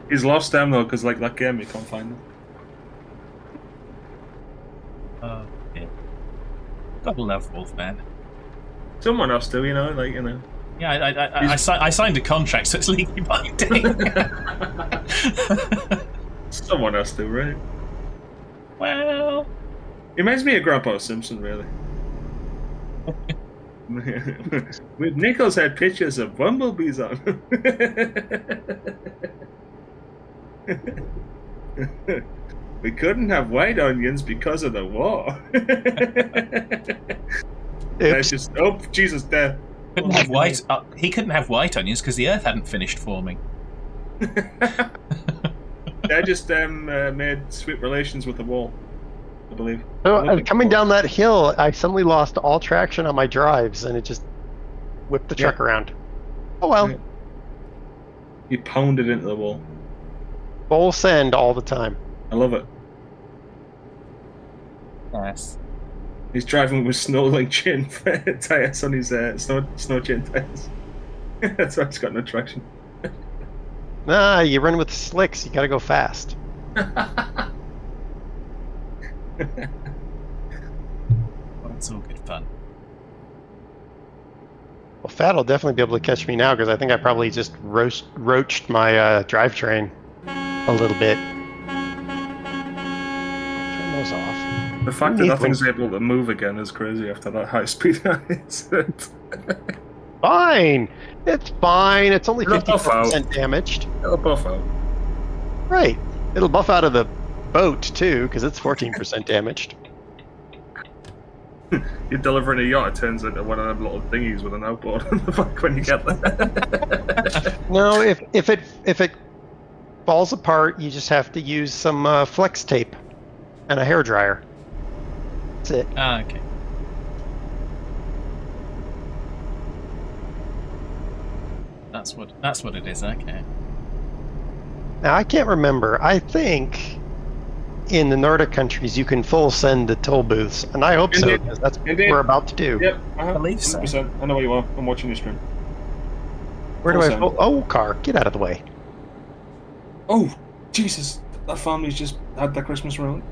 He's lost them though, because like that game, you can't find them. Oh, yeah. Gotta love Wolfman. Someone else do, like. Yeah, I signed a contract, so it's legally binding. Someone else do, right? Well, He reminds me of Grandpa Simpson, really. With Nichols had pictures of bumblebees on. We couldn't have white onions because of the war. That's just Jesus, death. couldn't have white. He couldn't have white onions because the Earth hadn't finished forming. They just made sweet relations with the wall, I believe. So, coming down that hill, I suddenly lost all traction on my drives, and it just whipped the truck around. Oh well. Yeah. You pounded into the wall. Full send all the time. I love it. Yes. He's driving with snow-like chin tires on his snow chin tires. That's why he's got no traction. Nah, you run with slicks. You gotta go fast. It's all good fun. Well, Fat will definitely be able to catch me now because I think I probably just roached my drivetrain a little bit. Turn those off. The fact that nothing's able to move again is crazy after that high-speed incident. Fine. It's fine. It's only 50% damaged. It'll buff out. Right. It'll buff out of the boat too because it's 14% damaged. You're delivering a yacht, it turns into one of them little dinghies with an outboard on the back when you get there. No, if it falls apart, you just have to use some flex tape and a hairdryer. That's it. Ah, okay. That's what it is. Okay. Now I can't remember. I think in the Nordic countries you can full send the toll booths, and I hope so because that's what we're about to do. Yep, I believe so. 100%. I know where you are. I'm watching your stream. Where do I? Oh, car! Get out of the way! Oh, Jesus! That family's just had their Christmas round.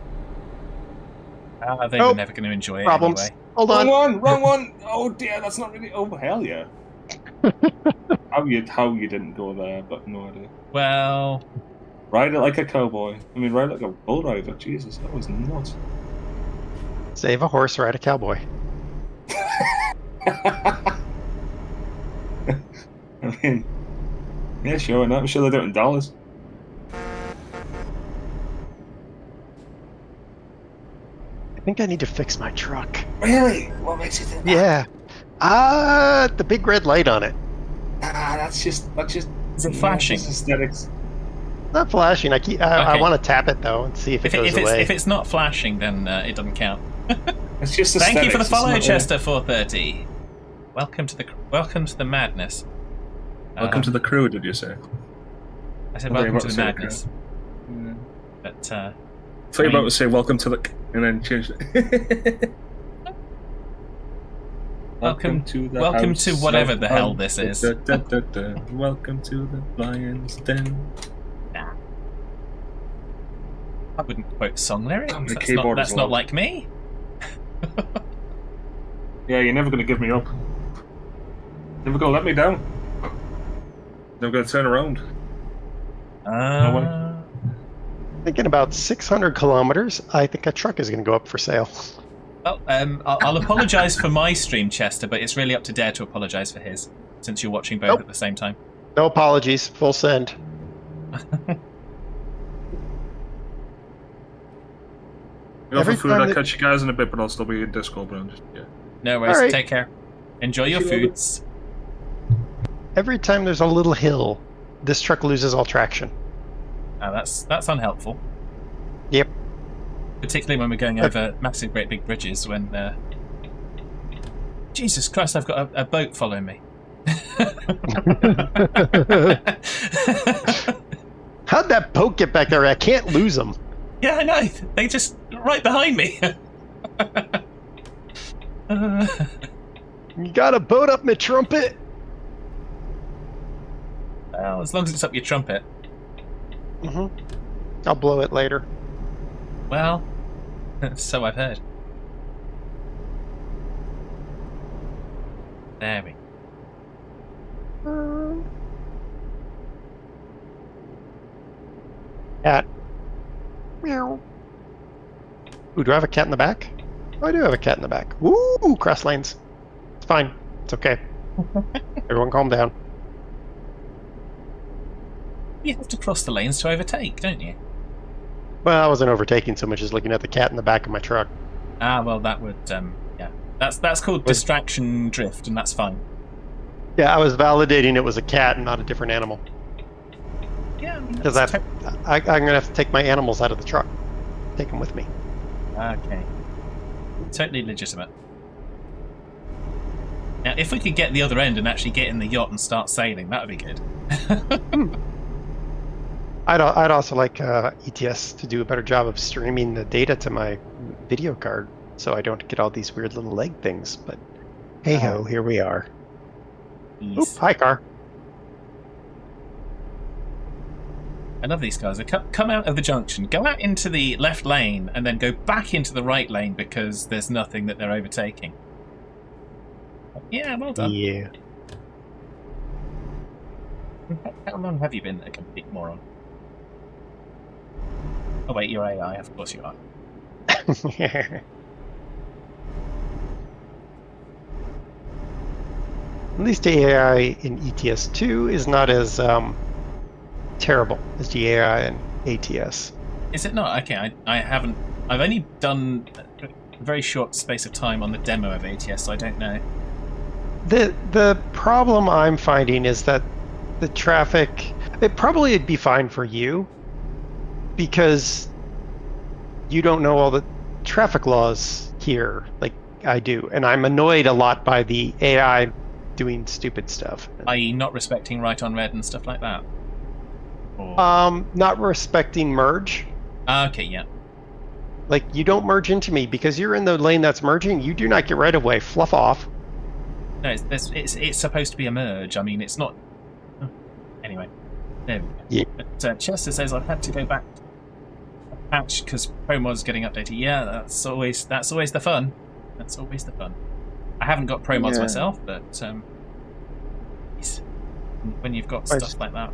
They were never going to enjoy it Problems. anyway. Hold on. Wrong one. Oh dear, that's not really. Oh hell yeah. How you didn't go there? I've got no idea. Well, ride it like a cowboy. I mean, ride like a bull rider. Jesus, that was nuts. Save a horse, ride a cowboy. I mean, yeah, sure. I'm sure they do it in dollars. I think I need to fix my truck. Really? What makes you think that? Yeah. The big red light on it. That's just. Is it flashing? Just aesthetics. Not flashing. I want to tap it though and see if it goes away. If it's not flashing, then it doesn't count. It's just aesthetics. Thank you for the follow, Chester 430. Welcome to the madness. Welcome to the crew. Did you say? I said welcome to the madness. But I thought you were about to say welcome to the, and then change it. Welcome to whatever the hell this is. Welcome to the lion's den. Nah. I wouldn't quote song lyrics. That's not like me. Yeah, you're never going to give me up. Never going to let me down. Never going to turn around. Thinking about 600 kilometers, I think a truck is going to go up for sale. Well, I'll apologise for my stream, Chester, but it's really up to Dare to apologise for his, since you're watching both at the same time. No apologies. Full send. Every food, I'll catch you guys in a bit, but I'll still be in Discord. But No worries. Right. Take care. Enjoy your foods. Every time there's a little hill, this truck loses all traction. That's unhelpful. Yep. Particularly when we're going over massive, great big bridges. When Jesus Christ, I've got a boat following me. How'd that boat get back there? I can't lose them. Yeah, I know. They just right behind me. You got a boat up, my trumpet. Well, as long as it's up your trumpet. Mm-hmm. I'll blow it later. Well, so I've heard. There we go. Cat. Meow. Ooh, do I have a cat in the back? Oh, I do have a cat in the back. Woo! Cross lanes. It's fine. It's okay. Everyone calm down. You have to cross the lanes to overtake, don't you? Well, I wasn't overtaking so much as looking at the cat in the back of my truck. Ah, well, that would, yeah. That's called distraction drift, and that's fine. Yeah, I was validating it was a cat and not a different animal. Yeah, I mean, Because I'm going to have to take my animals out of the truck. Take them with me. Okay. Totally legitimate. Now, if we could get the other end and actually get in the yacht and start sailing, that would be good. I'd also like ETS to do a better job of streaming the data to my video card so I don't get all these weird little leg things. But hey-ho, here we are. Oop, hi, car. I love these cars. They come out of the junction, go out into the left lane, and then go back into the right lane because there's nothing that they're overtaking. Yeah, well done. Yeah. How long have you been a complete moron? Oh wait, you're AI, of course you are. At least the AI in ETS2 is not as terrible as the AI in ATS. Is it not? Okay, I haven't... I've only done a very short space of time on the demo of ATS, so I don't know. The problem I'm finding is that the traffic... It probably would be fine for you, because you don't know all the traffic laws here like I do, and I'm annoyed a lot by the AI doing stupid stuff. I.e. not respecting right on red and stuff like that? Or... not respecting merge. Okay, yeah. Like, you don't merge into me because you're in the lane that's merging. You do not get right of way. Fluff off. No, it's supposed to be a merge. I mean, it's not... Oh, anyway, there we go. Yeah. But Chester says I've had to go back to a patch because ProMod's getting updated. Yeah, that's always the fun. That's always the fun. I haven't got ProMods myself, but when you've got stuff like that.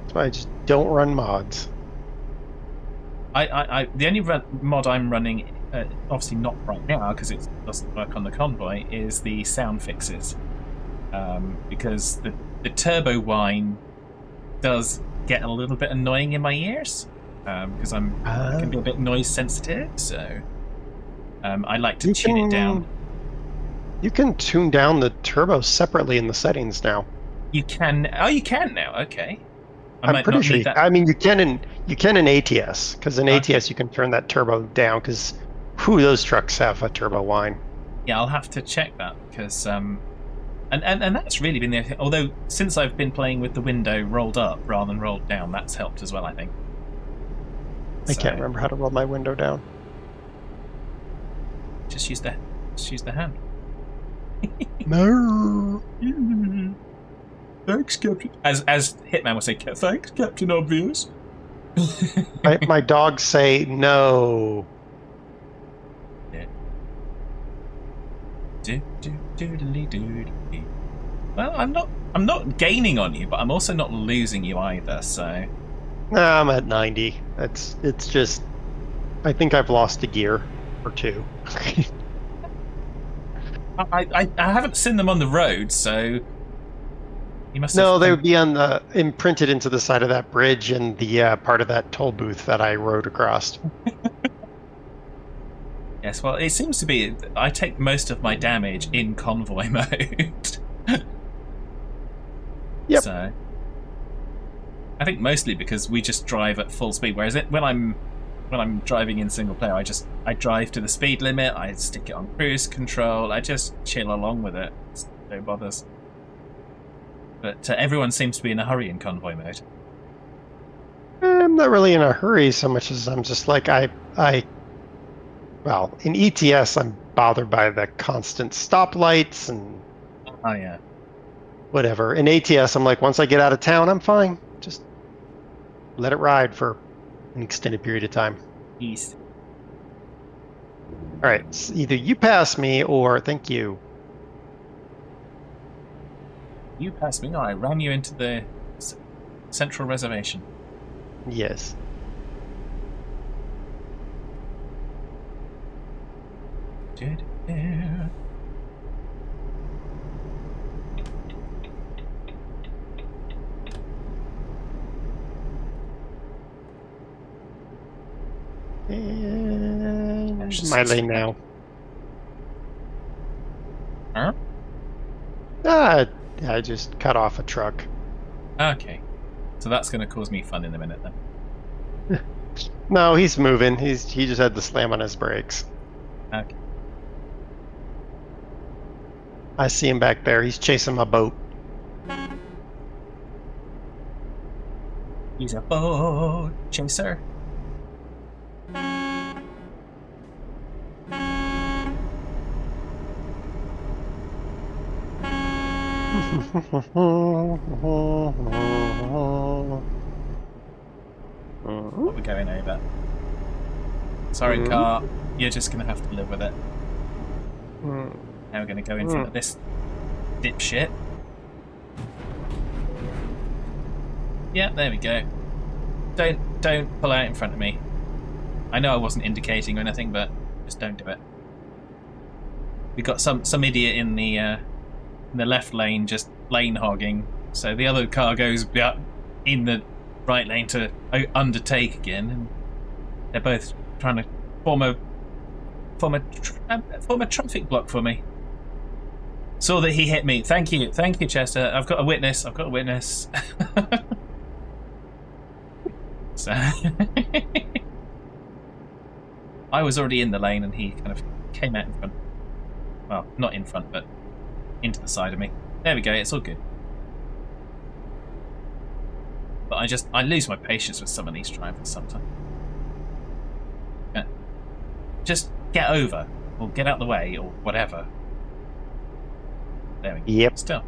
That's why I just don't run mods. The only mod I'm running, obviously not right now because it doesn't work on the convoy, is the sound fixes. Because the turbo whine does get a little bit annoying in my ears because I can be a bit noise sensitive, so I like to tune it down. You can tune down the turbo separately in the settings now. You can. Oh, you can now. Okay. I'm pretty sure. I mean, you can in ATS, because in ATS you can turn that turbo down. Because those trucks have a turbo whine. Yeah, I'll have to check that because and that's really been the. Although since I've been playing with the window rolled up rather than rolled down, that's helped as well, I think. I can't remember how to roll my window down. Just use the hand. No. Thanks, Captain. As Hitman would say, thanks, Captain Obvious. my dogs say no. Yeah. Well, I'm not gaining on you, but I'm also not losing you either. So. Nah, I'm at 90. It's just. I think I've lost a gear or two. I haven't seen them on the road, so. You must no, they would be on the imprinted into the side of that bridge and the part of that toll booth that I rode across. Yes, well, it seems to be I take most of my damage in convoy mode. Yep. So I think mostly because we just drive at full speed. Whereas when I'm driving in single player, I drive to the speed limit. I stick it on cruise control. I just chill along with it. It's no bothers. But everyone seems to be in a hurry in convoy mode. I'm not really in a hurry so much as I'm just like, well, in ETS, I'm bothered by the constant stoplights and... Oh, yeah. whatever. In ATS, I'm like, once I get out of town, I'm fine. Just let it ride for an extended period of time. East. All right, so either you pass me or thank you. You passed me. No, I ran you into the central reservation. Yes. And my lane now. Huh? I just cut off a truck. Okay. So that's going to cause me fun in a minute then. No, he's moving. He just had to slam on his brakes. Okay. I see him back there. He's chasing my boat. He's a boat chaser. What we're going over. Sorry, car. You're just going to have to live with it. Now we're going to go in front of this dipshit. Yeah, there we go. Don't pull out in front of me. I know I wasn't indicating or anything, but just don't do it. We got some idiot in the left lane just lane hogging, so the other car goes in the right lane to undertake again, and they're both trying to form a traffic block for me. Saw that he hit me. Thank you, Chester. I've got a witness. So I was already in the lane, and he kind of came out in front. Well, not in front, but into the side of me. There we go. It's all good. But I lose my patience with some of these drivers sometimes. Yeah. Just get over, or get out the way, or whatever. There we go. Yep. Still.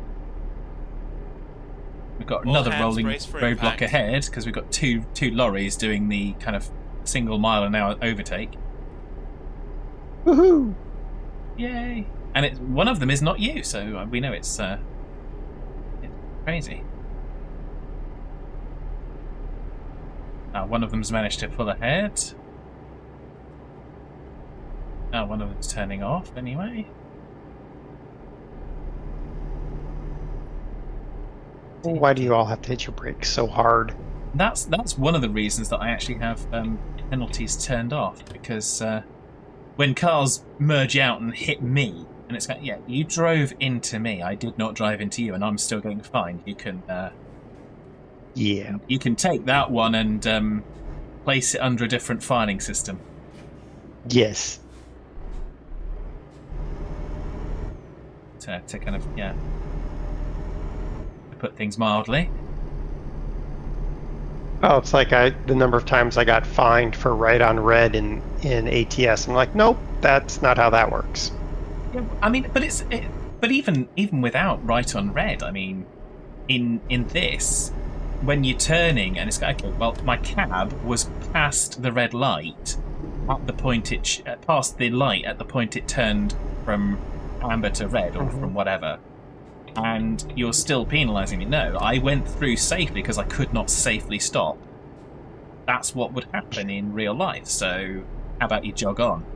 We've got another rolling roadblock ahead, because we've got two lorries doing the kind of single mile an hour overtake. Woohoo! Yay! And one of them is not you, so we know it's crazy. One of them's managed to pull ahead. One of them's turning off anyway. Why do you all have to hit your brakes so hard? That's one of the reasons that I actually have penalties turned off, because when cars merge out and hit me, and it's like, yeah, you drove into me, I did not drive into you, and I'm still going fine. You can you can take that one and place it under a different filing system. Yes. To kind of, yeah, to put things mildly. Oh, it's like the number of times I got fined for right on red in ATS. I'm like, nope, that's not how that works. Yeah, I mean, but even without right on red, I mean, in this, when you're turning and it's like, okay, well, my cab was past the red light at the point it past the light at the point it turned from amber to red, or from whatever, and you're still penalising me. No, I went through safely because I could not safely stop. That's what would happen in real life, so how about you jog on?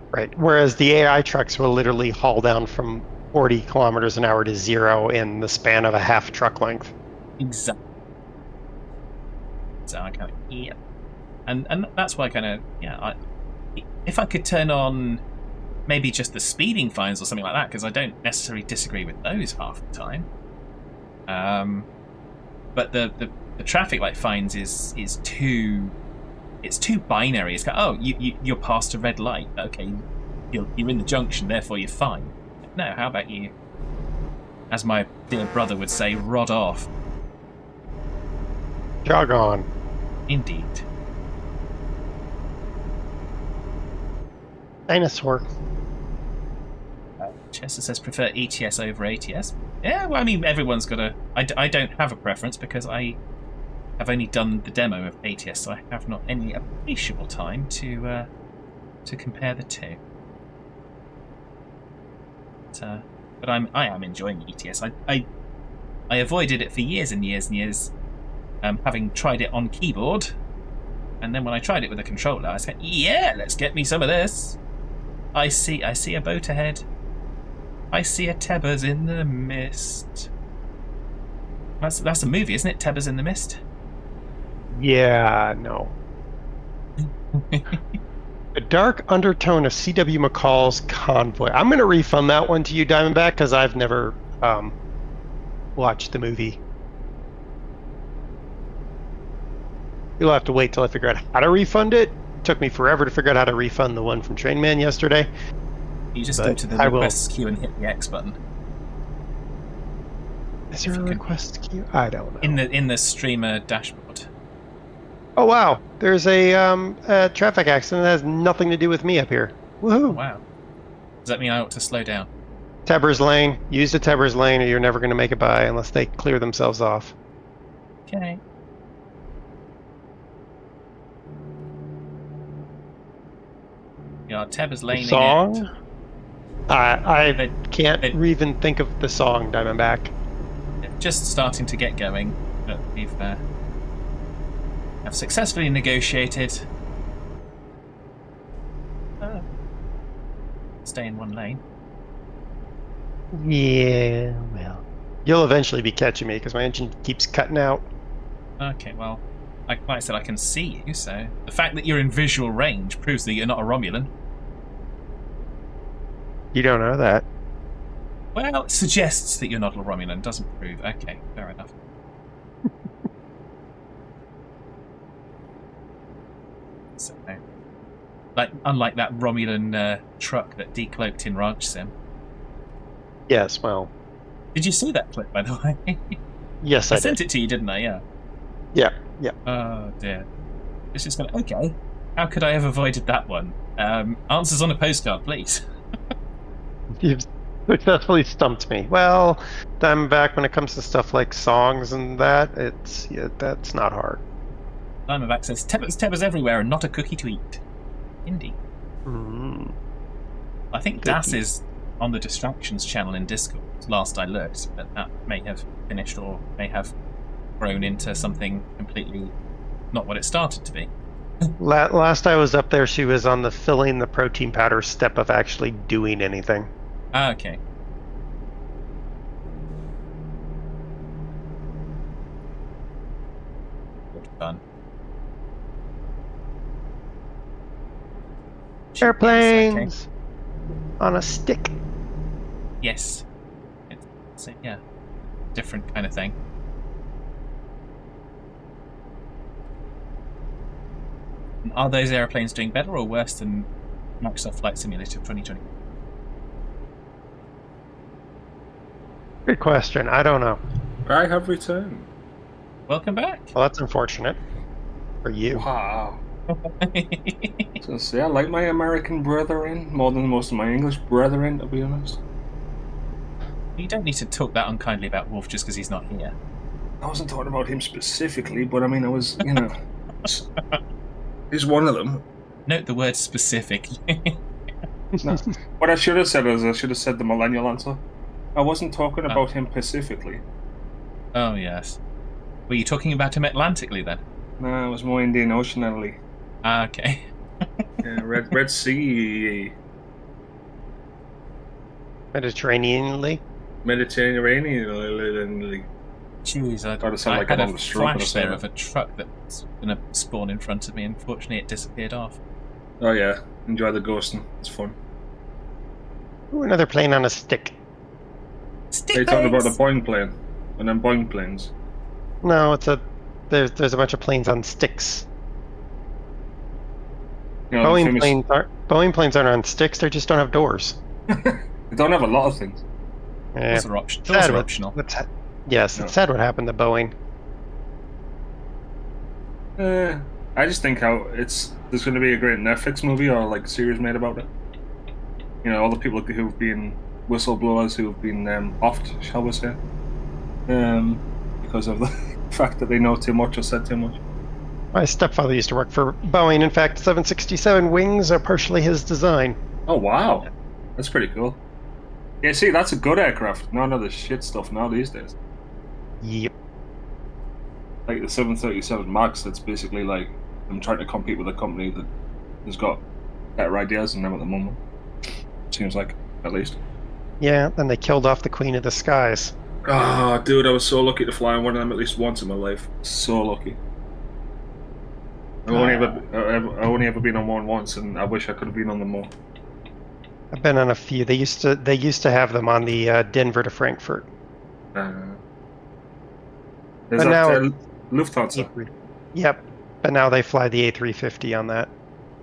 Right, whereas the AI trucks will literally haul down from 40 kilometers an hour to 0 in the span of a half truck length. Exactly. So I kind of, yeah. And that's why I kind of, yeah, if I could turn on maybe just the speeding fines or something like that, because I don't necessarily disagree with those half the time. But the traffic light fines is too, it's too binary. It's like, oh, you're past a red light. Okay, you're in the junction, therefore you're fine. No, how about you, as my dear brother would say, rod off. Jog on. Indeed. Dinosaur. Chester says prefer ETS over ATS. Yeah, well, I mean, everyone's got a... I don't have a preference because I have only done the demo of ATS, so I have not any appreciable time to compare the two. But I am enjoying ETS. I avoided it for years and years and years, having tried it on keyboard, and then when I tried it with a controller, I said, "Yeah, let's get me some of this." I see a boat ahead. I see a Tebbers in the mist. That's a movie, isn't it? Tebbers in the Mist. Yeah, no. A dark undertone of C.W. McCall's Convoy. I'm going to refund that one to you, Diamondback, because I've never watched the movie. You'll have to wait till I figure out how to refund it. It took me forever to figure out how to refund the one from Trainman yesterday. You just go to the request queue and hit the X button. Is there a request queue? I don't know. In the streamer dashboard. Oh wow, there's a traffic accident that has nothing to do with me up here. Woohoo! Oh, wow. Does that mean I ought to slow down? Tebbers lane. Use the Tebbers lane, or you're never going to make it by unless they clear themselves off. Okay. Yeah, Tebbers laning Song? it. I can't even think of the song, Diamondback. Just starting to get going, but we've have successfully negotiated. Stay in one lane. Yeah, well, you'll eventually be catching me because my engine keeps cutting out. Okay, well, like I said, I can see you, so the fact that you're in visual range proves that you're not a Romulan. You don't know that. Well, it suggests that you're not a Romulan, doesn't prove. Okay, fair enough. So, unlike that Romulan truck that decloaked in Ranch Sim. Yes, well. Did you see that clip, by the way? Yes, I I sent did. it to you, didn't I? Yeah. Yeah, yeah. Oh dear. It's just going. Okay. How could I have avoided that one? Answers on a postcard, please. You've successfully stumped me. Well, Diamondback, when it comes to stuff like songs and that, that's not hard. Diamondback says, Tebbers everywhere and not a cookie to eat. Indeed. I think Das is on the Distractions channel in Discord, last I looked, but that may have finished or may have grown into something completely not what it started to be. Last I was up there, she was on the filling the protein powder step of actually doing anything. Ah, okay. Good fun. Airplanes on a stick. Yes. Yeah. Different kind of thing. Are those airplanes doing better or worse than Microsoft Flight Simulator 2020? Good question. I don't know. I have returned. Welcome back. Well, that's unfortunate for you. Wow. So, see, I like my American brethren more than most of my English brethren, to be honest. You don't need to talk that unkindly about Wolf just because he's not here. I wasn't talking about him specifically, but I mean, I was, you know, he's one of them. Note the word specifically. No. What I should have said is I should have said the millennial answer. I wasn't talking about him pacifically. Oh, yes. Were you talking about him Atlantically then? No, it was more Indian Oceanally. Ah, okay. Yeah, Red Sea. Mediterraneanly. Mediterranean. Jeez, I had a flash there of a truck that's going to spawn in front of me. Unfortunately, it disappeared off. Oh yeah, enjoy the ghosting. It's fun. Ooh, another plane on a stick. Stick Are you talking about planes! the Boeing plane? And then Boeing planes? No, it's there's a bunch of planes on sticks. You know, Boeing planes aren't on sticks. They just don't have doors. They don't have a lot of things. Yeah. Those are optional. Yes, it's sad what happened to Boeing. I just think there's going to be a great Netflix movie or like series made about it. You know, all the people who've been whistleblowers who have been offed, shall we say, because of the fact that they know too much or said too much. My stepfather used to work for Boeing. In fact, 767 wings are partially his design. Oh, wow. That's pretty cool. Yeah, see, that's a good aircraft. None of the shit stuff now these days. Yep. Like the 737 MAX, that's basically like I'm trying to compete with a company that has got better ideas than them at the moment. Seems like, at least. Yeah, and they killed off the Queen of the Skies. Ah, dude, I was so lucky to fly on one of them at least once in my life. So lucky. I've only ever been on one once, and I wish I could have been on them more. I've been on a few. They used to have them on the Denver to Frankfurt. Is But now that Lufthansa? Yep, but now they fly the A350 on that.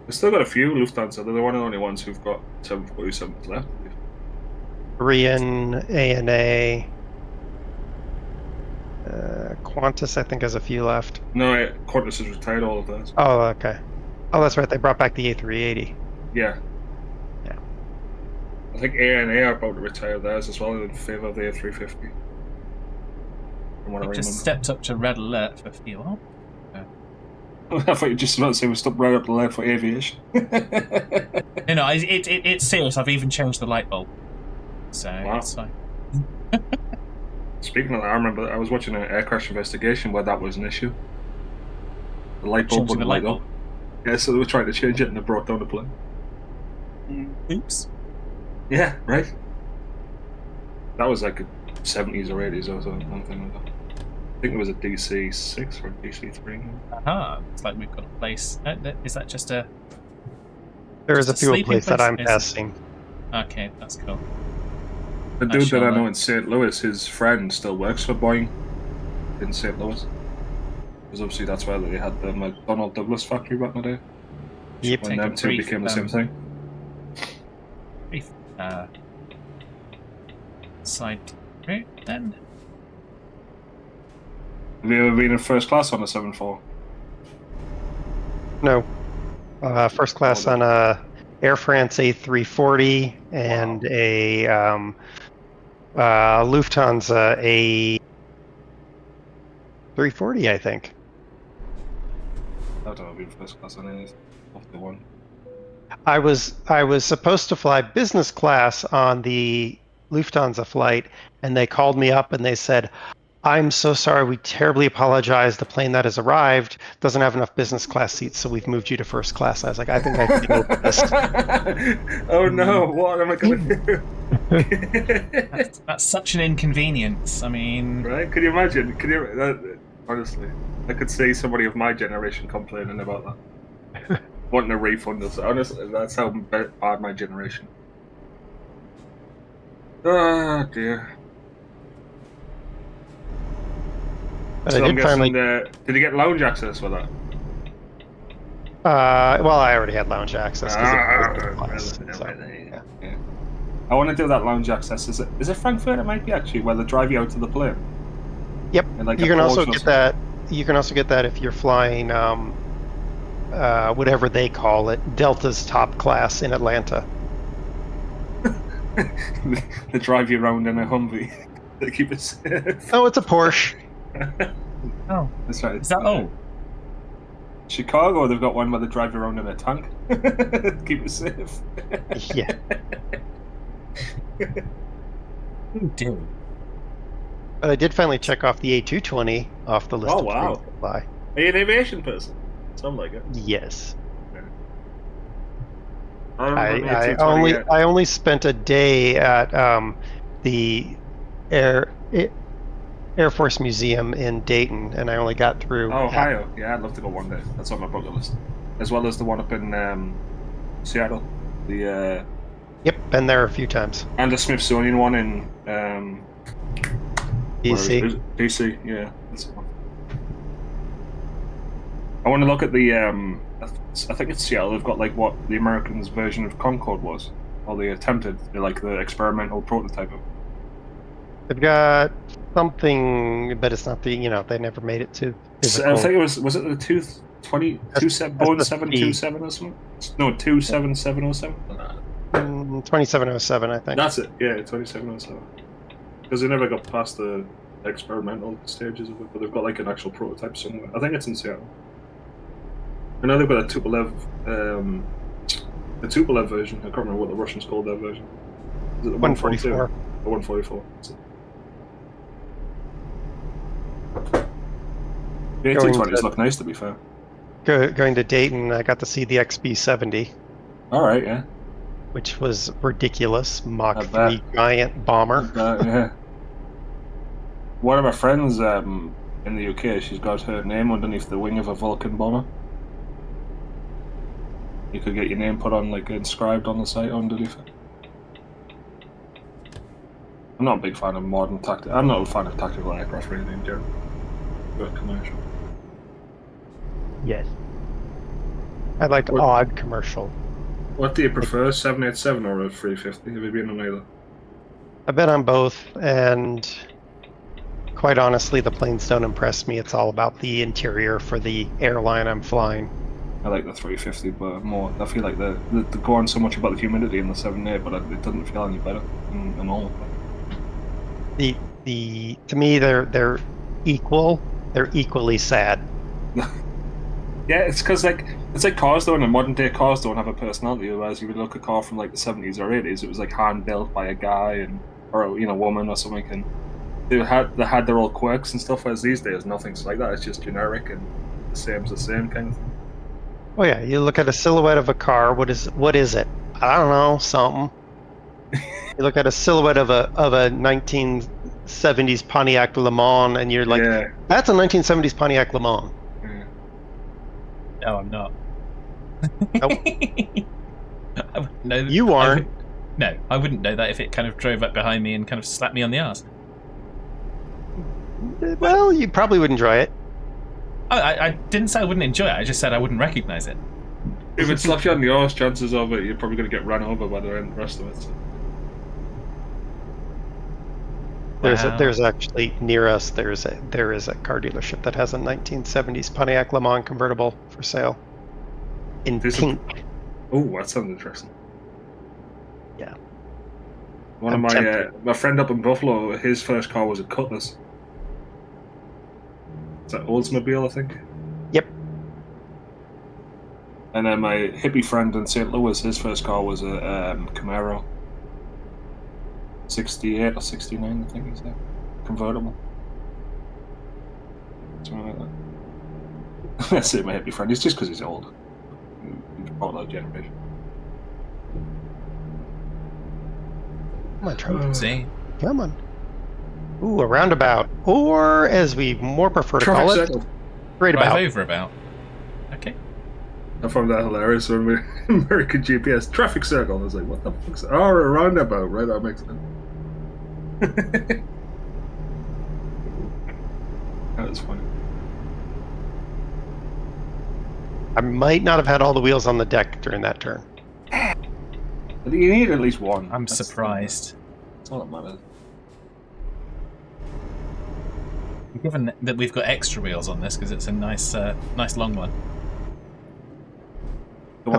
They've still got a few Lufthansa. They're the one and only ones who've got 747s left. Korean, ANA, Qantas, I think, has a few left. No, Qantas has retired all of those. Oh, okay. Oh, that's right. They brought back the A380. Yeah. Yeah. I think ANA are about to retire theirs as well in favour of the A350. It just stepped up to red alert for fuel. I thought you just about to say we stopped right up the alert for aviation. No, it's serious. I've even changed the light bulb. So Wow. it's fine. Speaking of that, I remember I was watching an air crash investigation where that was an issue. The light bulb Changing the wouldn't light light up. Yeah, so they were trying to change it and they brought down the plane. Oops. Yeah, right? That was like 70s or 80s or something like that. I think it was a DC-6 or a DC-3. Aha, it's like we've got a place. Is that just a... There is a Just a fuel sleeping place that place? I'm testing. Okay, that's cool. The dude that I shall, know in St. Louis, his friend still works for Boeing in St. Louis. Because obviously that's where they had the McDonnell Douglas factory back in the day. Yep. When Take a them two brief, became the same thing. Brief, side route then. Have you ever been in first class on a 747? No. First class on a Air France A340 and a Lufthansa A340, I think. I've never been first class on any of the one. I was supposed to fly business class on the Lufthansa flight, and they called me up and they said, "I'm so sorry. We terribly apologize. The plane that has arrived doesn't have enough business class seats, so we've moved you to first class." I was like, "I think I can deal with this." Oh no! What am I going to do? That's such an inconvenience. I mean, Right? Could you imagine? Honestly, I could see somebody of my generation complaining about that, wanting a refund. Honestly, that's how bad my generation. Oh dear. But So I I'm did guessing, finally. did you get lounge access with that? Well, I already had lounge access. 'Cause it was business class, so, Yeah. yeah. I want to do that lounge access. Is it Frankfurt? It might be actually where they drive you out to the plane. Yep. And like You a can also Porsche or get that. You can also get that if you're flying whatever they call it, Delta's top class in Atlanta. They drive you around in a Humvee. They keep it safe. Oh, it's a Porsche. oh, That's right. is that all? Chicago, they've got one where they drive you around in a tank. Keep it safe. Yeah. Oh dear. But I did finally check off the A220 off the list Oh, of wow. planes to fly. Are you an aviation person? Sound like it. Yes. I I only spent a day at the Air Force Museum in Dayton, and I only got through. Oh, Ohio. Yeah, I'd love to go one day. That's on my bucket list. As well as the one up in Seattle. The Yep, been there a few times. and the Smithsonian one in DC. DC, yeah. That's the one. I want to look at the I think it's Seattle. They've got like what the Americans' version of Concorde was, or they attempted, like the experimental prototype of. They've got something, but it's not the. They never made it to. I think it was it the 220 Boeing the 727 or something? No, 27707. 2707, I think. That's it. Yeah, 2707. Because they never got past the experimental stages of it, but they've got like an actual prototype somewhere. I think it's in Seattle. I know they've got a Tupolev version. I can't remember what the Russians called their version. Is it the 144? Or 144. The 1820s look nice, to be fair. Going to Dayton, I got to see the XB-70. All right, yeah. Which was ridiculous. Mach I 3 bet. giant bomber. Yeah. One of my friends in the UK, she's got her name underneath the wing of a Vulcan bomber. You could get your name put on, like, inscribed on the site underneath it. I'm not a big fan of modern tactical. I'm not a fan of tactical aircraft really in general. But commercial. Yes. I like odd commercial. What do you prefer, 787 or a 350? Have you been on either? I've been on both, and quite honestly, the planes don't impress me. It's all about the interior for the airline I'm flying. I like the 350, but more. I feel like they go on so much about the humidity in the 7A, but it doesn't feel any better than all. To me, they're equal. They're equally sad. Yeah, it's because it's like cars though, and modern day cars don't have a personality. Whereas you would look at a car from like the 70s or 80s, it was like hand built by a guy or a woman or something, and they had their old quirks and stuff. Whereas these days, nothing's like that. It's just generic and the same's the same kind of thing. Oh yeah, you look at a silhouette of a car. What is it? I don't know, something. You look at a silhouette of a 1970s Pontiac Le Mans, and you're like, Yeah. that's a 1970s Pontiac Le Mans. Yeah. No, I'm not. Nope. I wouldn't know, You aren't. I wouldn't know that if it kind of drove up behind me and kind of slapped me on the arse. Well, you probably would enjoy it. I didn't say I wouldn't enjoy it. I just said I wouldn't recognise it. If it slaps you on the arse, chances of it, you're probably going to get run over by the rest of it. So. Wow. There's actually near us. There is a car dealership that has a 1970s Pontiac Le Mans convertible for sale in pink. Oh, that sounds interesting. Yeah. One of my friend up in Buffalo, his first car was a Cutlass. Is that Oldsmobile, I think? Yep. And then my hippie friend in St. Louis, his first car was a Camaro. 68 or 69, I think it's that. Convertible. Something like that. That's it, my hippie friend. It's just because he's old. He's part of that generation. Come on, Trojan. See? Come on. Ooh, a roundabout. Or, as we more prefer to call it, straight Drive about. over about. Okay. I found that hilarious when we American GPS traffic circle. I was like, what the fuck's that? Oh, a roundabout, right? That makes sense. That was funny. I might not have had all the wheels on the deck during that turn. You need at least one. I'm surprised. That's all that matters. Given that we've got extra wheels on this because it's a nice long one. The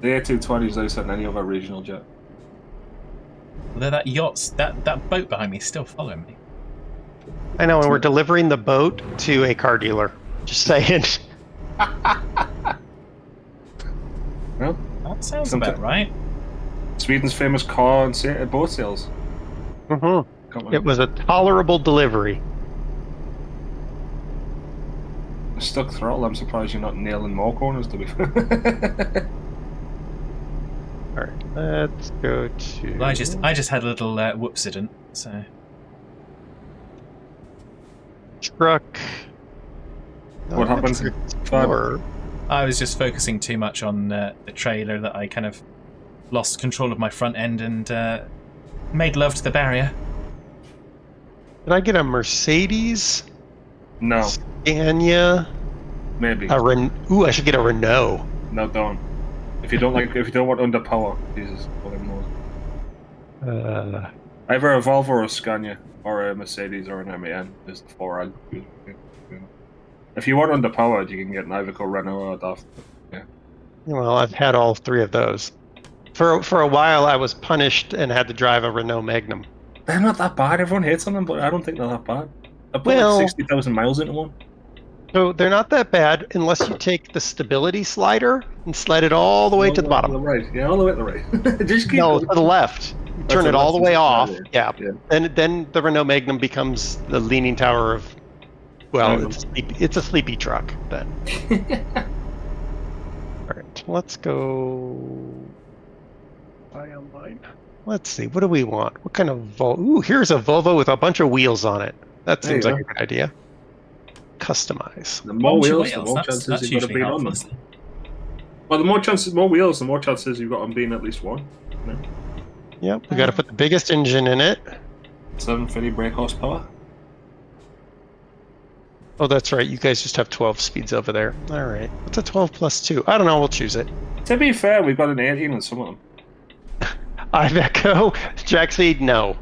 A220s nicer than any other regional jet. Although that boat behind me is still following me. I know, and we're delivering the boat to a car dealer. Just saying. Well, That sounds about right. Sweden's famous car and boat sales. Mm-hmm. It was a tolerable delivery. Stuck throttle. I'm surprised you're not nailing more corners, to be fair. Alright, let's go to... Well, I just had a little whoopsident, so... Truck. What happened? Or... I was just focusing too much on the trailer that I kind of lost control of my front end and made love to the barrier. Did I get a Mercedes? No. Scania? Maybe. Ooh, I should get a Renault. No, don't. If you don't want underpower, Jesus, fucking Lord. Either a Volvo or a Scania, or a Mercedes or an MAN is the four I'd use. If you want underpowered, you can get an Iveco, Renault, or DAF. Yeah. Well, I've had all three of those. For a while, I was punished and had to drive a Renault Magnum. They're not that bad. Everyone hates on them, but I don't think they're that bad. I put Well- like 60,000 miles into one. So they're not that bad unless you take the stability slider and slide it all the way to the bottom. To the right. Yeah, all the way to the right. Just keep No, going. to the left. You turn to it the all the left, way it's off. slide, Yeah. yeah. Then the Renault Magnum becomes the leaning tower of. Well, Mhm. it's a sleepy truck then. All right, let's go. Buy online. Let's see. What do we want? What kind of Volvo? Ooh, here's a Volvo with a bunch of wheels on it. That There you seems like go. a good idea. Customize. The more Bunch of wheels, the more That's chances you've got of usually being helpful, on them. isn't it? Well, more wheels, the more chances you've got on being at least one. Yep, we got to put the biggest engine in it. 750 brake horsepower. Oh, that's right. You guys just have 12 speeds over there. All right. What's a 12 plus 2? I don't know. We'll choose it. To be fair, we've got an 18 in some of them. Iveco, Jack speed, no.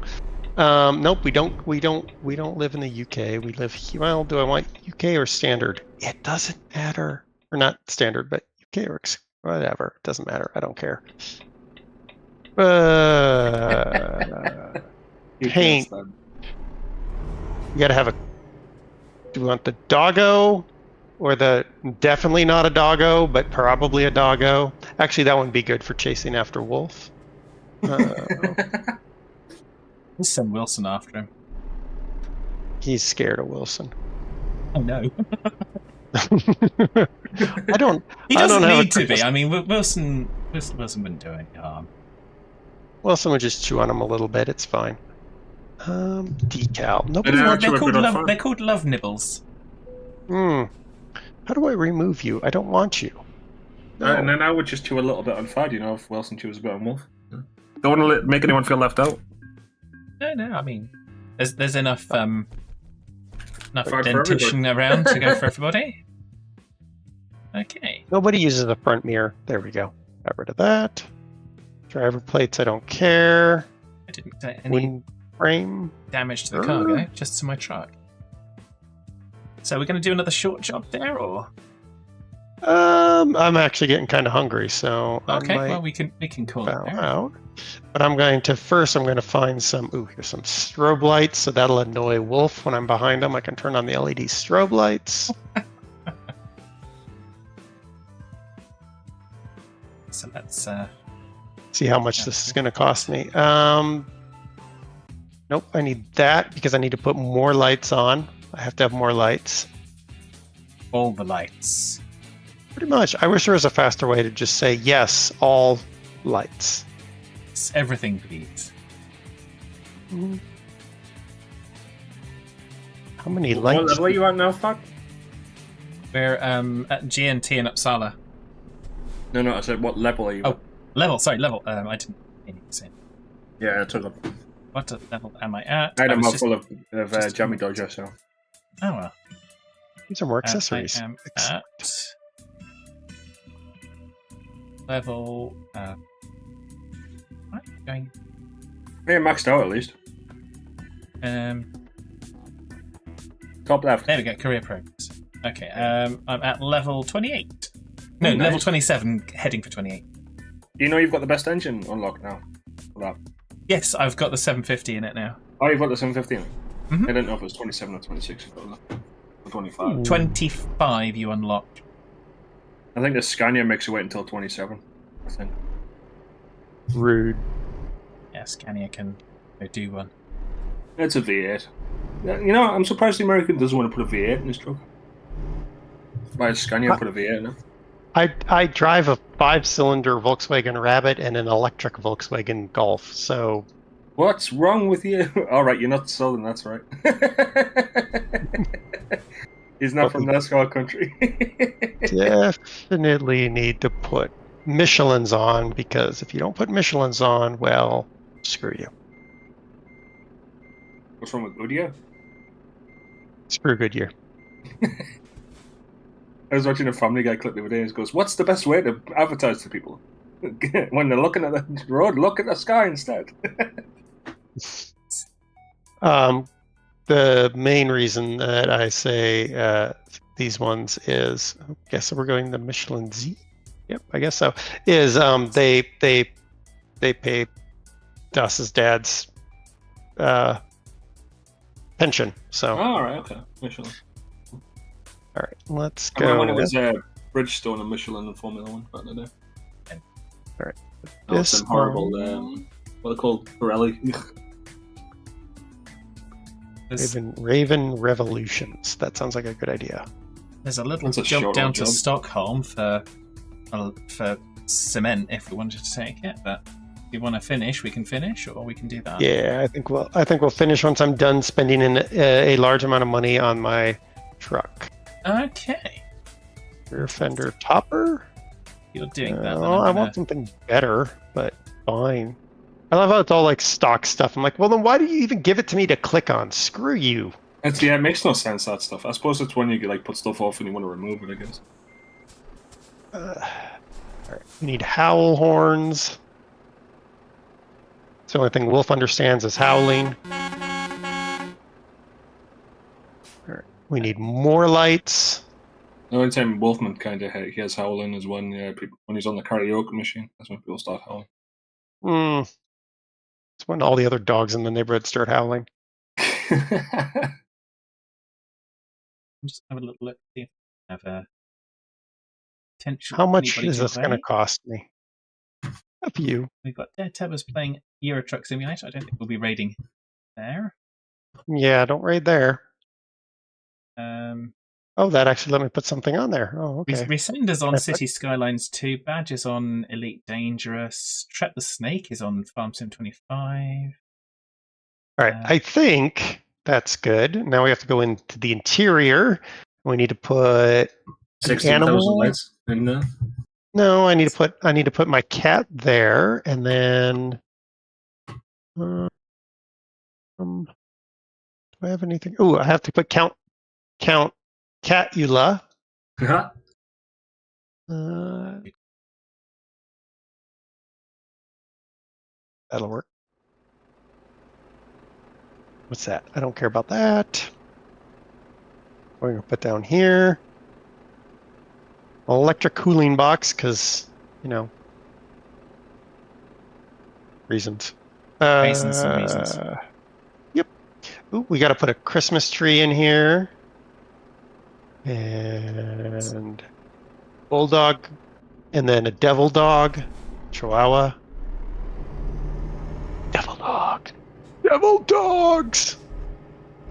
Nope, we don't live in the UK. We live here. Well, do I want UK or standard? It doesn't matter. Or not standard, but UK or whatever. It doesn't matter. I don't care. You Paint. can't stand. You gotta have a. Do you want the doggo or the definitely not a doggo, but probably a doggo? Actually, that would be good for chasing after wolf. Let's send Wilson after him. He's scared of Wilson. Oh no. I don't. He I doesn't don't have a need to be. Christmas- I mean, Wilson wouldn't do any harm. Wilson would just chew on him a little bit. It's fine. Decal. Nobody Yeah, wants. actually, They're called love nibbles. How do I remove you? I don't want you. No. And then I would just chew a little bit on Fad, if Wilson chews a bit on Wolf. Don't want to make anyone feel left out. No. I mean, there's enough Fine for dentition around to go for everybody. Okay. Nobody uses the front mirror. There we go. Got rid of that. Driver plates. I don't care. I didn't do any Wind frame. damage to the cargo, just to my truck. So we're going to do another short job there, or I'm actually getting kind of hungry, so okay? I might Well, we can call it bow there. out. But I'm going to find some. Ooh, here's some strobe lights, so that'll annoy Wolf when I'm behind him. I can turn on the LED strobe lights. So let's. See how much this is going to cost me. Nope, I need that because I need to put more lights on. I have to have more lights. All the lights. Pretty much. I wish there was a faster way to just say yes, all lights. It's everything, please. How many What lights? level are you at now, Fad? We're at GNT in Uppsala. No, I said what level are you at? Level. I didn't hear you say. Yeah, I took up. What level am I at? I had a was mouthful of just- Jammy Dojo, so. Oh well. These are more accessories. I am at level. What? Going. Yeah, maxed out at least. Top left. There we go. Career progress. Okay. I'm at level 28. No, Oh, nice. level 27. Heading for 28. You know you've got the best engine unlocked now. For that. Yes, I've got the 750 in it now. Oh, you've got the 750. Mhm. I didn't know if it was 27 or 26. Or 25. 25 you unlocked. I think the Scania makes you wait until 27. I think. Rude. Yeah, Scania can go do one. It's a V8. Yeah, I'm surprised the American doesn't want to put a V8 in his truck. Why does Scania put a V8 in it? I drive a 5-cylinder Volkswagen Rabbit and an electric Volkswagen Golf, so What's wrong with you? Alright, you're not Southern, that's right. He's not from NASCAR country. definitely need to put Michelin's on, because if you don't put Michelin's on, well, screw you. What's wrong with Goodyear? Screw Goodyear. I was watching a Family Guy clip the other day and it goes, what's the best way to advertise to people? When they're looking at the road, look at the sky instead. The main reason that I say these ones is, I guess we're going the Michelin Z. Yep, I guess so. Is they they pay Dus's dad's pension. So. Oh, all right, okay, Michelin. All right, let's I remember go. when it was Bridgestone and Michelin and Formula One back in the day. All right. That was This some horrible, one- what are they called? Pirelli. Raven Revolutions. That sounds like a good idea. There's a little That's a jump short down old to job. Stockholm for cement if we wanted to take it, but if you want to finish, we can finish, or we can do that. Yeah, I think we'll finish once I'm done spending a large amount of money on my truck. Okay. Rear fender topper. You're doing that. Then I I'm gonna... want something better, but fine. I love how it's all like stock stuff. I'm like, well, then why do you even give it to me to click on? Screw you. It makes no sense, that stuff. I suppose it's when you like put stuff off and you want to remove it, I guess. All right, we need howl horns. It's the only thing Wolf understands is howling. All right, we need more lights. The only time Wolfman kind of he has howling is when when he's on the karaoke machine. That's when people start howling. It's when all the other dogs in the neighborhood start howling. Just have a little look. See if we have a potential. How much anybody is this going to play. cost me? A few. We've got DerTebbers playing Euro Truck Simulator. I don't think we'll be raiding there. Yeah, don't raid there. Um, Oh, that actually let me put something on there. Oh, okay. Resenders on That's City Skylines 2. Badge is on Elite Dangerous. Trap the Snake is on Farm Sim 25. All right, I think that's good. Now we have to go into the interior. We need to put 16,000 lights in there. No, I need to put my cat there, and then do I have anything? Oh, I have to put count Catula. Uh-huh. That'll work. What's that? I don't care about that. We're gonna put down here electric cooling box because reasons. Reasons. Yep. Ooh, we got to put a Christmas tree in here. And bulldog, and then a devil dog, chihuahua. Devil dog. Devil dogs.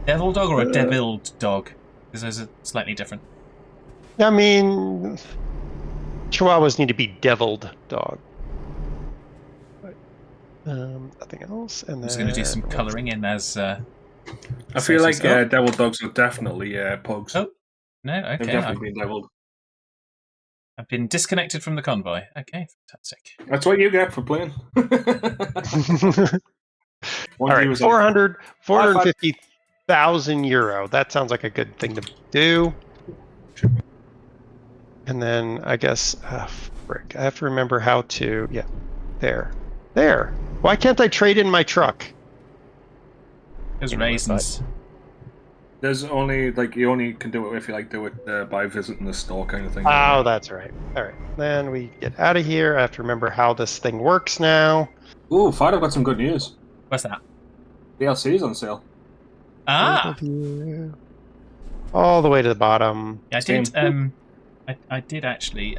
Devil dog or a deviled dog? Because those are slightly different. I mean, chihuahuas need to be deviled dog. Nothing else. And I'm just going to do some colouring in as. I feel like devil dogs are definitely pugs. Oh, no, They've okay. definitely been deviled. I've been disconnected from the convoy. Okay, fantastic. That's what you get for playing. All right, 450,000 euro. That sounds like a good thing to do. And then I guess, frick, I have to remember how to. Yeah, there. Why can't I trade in my truck? There's raisins. There's only you only can do it if you do it by visiting the store kind of thing. Oh, that's right. All right, then we get out of here. I have to remember how this thing works now. Ooh, Fido got some good news. What's that? DLC's on sale. Ah! All the way to the bottom. Yeah, I did actually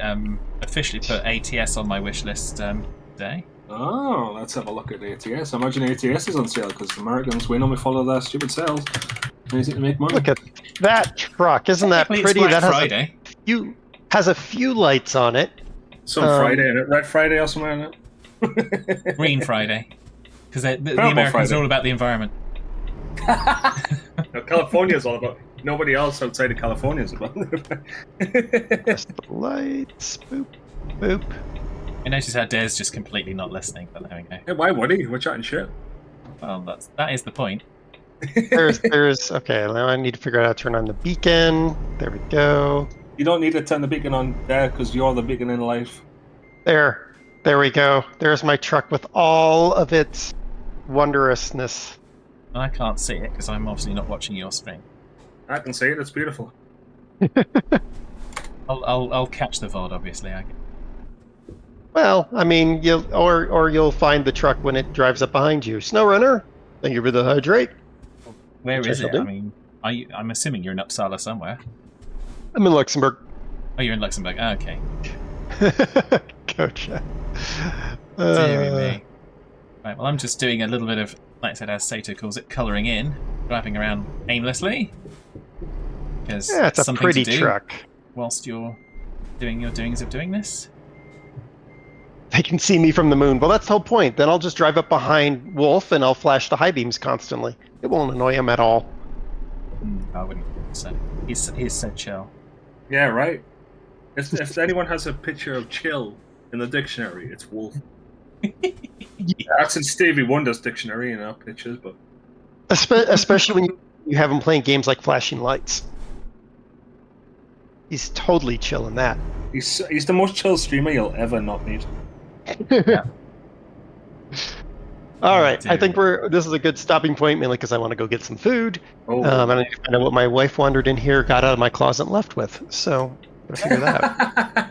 officially put ATS on my wish list today. Oh, let's have a look at ATS. I imagine ATS is on sale because Americans, we normally follow their stupid sales. Easy to make money. Look at that truck. Isn't that Technically, pretty? It's Black That Friday. has a few lights on it. Some Friday in it. Red Friday or something like that. Green Friday. Because the Purple Americans Friday. are all about the environment. No, California's all about. Nobody else outside of California is about. Just the lights. Boop, boop. I notice how Dare's just completely not listening, but there we go. Hey, why would he? We're chatting shit. Well, that is the point. There's okay. Now I need to figure out how to turn on the beacon. There we go. You don't need to turn the beacon on there because you're the beacon in life. There we go. There's my truck with all of its wondrousness. And I can't see it because I'm obviously not watching your stream. I can see it. It's beautiful. I'll catch the VOD, obviously. Well, I mean, you'll find the truck when it drives up behind you. SnowRunner, thank you for the hydrate. Where Which I is shall it? do. I mean, I'm assuming you're in Uppsala somewhere. I'm in Luxembourg. Oh, you're in Luxembourg. Oh, okay. Gotcha. Deary me. Right, well, I'm just doing a little bit of, like I said, as Sato calls it, colouring in, driving around aimlessly. Because Yeah, it's a something pretty to do truck. whilst you're doing your doings of doing this. They can see me from the moon. Well, that's the whole point. Then I'll just drive up behind Wolf and I'll flash the high beams constantly. It won't annoy him at all. I wouldn't say. He's so chill. Yeah, right. If anyone has a picture of chill in the dictionary, it's Wolf. That's in Stevie Wonder's dictionary, pictures, but Especially when you have him playing games like Flashing Lights. He's totally chill in that. he's the most chill streamer you'll ever not meet. All right, I think this is a good stopping point, mainly because I want to go get some food. Oh. And I need to find out what my wife wandered in here, got out of my closet, and left with. So, gotta figure that out.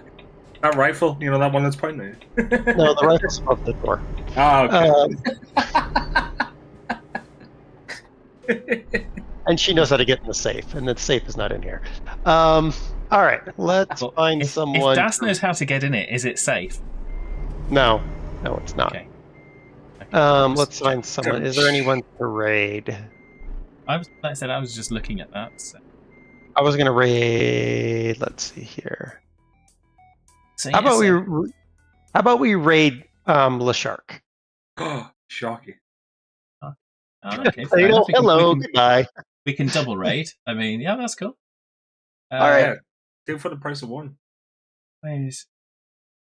That rifle, that one that's pointing at you. No, the rifle's above the door. Ah, okay. And she knows how to get in the safe, and the safe is not in here. All right, let's find someone. If Das knows how to get in it, is it safe? No, it's not. Okay. Let's find someone. Is there anyone to raid? Like I said, I was just looking at that. So. I was gonna raid. Let's see here. So, How about we raid LeShark? Shocky. Oh, okay, fair enough. Hello, goodbye. We can double raid. I mean, yeah, that's cool. All right. Yeah. Do it for the price of one.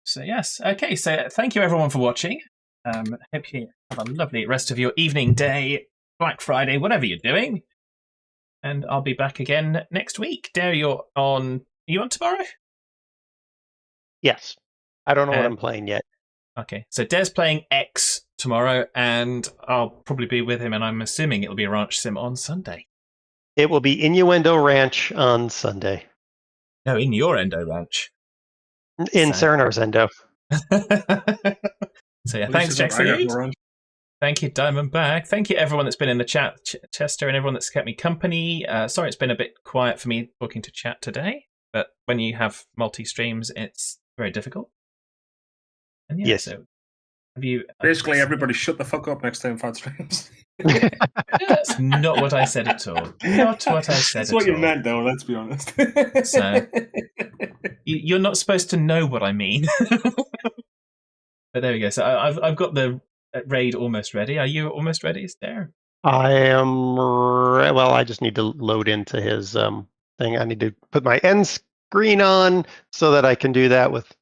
So yes, okay. So thank you everyone for watching. Hope you have a lovely rest of your evening, day, Black Friday, whatever you're doing. And I'll be back again next week. Dare, you're on? Are you on tomorrow? Yes. I don't know what I'm playing yet. Okay, so Dare's playing X tomorrow, and I'll probably be with him, and I'm assuming it'll be a Ranch Sim on Sunday. It will be Innuendo Ranch on Sunday. No, in your Endo Ranch. In Serenar's Endo. So yeah, thanks, Jack. Thank you, Diamondback. Thank you, everyone that's been in the chat, Chester, and everyone that's kept me company. Sorry, it's been a bit quiet for me talking to chat today, but when you have multi-streams, it's very difficult. And yeah, yes. So have you? Basically, everybody shut the fuck up next time Fad streams. That's not what I said at all. Not what I said. That's what you meant, though. Let's be honest. So you're not supposed to know what I mean. But there we go. So I've got the raid almost ready. Are you almost ready, Dare? I am. Well, I just need to load into his thing. I need to put my end screen on so that I can do that with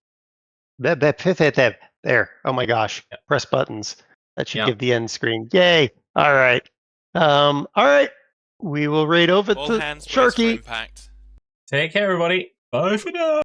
there. Oh my gosh! Yep. Press buttons. That should give the end screen. Yay! All right. All right. We will raid over to Sharky. Take care, everybody. Bye for now.